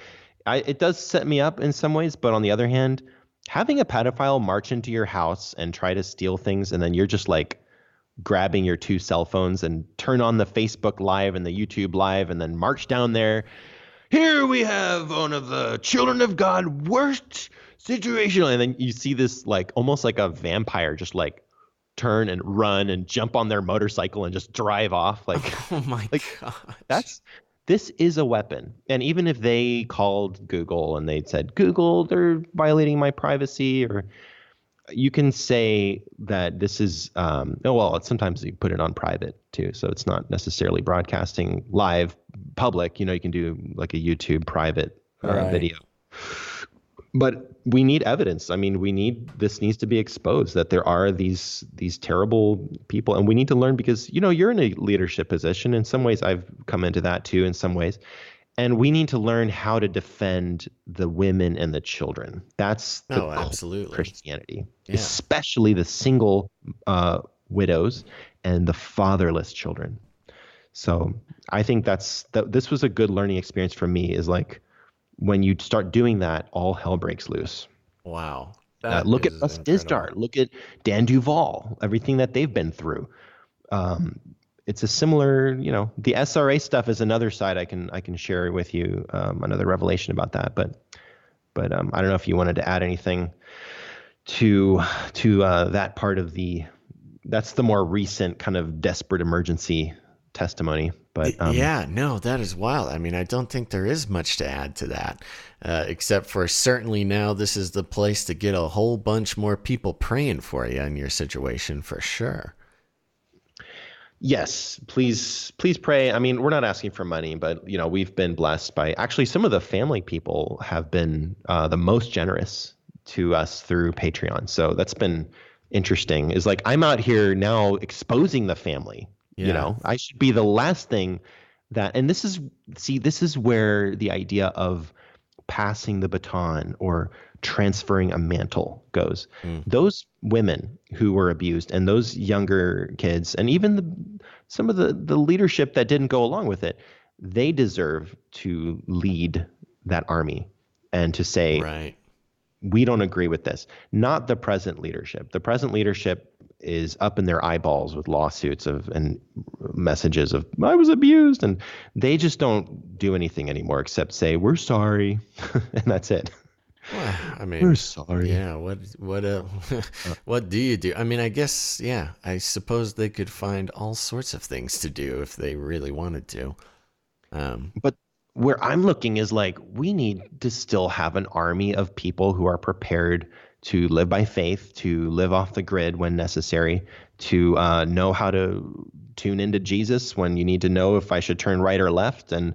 Speaker 3: it does set me up in some ways, but on the other hand, having a pedophile march into your house and try to steal things, and then you're just like grabbing your 2 cell phones and turn on the Facebook Live and the YouTube Live and then march down there. Here we have one of the children of God worst situation. And then you see this like almost like a vampire just like turn and run and jump on their motorcycle and just drive off. Like,
Speaker 2: oh my
Speaker 3: God. This is a weapon. And even if they called Google and they said, Google, they're violating my privacy, or you can say that this is, sometimes you put it on private too. So it's not necessarily broadcasting live public. You can do like a YouTube private video. But we need evidence. I mean, this needs to be exposed that there are these terrible people, and we need to learn, because, you're in a leadership position. In some ways, I've come into that too, in some ways. And we need to learn how to defend the women and the children. That's the
Speaker 2: absolutely
Speaker 3: Christianity, especially the single widows and the fatherless children. So I think this was a good learning experience for me, is like, when you start doing that, all hell breaks loose.
Speaker 2: Wow.
Speaker 3: Look at Russ Dizdar. Look at Dan Duvall, everything that they've been through. It's a similar, the SRA stuff is another side I can share with you, another revelation about that. But I don't know if you wanted to add anything to that part of that's the more recent kind of desperate emergency testimony. But
Speaker 2: that is wild. I mean, I don't think there is much to add to that, except for certainly now this is the place to get a whole bunch more people praying for you in your situation, for sure.
Speaker 3: Yes, please pray. I mean, we're not asking for money, but we've been blessed by, actually, some of the family people have been the most generous to us through Patreon. So that's been interesting. Is like, I'm out here now exposing the family.
Speaker 2: Yeah.
Speaker 3: I should be the last thing that, and this is where the idea of passing the baton or transferring a mantle goes. Those women who were abused, and those younger kids, and even some of the leadership that didn't go along with it, they deserve to lead that army and to say,
Speaker 2: right,
Speaker 3: we don't agree with this. Not the present leadership. The present leadership is up in their eyeballs with lawsuits and messages of, I was abused, and they just don't do anything anymore except say, we're sorry, and that's it.
Speaker 2: Well, I mean,
Speaker 3: we're sorry.
Speaker 2: Yeah. What do you do? I mean, I guess, I suppose they could find all sorts of things to do if they really wanted to.
Speaker 3: But where I'm looking is like, we need to still have an army of people who are prepared to live by faith, to live off the grid when necessary, to know how to tune into Jesus when you need to know if I should turn right or left, and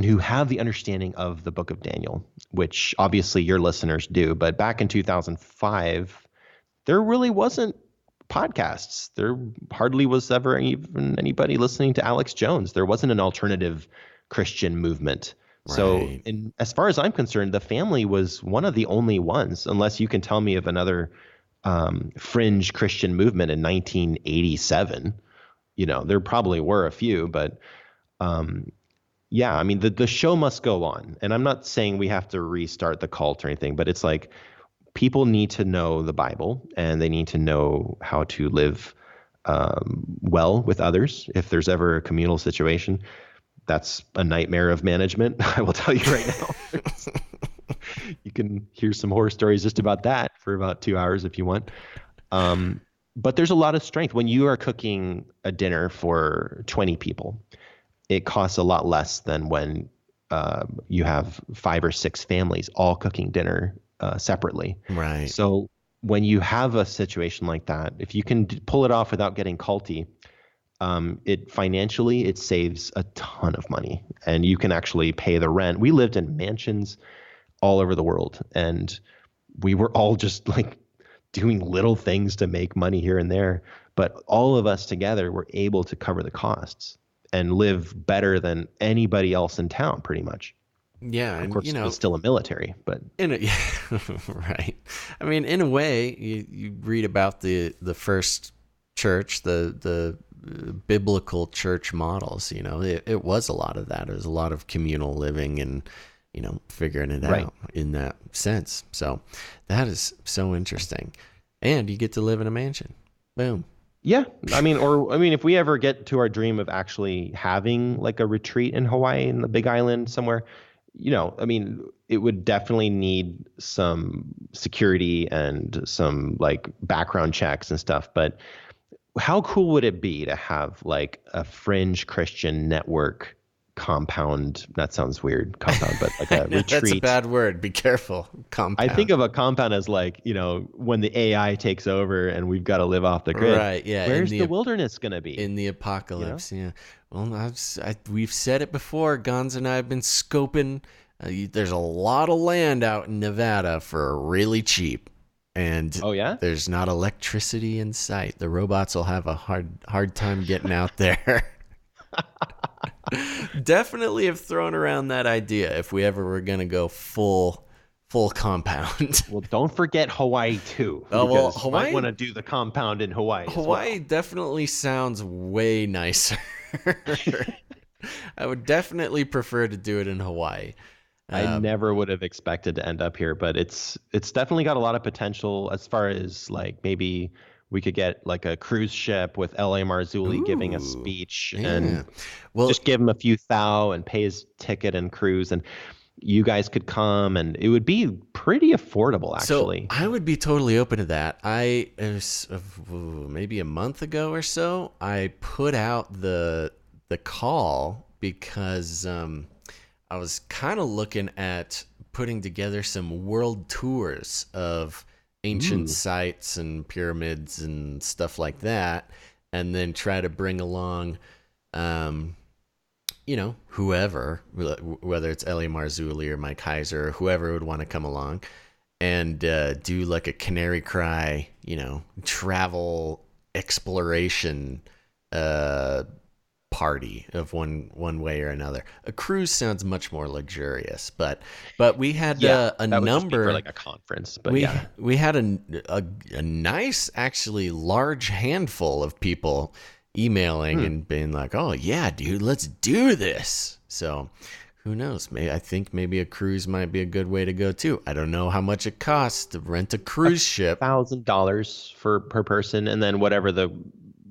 Speaker 3: who have the understanding of the book of Daniel, which obviously your listeners do. But back in 2005, there really wasn't podcasts. There hardly was ever even anybody listening to Alex Jones. There wasn't an alternative Christian movement.
Speaker 2: Right.
Speaker 3: So as far as I'm concerned, the family was one of the only ones, unless you can tell me of another fringe Christian movement in 1987. There probably were a few, but yeah, I mean, the show must go on. And I'm not saying we have to restart the cult or anything, but it's like people need to know the Bible and they need to know how to live well with others. If there's ever a communal situation, that's a nightmare of management. I will tell you right now. You can hear some horror stories just about that for about 2 hours if you want. But there's a lot of strength when you are cooking a dinner for 20 people. It costs a lot less than when you have 5 or 6 families all cooking dinner separately.
Speaker 2: Right.
Speaker 3: So when you have a situation like that, if you can pull it off without getting culty, it financially, it saves a ton of money, and you can actually pay the rent. We lived in mansions all over the world, and we were all just like doing little things to make money here and there. But all of us together were able to cover the costs and live better than anybody else in town, pretty much.
Speaker 2: Yeah,
Speaker 3: Of course, it was still a military, but
Speaker 2: yeah, right. I mean, in a way, you read about the first church, the biblical church models. It was a lot of that. It was a lot of communal living and figuring it out in that sense. So that is so interesting, and you get to live in a mansion. Boom.
Speaker 3: Yeah, I mean, if we ever get to our dream of actually having like a retreat in Hawaii in the Big Island somewhere, I mean, it would definitely need some security and some like background checks and stuff. But how cool would it be to have like a fringe Christian network compound? That sounds weird, compound, but like a retreat.
Speaker 2: That's a bad word. Be careful. Compound.
Speaker 3: I think of a compound as like, when the AI takes over and we've got to live off the grid.
Speaker 2: Right. Yeah.
Speaker 3: Where's the wilderness going to be?
Speaker 2: In the apocalypse. Yeah. Well, we've said it before. Gons and I have been scoping. There's a lot of land out in Nevada for really cheap. And
Speaker 3: oh, yeah?
Speaker 2: There's not electricity in sight. The robots will have a hard time getting out there. Definitely have thrown around that idea if we ever were going to go full compound.
Speaker 3: Well, don't forget Hawaii too.
Speaker 2: Oh, well, Hawaii,
Speaker 3: I want to do the compound in Hawaii.
Speaker 2: Hawaii definitely sounds way nicer. I would definitely prefer to do it in Hawaii.
Speaker 3: I never would have expected to end up here, but it's definitely got a lot of potential as far as like maybe we could get like a cruise ship with L.A. Marzulli giving a speech and just give him a few thou and pay his ticket and cruise, and you guys could come and it would be pretty affordable, actually.
Speaker 2: So I would be totally open to that. Maybe a month ago or so, I put out the call because I was kind of looking at putting together some world tours of ancient sites and pyramids and stuff like that, and then try to bring along, whoever, whether it's L.A. Marzulli or Mike Heiser or whoever would want to come along, and do like a Canary Cry, travel exploration party of one way or another. A cruise sounds much more luxurious, but we had a number
Speaker 3: for like a conference. But
Speaker 2: we had a nice, actually large handful of people emailing and being like, "Oh yeah, dude, let's do this." So who knows? I think maybe a cruise might be a good way to go too. I don't know how much it costs to rent a cruise ship.
Speaker 3: $1,000 per person, and then whatever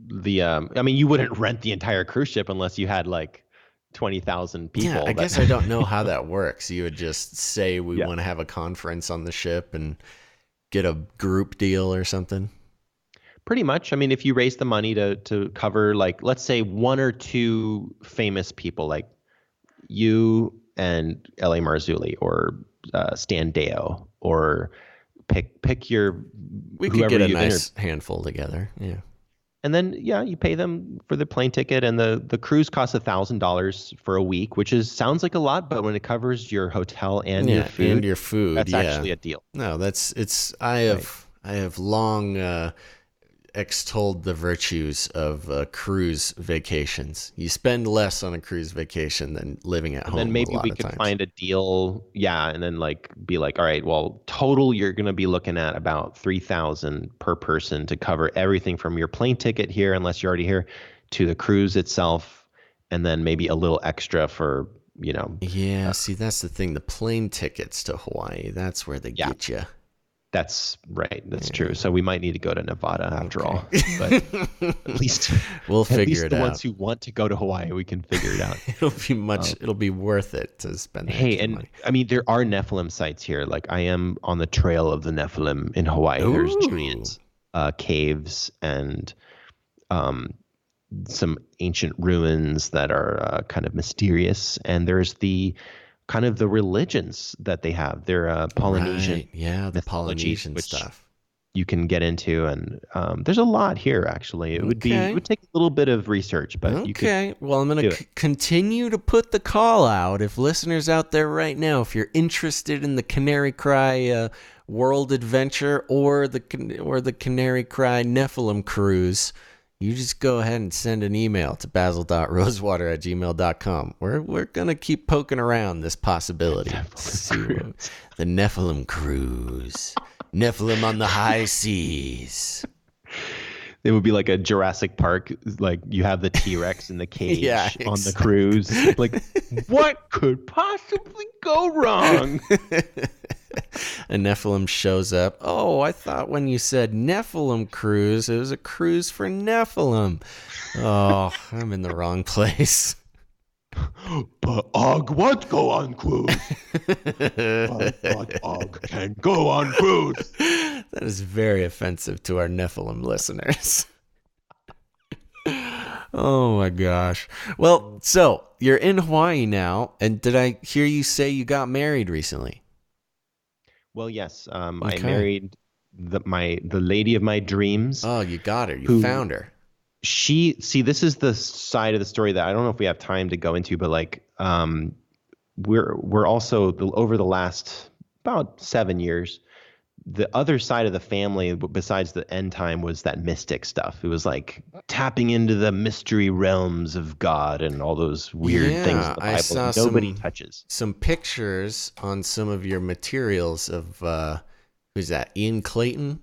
Speaker 3: I mean, you wouldn't rent the entire cruise ship unless you had like 20,000 people.
Speaker 2: Yeah, I guess I don't know how that works. You would just say we want to have a conference on the ship and get a group deal or something.
Speaker 3: Pretty much. I mean, if you raise the money to cover, like, let's say 1 or 2 famous people, like you and L.A. Marzulli or Stan Deo, or pick your
Speaker 2: we could get a nice handful together. Yeah.
Speaker 3: And then, you pay them for the plane ticket, and the cruise costs $1,000 for a week, which sounds like a lot, but when it covers your hotel and your food, that's actually a deal.
Speaker 2: No, I have long extolled the virtues of cruise vacations. You spend less on a cruise vacation than living at home.
Speaker 3: Then maybe we could find a deal, and then like be like, all right, well, total you're gonna be looking at about $3,000 per person to cover everything from your plane ticket here, unless you're already here, to the cruise itself, and then maybe a little extra for
Speaker 2: Yeah, see, that's the thing. The plane tickets to Hawaii, that's where they get you.
Speaker 3: That's right. That's true. So we might need to go to Nevada after all. But at least
Speaker 2: we'll figure it out.
Speaker 3: The ones who want to go to Hawaii, we can figure it out.
Speaker 2: It'll be worth it to spend.
Speaker 3: Money. I mean, there are Nephilim sites here. Like I am on the trail of the Nephilim in Hawaii.
Speaker 2: Ooh.
Speaker 3: There's giant caves and some ancient ruins that are kind of mysterious. And there's the kind of the religions that they have. They're Polynesian.
Speaker 2: Right. Yeah, the Polynesian stuff
Speaker 3: you can get into, and there's a lot here actually. It would take a little bit of research, but you could.
Speaker 2: Well, I'm going to continue to put the call out. If listeners out there right now, if you're interested in the Canary Cry world adventure or the Canary Cry Nephilim cruise, you just go ahead and send an email to basil.rosewater@gmail.com. We're going to keep poking around this possibility. The Nephilim cruise. Nephilim on the high seas.
Speaker 3: It would be like a Jurassic Park, like you have the T-Rex in the cage on the cruise. Like, what could possibly go wrong?
Speaker 2: A Nephilim shows up. Oh, I thought when you said Nephilim cruise, it was a cruise for Nephilim. Oh, I'm in the wrong place.
Speaker 3: But Og won't go on cruise. But Og can go on cruise.
Speaker 2: That is very offensive to our Nephilim listeners. Oh my gosh. Well, so you're in Hawaii now, and did I hear you say you got married recently?
Speaker 3: Well, yes. I married the lady of my dreams.
Speaker 2: Oh, you got her. You found her.
Speaker 3: This is the side of the story that I don't know if we have time to go into, but like, we're also over the last about 7 years, the other side of the family, besides the end time, was that mystic stuff. It was like tapping into the mystery realms of God and all those weird things in the Bible
Speaker 2: I saw
Speaker 3: nobody touches.
Speaker 2: Some pictures on some of your materials of who's that? Ian Clayton?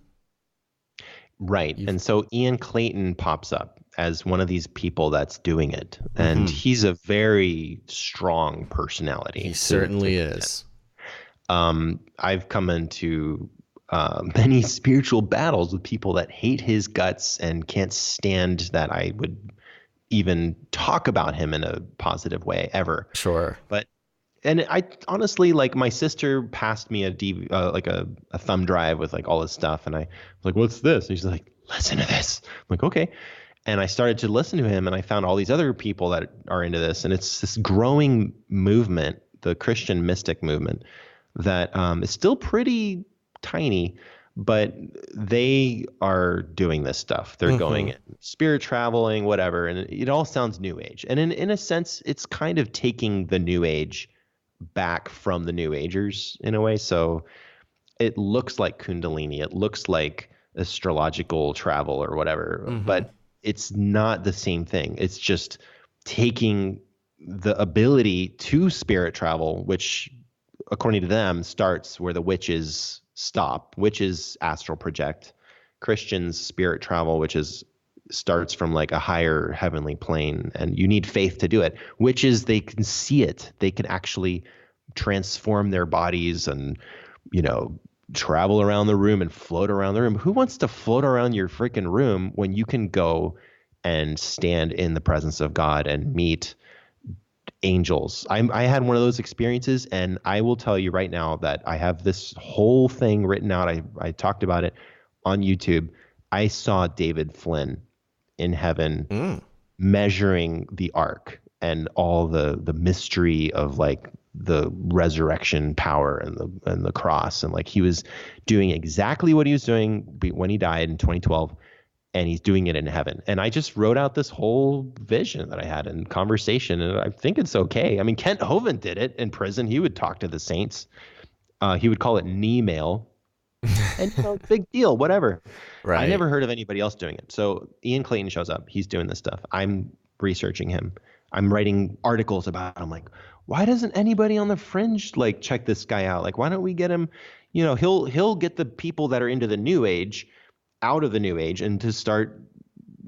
Speaker 3: Right. And so Ian Clayton pops up as one of these people that's doing it. And he's a very strong personality.
Speaker 2: He certainly is.
Speaker 3: I've come into many spiritual battles with people that hate his guts and can't stand that I would even talk about him in a positive way ever.
Speaker 2: Sure.
Speaker 3: And I honestly, like, my sister passed me a thumb drive with like all his stuff, and I was like, "What's this?" And she's like, "Listen to this." I'm like, "Okay." And I started to listen to him, and I found all these other people that are into this, and it's this growing movement, the Christian mystic movement, that is still pretty tiny, but they are doing this stuff. They're going spirit traveling, whatever, and it all sounds new age. And in a sense, it's kind of taking the new age back from the new agers in a way. So it looks like Kundalini, it looks like astrological travel or whatever, but it's not the same thing. It's just taking the ability to spirit travel, which according to them starts where the witches stop. Witches astral project. Christians spirit travel, which starts from like a higher heavenly plane, and you need faith to do it. Witches, they can see it. They can actually transform their bodies and, travel around the room and float around the room. Who wants to float around your freaking room when you can go and stand in the presence of God and meet angels? I had one of those experiences, and I will tell you right now that I have this whole thing written out. I talked about it on YouTube. I saw David Flynn in heaven measuring the ark and all the mystery of like the resurrection power and the cross, and like he was doing exactly what he was doing when he died in 2012, and he's doing it in heaven. And I just wrote out this whole vision that I had in conversation, and I think it's okay. I mean, Kent Hovind did it in prison. He would talk to the saints. He would call it knee mail. And big deal, whatever. I
Speaker 2: Right.
Speaker 3: never heard of anybody else doing it. So Ian Clayton shows up. He's doing this stuff. I'm researching him. I'm writing articles about him. Like, why doesn't anybody on the fringe like check this guy out? Like, why don't we get him? He'll get the people that are into the new age out of the new age and to start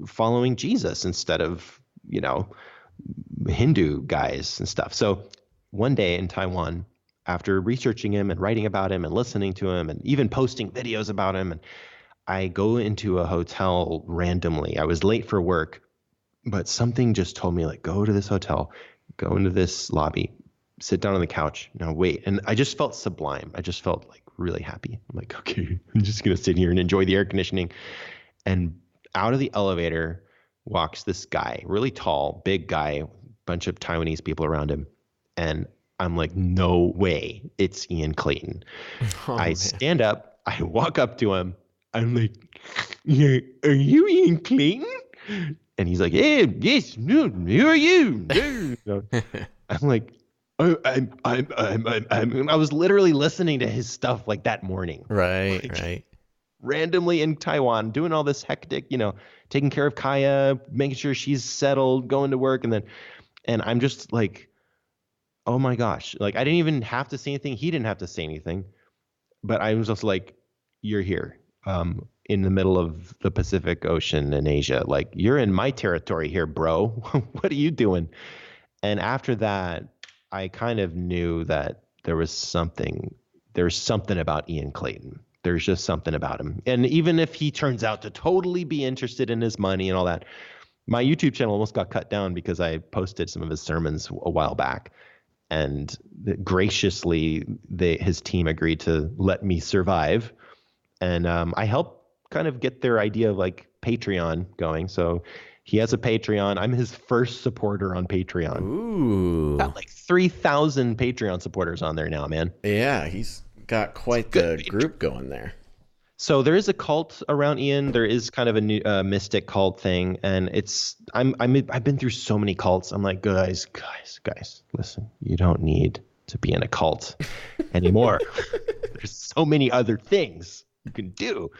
Speaker 3: following Jesus instead of, Hindu guys and stuff. So one day in Taiwan, after researching him and writing about him and listening to him and even posting videos about him, and I go into a hotel randomly. I was late for work, but something just told me, like, go to this hotel, go into this lobby, sit down on the couch. Now wait. And I just felt sublime. I just felt like really happy. I'm like, okay, I'm just going to sit here and enjoy the air conditioning. And out of the elevator walks this guy, really tall, big guy, bunch of Taiwanese people around him. And I'm like, no way, it's Ian Clayton. I stand up, I walk up to him. I'm like, yeah, are you Ian Clayton? And he's like, hey, yes, no, who are you? I'm like, I was literally listening to his stuff like that morning.
Speaker 2: Right,
Speaker 3: like,
Speaker 2: right.
Speaker 3: Randomly in Taiwan, doing all this hectic, taking care of Kaya, making sure she's settled, going to work. And I'm just like, oh my gosh. Like, I didn't even have to say anything. He didn't have to say anything. But I was just like, you're here in the middle of the Pacific Ocean in Asia. Like, you're in my territory here, bro. What are you doing? And after that, I kind of knew that there's something about Ian Clayton. There's just something about him. And even if he turns out to totally be interested in his money and all that, my YouTube channel almost got cut down because I posted some of his sermons a while back. And graciously, his team agreed to let me survive. And I helped kind of get their idea of like Patreon going. So he has a Patreon. I'm his first supporter on Patreon.
Speaker 2: Ooh.
Speaker 3: Got like 3,000 Patreon supporters on there now, man.
Speaker 2: Yeah, he's got quite the group going there.
Speaker 3: So there is a cult around Ian. There is kind of a new mystic cult thing, and I've been through so many cults. I'm like, guys, listen, you don't need to be in a cult anymore. There's so many other things you can do.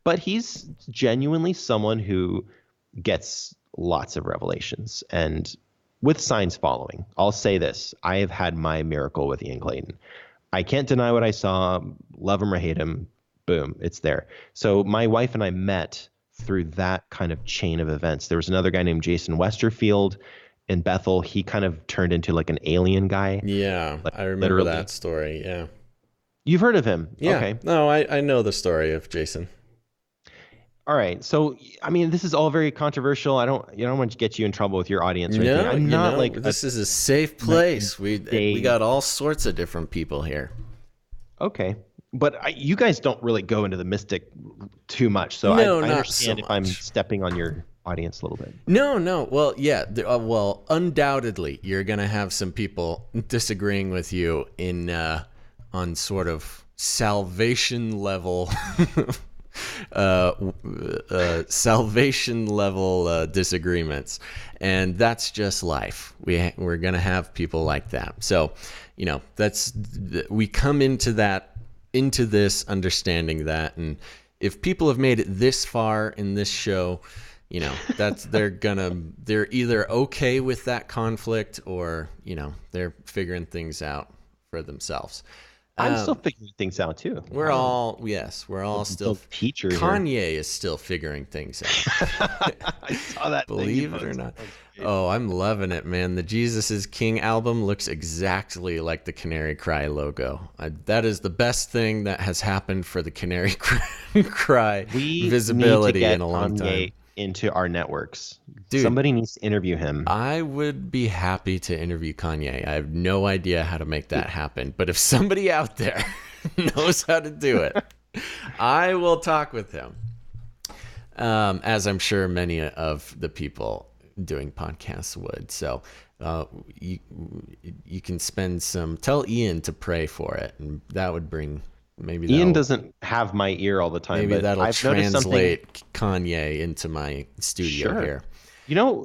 Speaker 3: But he's genuinely someone who gets lots of revelations and with signs following. I'll say this. I have had my miracle with Ian Clayton. I can't deny what I saw. Love him or hate him. Boom, it's there. So my wife and I met through that kind of chain of events. There was another guy named Jason Westerfield in Bethel. He kind of turned into like an alien guy.
Speaker 2: Yeah,
Speaker 3: like,
Speaker 2: I remember
Speaker 3: literally.
Speaker 2: that story. Yeah.
Speaker 3: You've heard of him?
Speaker 2: Yeah.
Speaker 3: Okay.
Speaker 2: No, I know the story of Jason.
Speaker 3: All right. So, I mean, this is all very controversial. I don't want to get you in trouble with your audience or anything. I'm not like
Speaker 2: this is a safe place. We got all sorts of different people here.
Speaker 3: Okay. But you guys don't really go into the mystic too much. So
Speaker 2: No,
Speaker 3: I
Speaker 2: not
Speaker 3: understand
Speaker 2: so
Speaker 3: if I'm
Speaker 2: much.
Speaker 3: stepping on your audience a little bit.
Speaker 2: No. Well, yeah. Well, undoubtedly, you're going to have some people disagreeing with you on sort of salvation level disagreements, and that's just life. We're gonna have people like that. So, we come into this understanding that, and if people have made it this far in this show, they're either okay with that conflict or they're figuring things out for themselves.
Speaker 3: I'm still figuring things out too.
Speaker 2: We're all still
Speaker 3: teacher.
Speaker 2: Kanye is still figuring things out.
Speaker 3: I saw that.
Speaker 2: Believe it or not. Oh, I'm loving it, man. The Jesus is King album looks exactly like the Canary Cry logo. That is the best thing that has happened for the Canary Cry visibility in a long time.
Speaker 3: Into our networks.
Speaker 2: Dude,
Speaker 3: somebody needs to interview him.
Speaker 2: I would be happy to interview Kanye. I have no idea how to make that happen, but if somebody out there knows how to do it, I will talk with him. As I'm sure many of the people doing podcasts would. So you can tell Ian to pray for it, and that would bring. Maybe
Speaker 3: Ian doesn't have my ear all the time.
Speaker 2: Maybe
Speaker 3: but
Speaker 2: that'll
Speaker 3: I've
Speaker 2: translate Kanye into my studio here.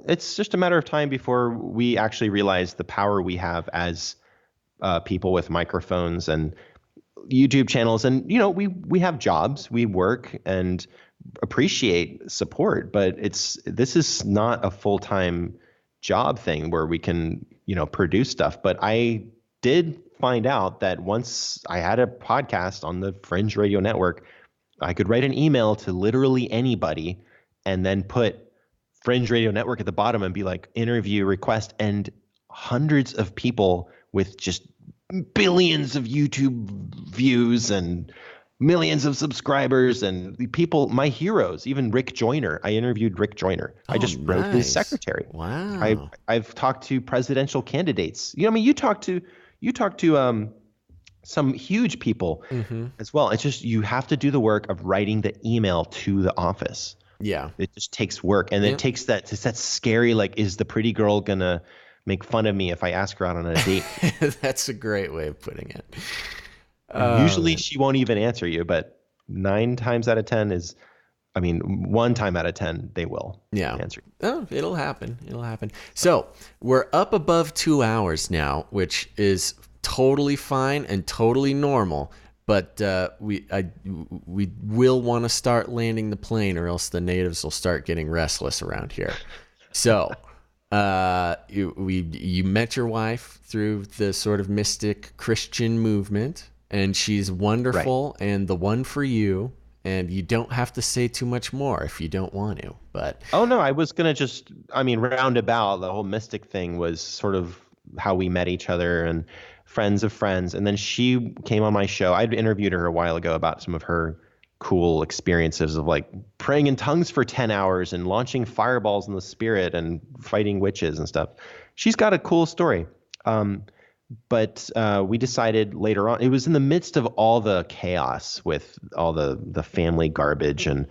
Speaker 3: It's just a matter of time before we actually realize the power we have as people with microphones. And
Speaker 1: YouTube channels, and we have jobs, we work, and appreciate support, but this is not a full-time job thing where we can produce stuff. But I did find out that once I had a podcast on the Fringe Radio Network, I could write an email to literally anybody and then put Fringe Radio Network at the bottom and be like, interview request, and hundreds of people with just billions of YouTube views and millions of subscribers and people, my heroes, even Rick Joyner. I interviewed Rick Joyner. I just wrote his secretary.
Speaker 2: Wow.
Speaker 1: I've talked to presidential candidates. You talk to some huge people as well. It's just, you have to do the work of writing the email to the office.
Speaker 2: Yeah.
Speaker 1: It just takes work. And it takes that scary, like, is the pretty girl gonna make fun of me if I ask her out on a date?
Speaker 2: That's a great way of putting it.
Speaker 1: Usually she won't even answer you, but 9 times out of 10 1 time out of 10 they will answer you.
Speaker 2: Oh, it'll happen. So we're up above 2 hours now, which is totally fine and totally normal. But we will want to start landing the plane, or else the natives will start getting restless around here. So you met your wife through the sort of mystic Christian movement, and she's wonderful and the one for you. And you don't have to say too much more if you don't want to. But
Speaker 1: no, I was gonna roundabout. The whole mystic thing was sort of how we met each other and friends of friends. And then she came on my show. I'd interviewed her a while ago about some of her cool experiences of like praying in tongues for 10 hours and launching fireballs in the spirit and fighting witches and stuff. She's got a cool story. But we decided later on, it was in the midst of all the chaos with all the family garbage, and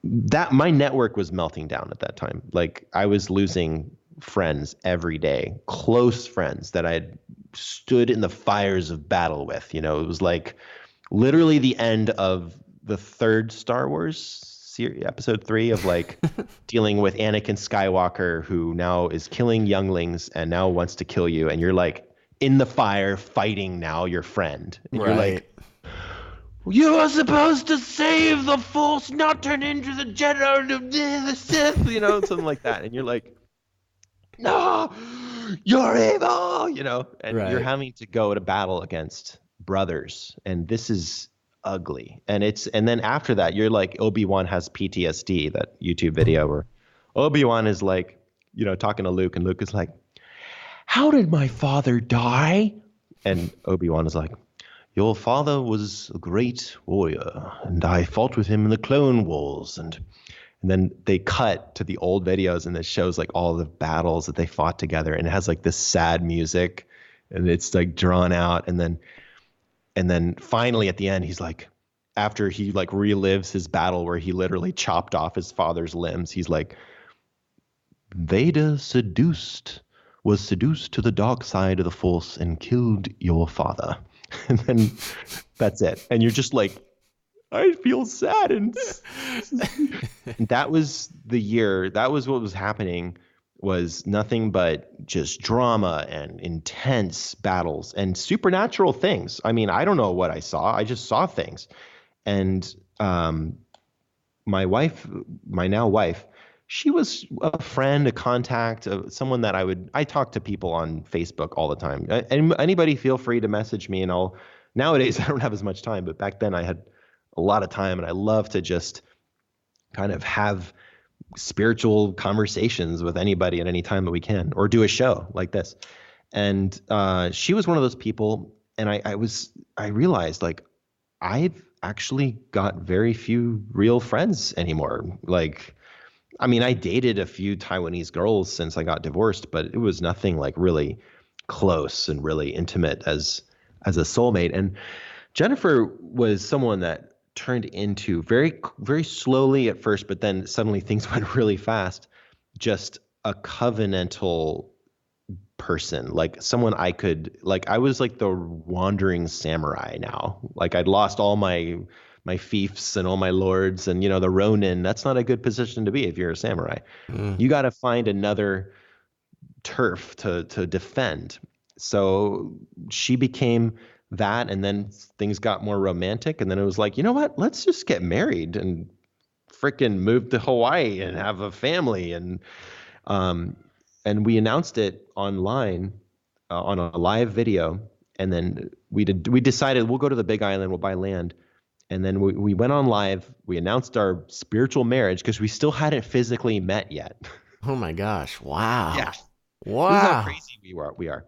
Speaker 1: that my network was melting down at that time. Like, I was losing friends every day, close friends that I had stood in the fires of battle with. It was like literally the end of the 3rd Star Wars series, episode 3, of like dealing with Anakin Skywalker, who now is killing younglings and now wants to kill you, and you're like in the fire fighting now your friend. And you're like, you are supposed to save the Force, not turn into the Jedi of the Sith, something like that. And you're like, no, you're evil, and you're having to go to battle against brothers. And this is ugly. And then after that, you're like, Obi-Wan has PTSD, that YouTube video where Obi-Wan is like, talking to Luke, and Luke is like, how did my father die? And Obi-Wan is like, your father was a great warrior, and I fought with him in the Clone Wars. And then they cut to the old videos, and it shows like all the battles that they fought together, and it has like this sad music, and it's like drawn out. And then finally at the end, he's like, after he like relives his battle where he literally chopped off his father's limbs, he's like, Vader was seduced to the dark side of the Force and killed your father. And then that's it. And you're just like, I feel sad. And that was the year. That was what was happening, was nothing but just drama and intense battles and supernatural things. I don't know what I saw. I just saw things. And my wife, my now wife, she was a friend, a contact, someone that I talk to people on Facebook all the time. Anybody feel free to message me, and nowadays I don't have as much time, but back then I had a lot of time, and I love to just kind of have spiritual conversations with anybody at any time that we can, or do a show like this. And she was one of those people, and I realized, like, I've actually got very few real friends anymore. Like, I dated a few Taiwanese girls since I got divorced, but it was nothing like really close and really intimate as a soulmate. And Jennifer was someone that turned into very, very slowly at first, but then suddenly things went really fast, just a covenantal person, like someone I was like the wandering samurai now. Like, I'd lost all my fiefs and all my lords, and the Ronin. That's not a good position to be if you're a samurai. You got to find another turf to defend. So she became
Speaker 3: that, and then things got more romantic, and then it was like, you know what? Let's just get married and freaking move to Hawaii and have a family. Um, and we announced it online on a live video, and then we decided we'll go to the Big Island, we'll buy land. And then we went on live. We announced our spiritual marriage because we still hadn't physically met yet.
Speaker 2: Oh my gosh. Wow.
Speaker 3: Yeah.
Speaker 2: Wow.
Speaker 3: This is how crazy we are.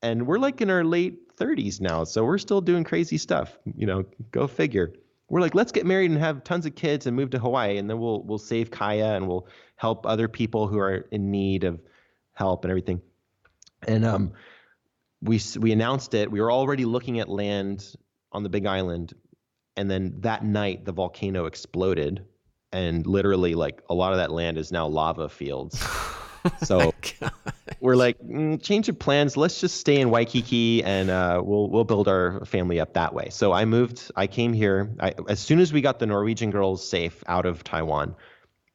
Speaker 3: And we're like in our late 30s now, so we're still doing crazy stuff. Go figure. We're like, let's get married and have tons of kids and move to Hawaii, and then we'll save Kaya and we'll help other people who are in need of help and everything. And we announced it. We were already looking at land on the Big Island. And then that night, the volcano exploded, and literally, like, a lot of that land is now lava fields. So we're like, change of plans. Let's just stay in Waikiki, and we'll build our family up that way. So I came here. As soon as we got the Norwegian girls safe out of Taiwan,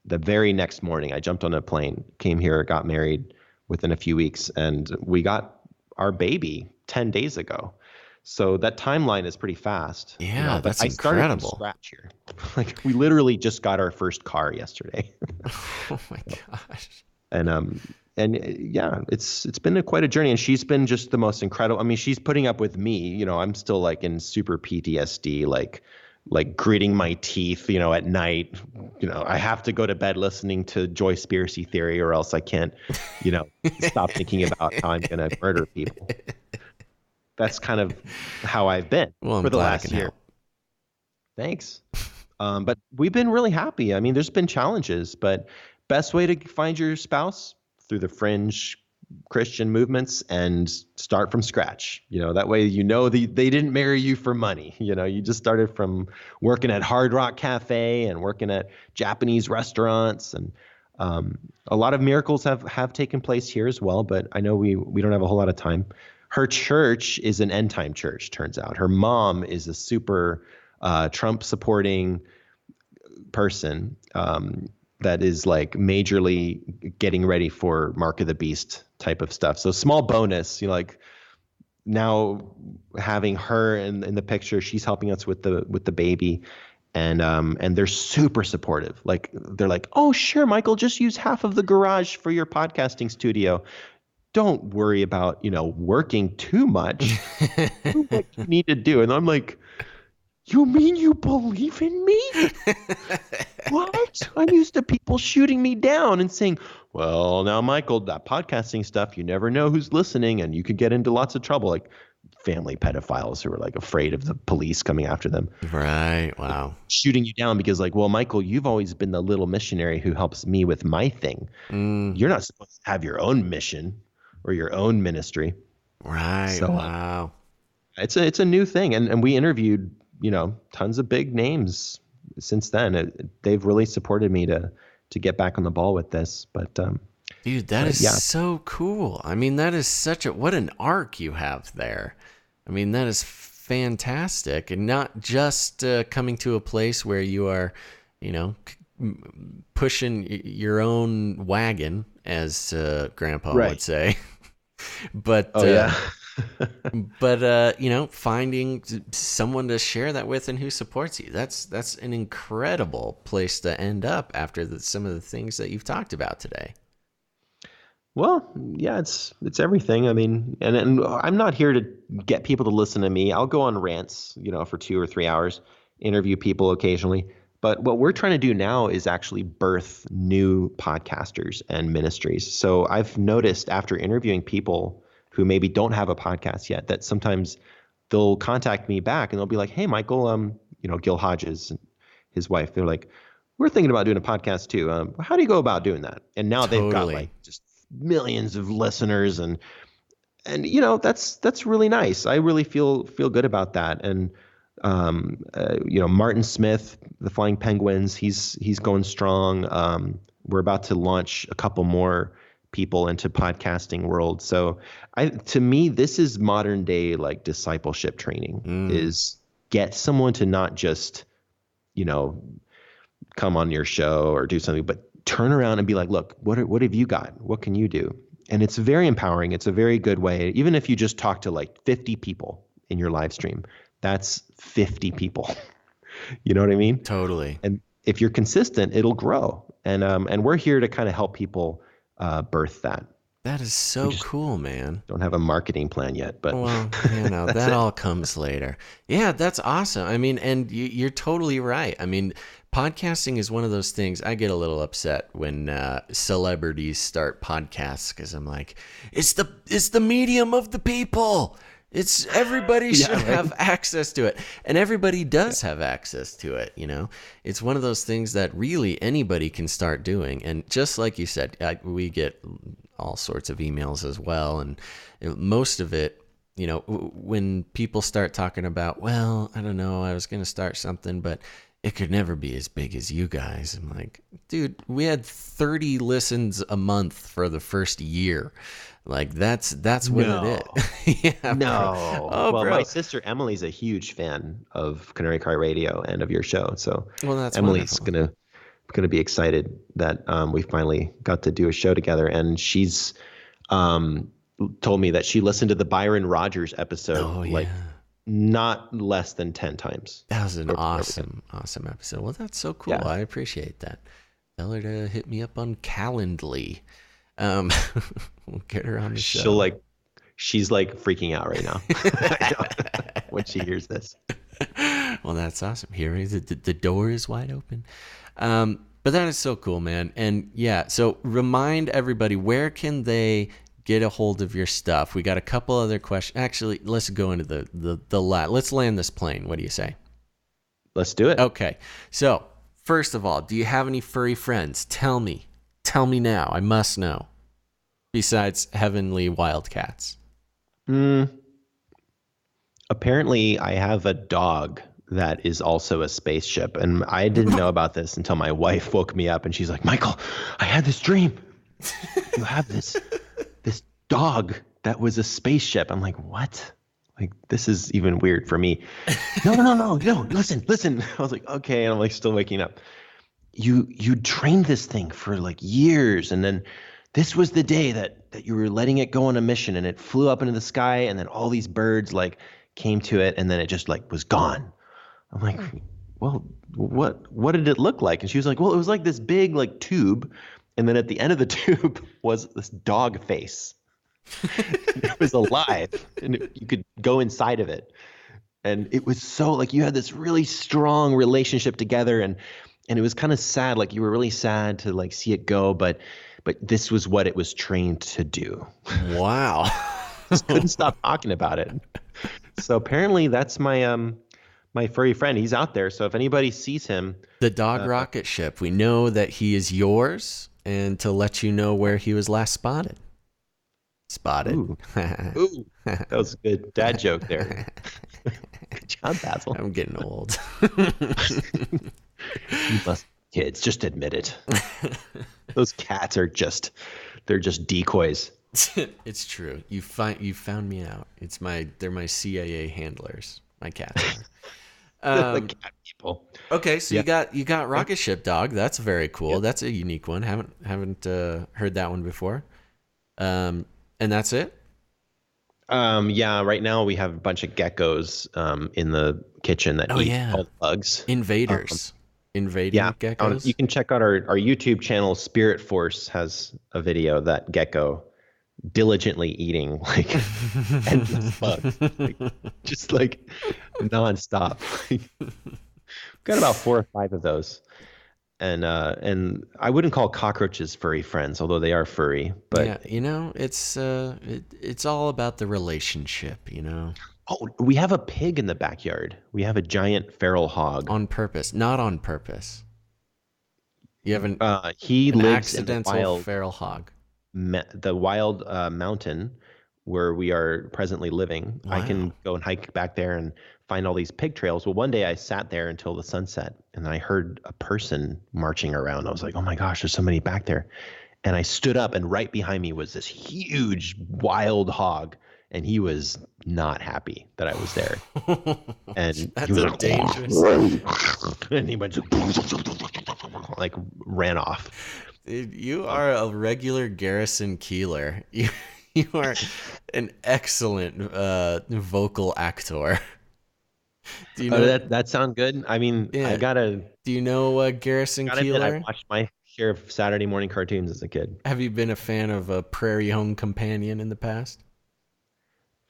Speaker 3: the very next morning, I jumped on a plane, came here, got married within a few weeks, and we got our baby 10 days ago. So that timeline is pretty fast.
Speaker 2: Yeah,
Speaker 3: but
Speaker 2: that's
Speaker 3: I started
Speaker 2: incredible.
Speaker 3: from scratch here. Like, we literally just got our first car yesterday.
Speaker 2: Oh my gosh.
Speaker 3: And yeah, it's been quite a journey, and she's been just the most incredible. I mean, she's putting up with me. I'm still like in super PTSD, like gritting my teeth, at night. I have to go to bed listening to Joyspiracy Theory, or else I can't, stop thinking about how I'm gonna murder people. That's kind of how I've been for the last year.
Speaker 2: Help.
Speaker 3: Thanks. But we've been really happy. I mean, there's been challenges, but best way to find your spouse through the fringe Christian movements and start from scratch. That way, they didn't marry you for money. You just started from working at Hard Rock Cafe and working at Japanese restaurants, and a lot of miracles have taken place here as well. But I know we don't have a whole lot of time. Her church is an end time church, turns out. Her mom is a super Trump supporting person that is like majorly getting ready for Mark of the Beast type of stuff. So small bonus, like now having her in the picture, she's helping us with the baby. And they're super supportive. Like, they're like, oh, sure, Michael, just use half of the garage for your podcasting studio. Don't worry about, working too much. Do what you need to do. And I'm like, you mean you believe in me? What? I'm used to people shooting me down and saying, well, now, Michael, that podcasting stuff, you never know who's listening, and you could get into lots of trouble. Like family pedophiles who are like afraid of the police coming after them.
Speaker 2: Right. Wow.
Speaker 3: Shooting you down because, like, well, Michael, you've always been the little missionary who helps me with my thing. You're not supposed to have your own mission or your own ministry.
Speaker 2: Right.
Speaker 3: So,
Speaker 2: wow.
Speaker 3: It's a new thing. And we interviewed, tons of big names since then. They've really supported me to get back on the ball with this. But
Speaker 2: dude, that is so cool. I mean, that is what an arc you have there. I mean, that is fantastic. And not just coming to a place where you are, pushing your own wagon, as Grandpa would say. But finding someone to share that with and who supports you, that's an incredible place to end up after some of the things that you've talked about today.
Speaker 3: Well, yeah, it's everything. I mean, and I'm not here to get people to listen to me. I'll go on rants, for 2 or 3 hours, interview people occasionally. But what we're trying to do now is actually birth new podcasters and ministries. So I've noticed after interviewing people who maybe don't have a podcast yet, that sometimes they'll contact me back and they'll be like, hey, Michael, Gil Hodges and his wife, they're like, we're thinking about doing a podcast too. How do you go about doing that? And now they've got like just millions of listeners, and that's really nice. I really feel good about that. And Martin Smith, the Flying Penguins, he's going strong. We're about to launch a couple more people into podcasting world. So to me, this is modern day like discipleship training, is get someone to not just, come on your show or do something, but turn around and be like, look, what have you got? What can you do? And it's very empowering. It's a very good way. Even if you just talk to like 50 people in your live stream, that's 50 people. You know what I mean?
Speaker 2: Totally.
Speaker 3: And if you're consistent, it'll grow. And we're here to kind of help people birth that.
Speaker 2: That is so cool, man.
Speaker 3: Don't have a marketing plan yet, but
Speaker 2: well, that all comes later. Yeah, that's awesome. I mean, and you're totally right. I mean, podcasting is one of those things. I get a little upset when celebrities start podcasts because I'm like, it's the medium of the people. It's everybody should have access to it, and everybody does have access to it. It's one of those things that really anybody can start doing. And just like you said, we get all sorts of emails as well, and most of it, when people start talking about, well, I don't know, I was going to start something, but it could never be as big as you guys. I'm like, dude, we had 30 listens a month for the first year. Like that's what it is. Yeah,
Speaker 3: no.
Speaker 2: Oh,
Speaker 3: well,
Speaker 2: bro.
Speaker 3: My sister Emily's a huge fan of Canary Cry Radio and of your show. So
Speaker 2: that's
Speaker 3: Emily's
Speaker 2: wonderful.
Speaker 3: gonna be excited that we finally got to do a show together. And she's told me that she listened to the Byron Rogers episode not less than 10 times.
Speaker 2: That was an awesome episode. Well, that's so cool.
Speaker 3: Yeah.
Speaker 2: I appreciate that. Tell her to hit me up on Calendly. We'll get her on the show.
Speaker 3: She's freaking out right now when she hears this.
Speaker 2: Well, that's awesome. Here, the door is wide open. But that is so cool, man. And yeah, so remind everybody, where can they get a hold of your stuff? We got a couple other questions. Actually, let's go into let's land this plane. What do you say?
Speaker 3: Let's do it.
Speaker 2: Okay. So first of all, do you have any furry friends? Tell me now. I must know. Besides Heavenly Wildcats.
Speaker 3: Apparently, I have a dog that is also a spaceship, and I didn't know about this until my wife woke me up, and she's like, "Michael, I had this dream. You have this dog that was a spaceship." I'm like, "What? Like, this is even weird for me." No, listen. I was like, "Okay," and I'm still waking up. You trained this thing for years, and then this was the day that you were letting it go on a mission, and it flew up into the sky, and then all these birds came to it, and then it just was gone. I'm like, well, what did it look like? And she was like, well, it was this big tube, and then at the end of the tube was this dog face. It was alive, and you could go inside of it, and it was so you had this really strong relationship together, and it was kind of sad. You were really sad to see it go, but this was what it was trained to do.
Speaker 2: Wow.
Speaker 3: Just couldn't stop talking about it. So apparently that's my my furry friend. He's out there. So if anybody sees him,
Speaker 2: the dog rocket ship, we know that he is yours, and to let you know where he was last spotted.
Speaker 3: Ooh, that was a good dad joke there. Good job, Basil.
Speaker 2: I'm getting old.
Speaker 3: You must kids, just admit it. Those cats are they're just decoys.
Speaker 2: It's true. You found me out. They're my CIA handlers. My cats are.
Speaker 3: The cat people.
Speaker 2: Okay, so you got Rocket Ship Dog. That's very cool. Yep. That's a unique one. Haven't heard that one before. And that's it?
Speaker 3: Yeah, right now we have a bunch of geckos in the kitchen that eat all the bugs.
Speaker 2: Invaders. Invading geckos?
Speaker 3: You can check out our YouTube channel. Spirit Force has a video that gecko diligently eating endless bugs, just nonstop. Got about 4 or 5 of those, and I wouldn't call cockroaches furry friends, although they are furry. But
Speaker 2: yeah, it's all about the relationship,
Speaker 3: Oh, we have a pig in the backyard. We have a giant feral hog.
Speaker 2: On purpose, not on purpose. You have
Speaker 3: he lives
Speaker 2: accidental
Speaker 3: in the wild
Speaker 2: feral hog.
Speaker 3: The wild mountain where we are presently living.
Speaker 2: Wow.
Speaker 3: I can go and hike back there and find all these pig trails. Well, one day I sat there until the sunset, and I heard a person marching around. I was like, oh my gosh, there's somebody back there. And I stood up, and right behind me was this huge wild hog. And he was not happy that I was there. And
Speaker 2: that's
Speaker 3: he was
Speaker 2: dangerous.
Speaker 3: And he went ran off.
Speaker 2: Dude, you are a regular Garrison Keeler. You are an excellent vocal actor. Do you
Speaker 3: Oh,
Speaker 2: know?
Speaker 3: that sounds good. I mean, I
Speaker 2: Yeah.
Speaker 3: gotta
Speaker 2: Do you know Garrison
Speaker 3: gotta admit, I
Speaker 2: Keillor?
Speaker 3: watched my share of Saturday morning cartoons as a kid.
Speaker 2: Have you been a fan of a Prairie Home Companion in the past?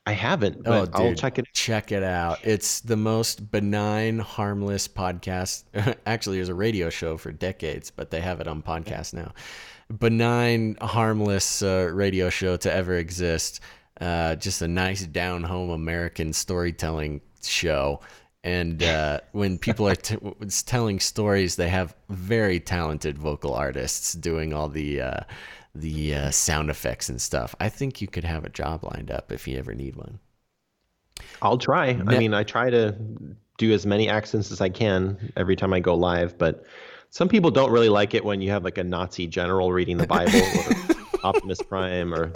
Speaker 3: I haven't,
Speaker 2: Oh,
Speaker 3: but I'll
Speaker 2: dude,
Speaker 3: check it.
Speaker 2: check it out. It's the most benign, harmless podcast. Actually, it was a radio show for decades, but they have it on podcast now. Benign, harmless radio show to ever exist. Just a nice, down home American storytelling show. And when people are telling stories, they have very talented vocal artists doing all the sound effects and stuff. I think you could have a job lined up if you ever need one.
Speaker 3: I'll try. I mean, I try to do as many accents as I can every time I go live, but some people don't really like it when you have like a Nazi general reading the Bible or Optimus Prime, or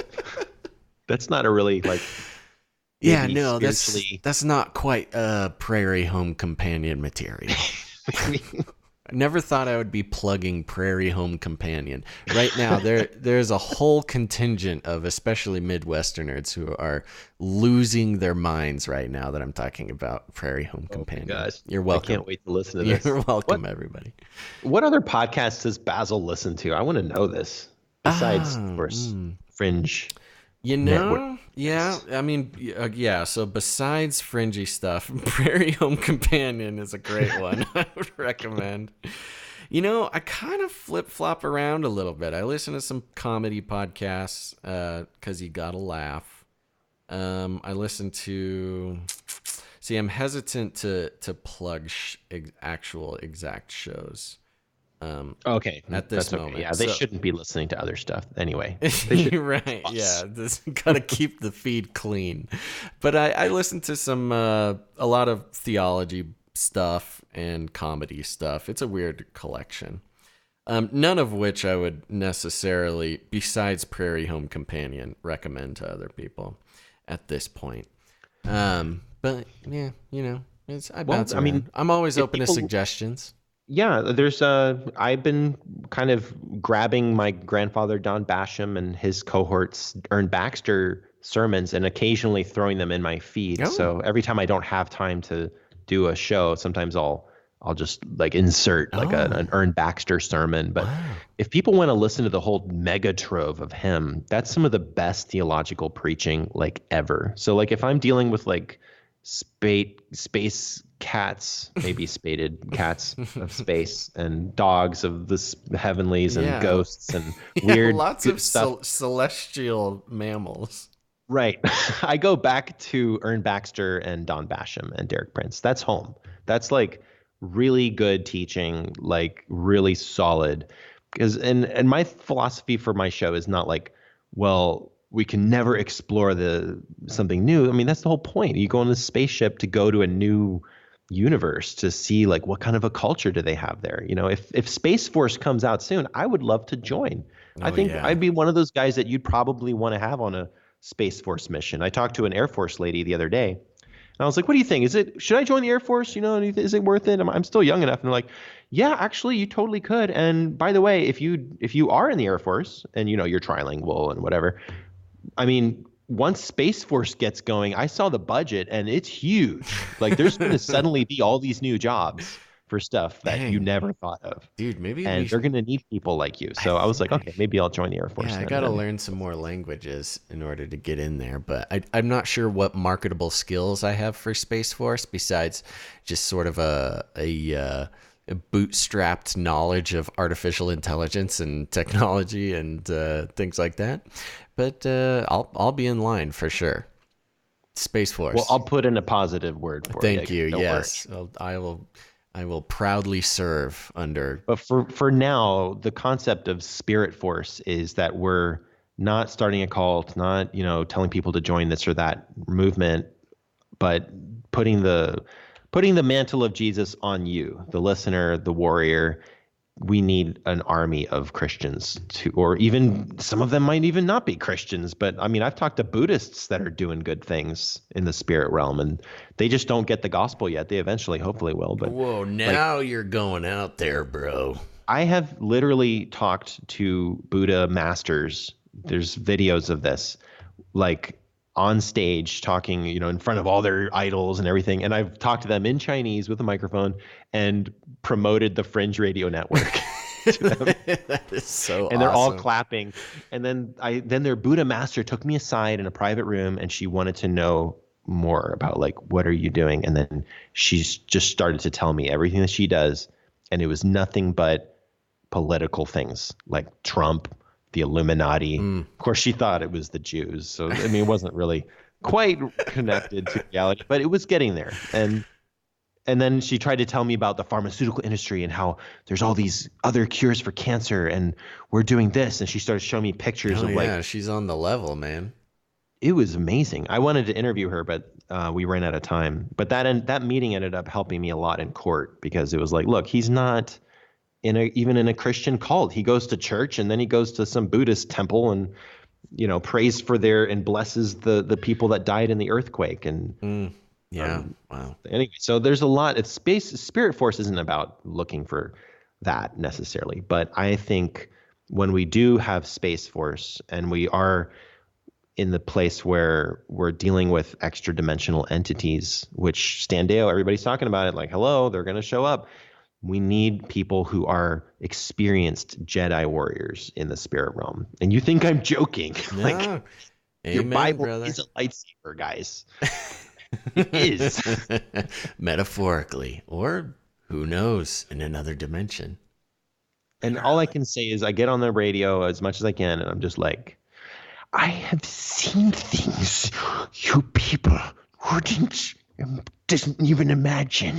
Speaker 3: that's not a really like.
Speaker 2: Yeah,
Speaker 3: maybe
Speaker 2: no,
Speaker 3: spiritually.
Speaker 2: that's not quite Prairie Home Companion material. I never thought I would be plugging Prairie Home Companion. Right now, there's a whole contingent of especially Midwesterners who are losing their minds right now that I'm talking about Prairie Home Companion.
Speaker 3: Gosh,
Speaker 2: You're welcome.
Speaker 3: I can't wait to listen to this.
Speaker 2: You're welcome, everybody.
Speaker 3: What other podcasts does Basil listen to? I want to know this. Besides, of course, Fringe.
Speaker 2: You know, yeah, I mean, yeah, so besides fringy stuff, Prairie Home Companion is a great one. I would recommend. You know, I kind of flip-flop around a little bit. I listen to some comedy podcasts because you gotta laugh. I listen to... See, I'm hesitant to plug actual exact shows.
Speaker 3: Okay,
Speaker 2: at this
Speaker 3: that's okay.
Speaker 2: moment.
Speaker 3: Yeah, they shouldn't be listening to other stuff anyway.
Speaker 2: You're right. Yeah, this gotta keep the feed clean. But I listen to some a lot of theology stuff and comedy stuff. It's a weird collection. None of which I would necessarily, besides Prairie Home Companion, recommend to other people at this point. But yeah, you know, I bounce around. I mean, I'm always open to suggestions.
Speaker 3: Yeah, there's I've been kind of grabbing my grandfather Don Basham and his cohorts Ern Baxter sermons and occasionally throwing them in my feed. Oh. So every time I don't have time to do a show, sometimes I'll just like insert like an Ern Baxter sermon. But if people want to listen to the whole mega trove of him, that's some of the best theological preaching like ever. So like if I'm dealing with like space cats, maybe spaded cats of space, and dogs of the heavenlies, and ghosts and weird
Speaker 2: lots of
Speaker 3: stuff.
Speaker 2: Celestial mammals.
Speaker 3: Right. I go back to Ern Baxter and Don Basham and Derek Prince. That's home. That's like really good teaching, like really solid. Because and my philosophy for my show is not like, well, we can never explore something new. I mean, that's the whole point. You go on a spaceship to go to a new universe to see like what kind of a culture do they have there. You know, if Space Force comes out soon, I would love to join. I think I'd be one of those guys that you'd probably want to have on a Space Force mission. I talked to an Air Force lady the other day, and I was like, what do you think? Should I join the Air Force? You know, is it worth it? I'm still young enough. And they're like, yeah, actually you totally could. And by the way, if you are in the Air Force and you know, you're trilingual and whatever, I mean, once Space Force gets going, I saw the budget and it's huge. Like there's going to suddenly be all these new jobs for stuff that you never thought of.
Speaker 2: Dude, maybe
Speaker 3: they're going to need people like you. So I was like, okay, maybe I'll join the Air Force.
Speaker 2: Yeah, I got to learn some more languages in order to get in there. But I'm not sure what marketable skills I have for Space Force besides just sort of a bootstrapped knowledge of artificial intelligence and technology and things like that. But I'll be in line for sure. Space Force.
Speaker 3: Well, I'll put in a positive word for you.
Speaker 2: Thank you. Yes, I will proudly serve under.
Speaker 3: But for now, the concept of Spirit Force is that we're not starting a cult, not telling people to join this or that movement, but putting the mantle of Jesus on you, the listener, the warrior. We need an army of Christians or even some of them might even not be Christians. But I mean, I've talked to Buddhists that are doing good things in the spirit realm and they just don't get the gospel yet. They eventually, hopefully will. But
Speaker 2: whoa, now you're going out there, bro.
Speaker 3: I have literally talked to Buddha masters. There's videos of this like on stage talking, in front of all their idols and everything. And I've talked to them in Chinese with a microphone and promoted the Fringe Radio Network to them.
Speaker 2: That is so
Speaker 3: And they're all
Speaker 2: awesome.
Speaker 3: clapping. And then their Buddha master took me aside in a private room, and she wanted to know more about, like, what are you doing? And then she's just started to tell me everything that she does. And it was nothing but political things like Trump, the Illuminati. Of course, she thought it was the Jews. So, I mean, it wasn't really quite connected to reality, but it was getting there. And then she tried to tell me about the pharmaceutical industry and how there's all these other cures for cancer and we're doing this. And she started showing me pictures of like,
Speaker 2: she's on the level, man.
Speaker 3: it was amazing. I wanted to interview her, but we ran out of time. But that meeting ended up helping me a lot in court, because it was like, look, he's not even in a Christian cult. He goes to church and then he goes to some Buddhist temple and, prays for and blesses the people that died in the earthquake. And
Speaker 2: wow.
Speaker 3: Anyway, so there's a lot. Spirit Force isn't about looking for that necessarily, but I think when we do have Space Force and we are in the place where we're dealing with extra dimensional entities, which Standeo, everybody's talking about it, like, hello, they're going to show up. We need people who are experienced Jedi warriors in the spirit realm. And you think I'm joking?
Speaker 2: No.
Speaker 3: Like,
Speaker 2: Amen,
Speaker 3: your Bible
Speaker 2: brother.
Speaker 3: is a lightsaber, guys. It is.
Speaker 2: Metaphorically, or who knows, in another dimension.
Speaker 3: And all I can say is I get on the radio as much as I can, and I'm just like, I have seen things you people didn't even imagine.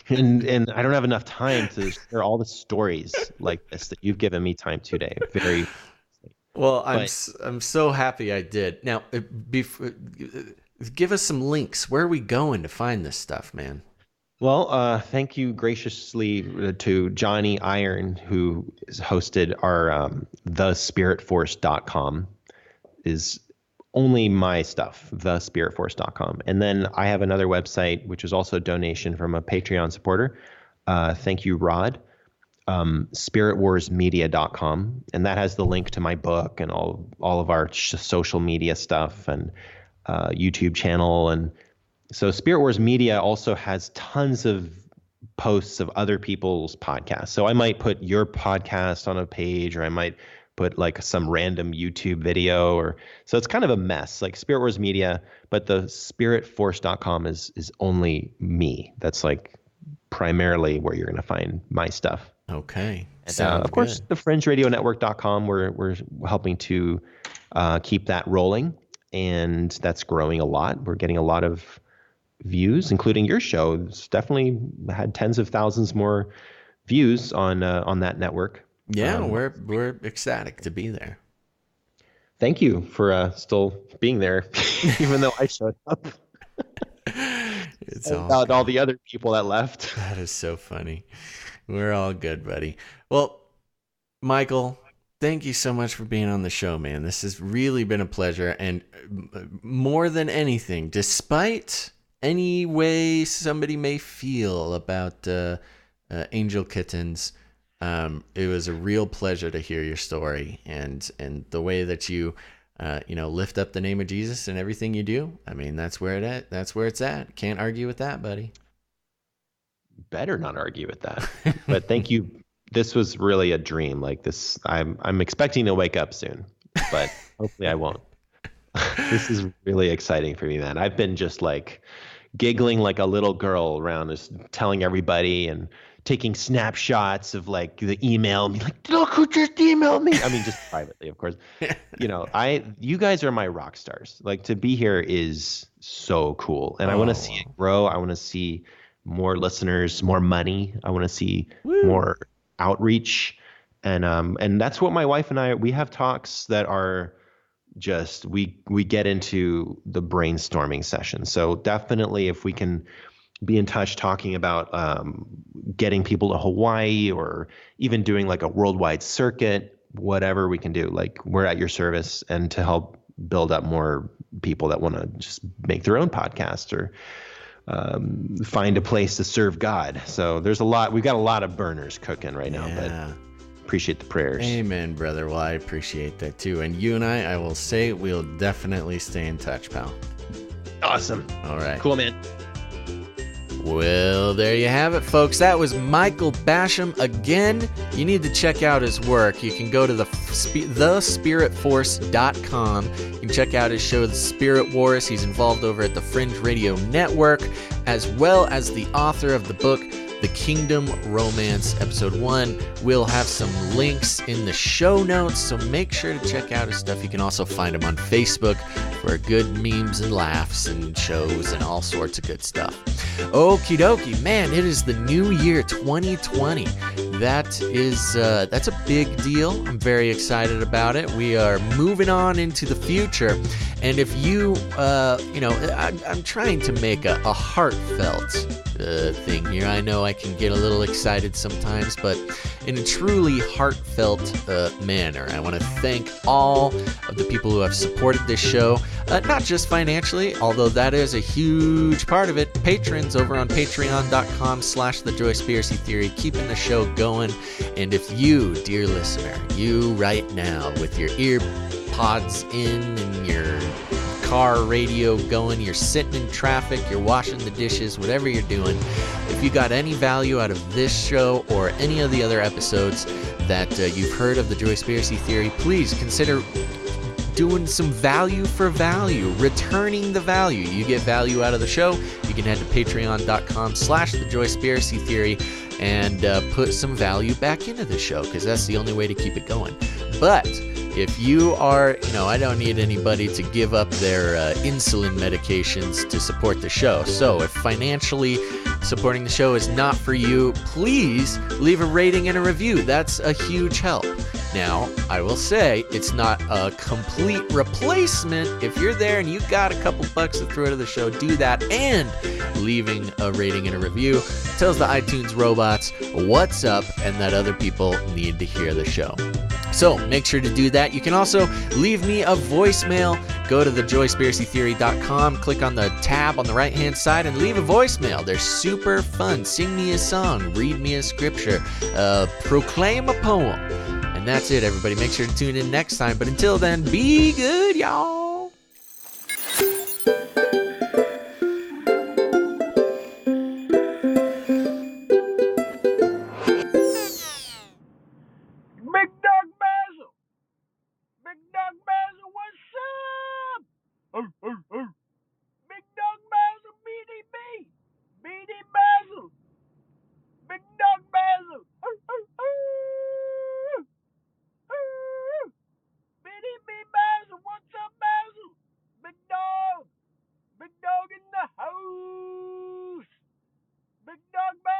Speaker 3: And I don't have enough time to share all the stories like this that you've given me time today. Very
Speaker 2: well. I'm so happy I did. Now, give us some links. Where are we going to find this stuff, man?
Speaker 3: Well, thank you graciously to Johnny Iron, who has hosted our thespiritforce.com is only my stuff, thespiritforce.com. And then I have another website, which is also a donation from a Patreon supporter. Thank you, Rod. spiritwarsmedia.com. And that has the link to my book and all of our social media stuff and YouTube channel. And so Spirit Wars Media also has tons of posts of other people's podcasts. So I might put your podcast on a page, or I might put like some random YouTube video, so it's kind of a mess, like Spirit Wars Media, but the spiritforce.com is only me. That's like primarily where you're going to find my stuff.
Speaker 2: Okay.
Speaker 3: And, of course, the fringeradionetwork.com, we're helping to keep that rolling, and that's growing a lot. We're getting a lot of views, including your show. It's definitely had tens of thousands more views on that network.
Speaker 2: Yeah, we're ecstatic to be there.
Speaker 3: Thank you for still being there, even though I showed up.
Speaker 2: It's
Speaker 3: about all the other people that left.
Speaker 2: That is so funny. We're all good, buddy. Well, Michael, thank you so much for being on the show, man. This has really been a pleasure. And more than anything, despite any way somebody may feel about angel kittens, it was a real pleasure to hear your story and the way that you lift up the name of Jesus and everything you do. I mean, that's where it's at. Can't argue with that, buddy.
Speaker 3: Better not argue with that. But thank you. This was really a dream. Like this, I'm expecting to wake up soon, but hopefully I won't. This is really exciting for me, man. I've been just like giggling like a little girl around, just telling everybody and taking snapshots of like the email and be like, look who just emailed me. I mean, just privately, of course. You guys are my rock stars. Like, to be here is so cool. And I want to see it grow. I want to see more listeners, more money. I want to see more outreach. And that's what my wife and we have talks that are just, we get into the brainstorming session. So definitely if we can be in touch talking about getting people to Hawaii, or even doing like a worldwide circuit, whatever we can do, like we're at your service, and to help build up more people that want to just make their own podcast or find a place to serve God. So there's we've got a lot of burners cooking right now, but appreciate the prayers.
Speaker 2: Amen, brother. Well, I appreciate that too. And you and I will say we'll definitely stay in touch, pal.
Speaker 3: Awesome.
Speaker 2: All right.
Speaker 3: Cool, man.
Speaker 2: Well, there you have it, folks. That was Michael Basham. Again, you need to check out his work. You can go to thespiritforce.com. You can check out his show, The Spirit Wars. He's involved over at the Fringe Radio Network, as well as the author of the book, The Kingdom Romance, Episode 1. We'll have some links in the show notes, so make sure to check out his stuff. You can also find him on Facebook for good memes and laughs and shows and all sorts of good stuff. Okie dokie, man, it is the new year, 2020. That's a big deal. I'm very excited about it. We are moving on into the future. And if you, I'm trying to make a heartfelt thing here. I know I can get a little excited sometimes, but in a truly heartfelt manner. I want to thank all of the people who have supported this show, not just financially, although that is a huge part of it. Patrons over on patreon.com/thejoyspiracy-theory, keeping the show going. And if you, dear listener, you right now with your ear pods in and your car radio going, you're sitting in traffic, you're washing the dishes, whatever you're doing, if you got any value out of this show or any of the other episodes that you've heard of the Joyspiracy Theory, please consider doing some value for value, returning the value. You get value out of the show, you can head to patreon.com/thejoyspiracy-theory and put some value back into the show, because that's the only way to keep it going. But if you are, I don't need anybody to give up their insulin medications to support the show. So if financially supporting the show is not for you, please leave a rating and a review. That's a huge help. Now, I will say it's not a complete replacement. If you're there and you got a couple bucks to throw to the show, do that. And leaving a rating and a review tells the iTunes robots what's up and that other people need to hear the show. So make sure to do that. You can also leave me a voicemail. Go to thejoyspiracytheory.com, click on the tab on the right-hand side, and leave a voicemail. They're super fun. Sing me a song, read me a scripture, proclaim a poem. And that's it, everybody. Make sure to tune in next time. But until then, be good, y'all.
Speaker 4: Big Dog Basil, BDB. BD Basil. Big Dog Basil. BDB Basil, what's up, Basil? Big Dog. Big Dog in the house. Big Dog Basil.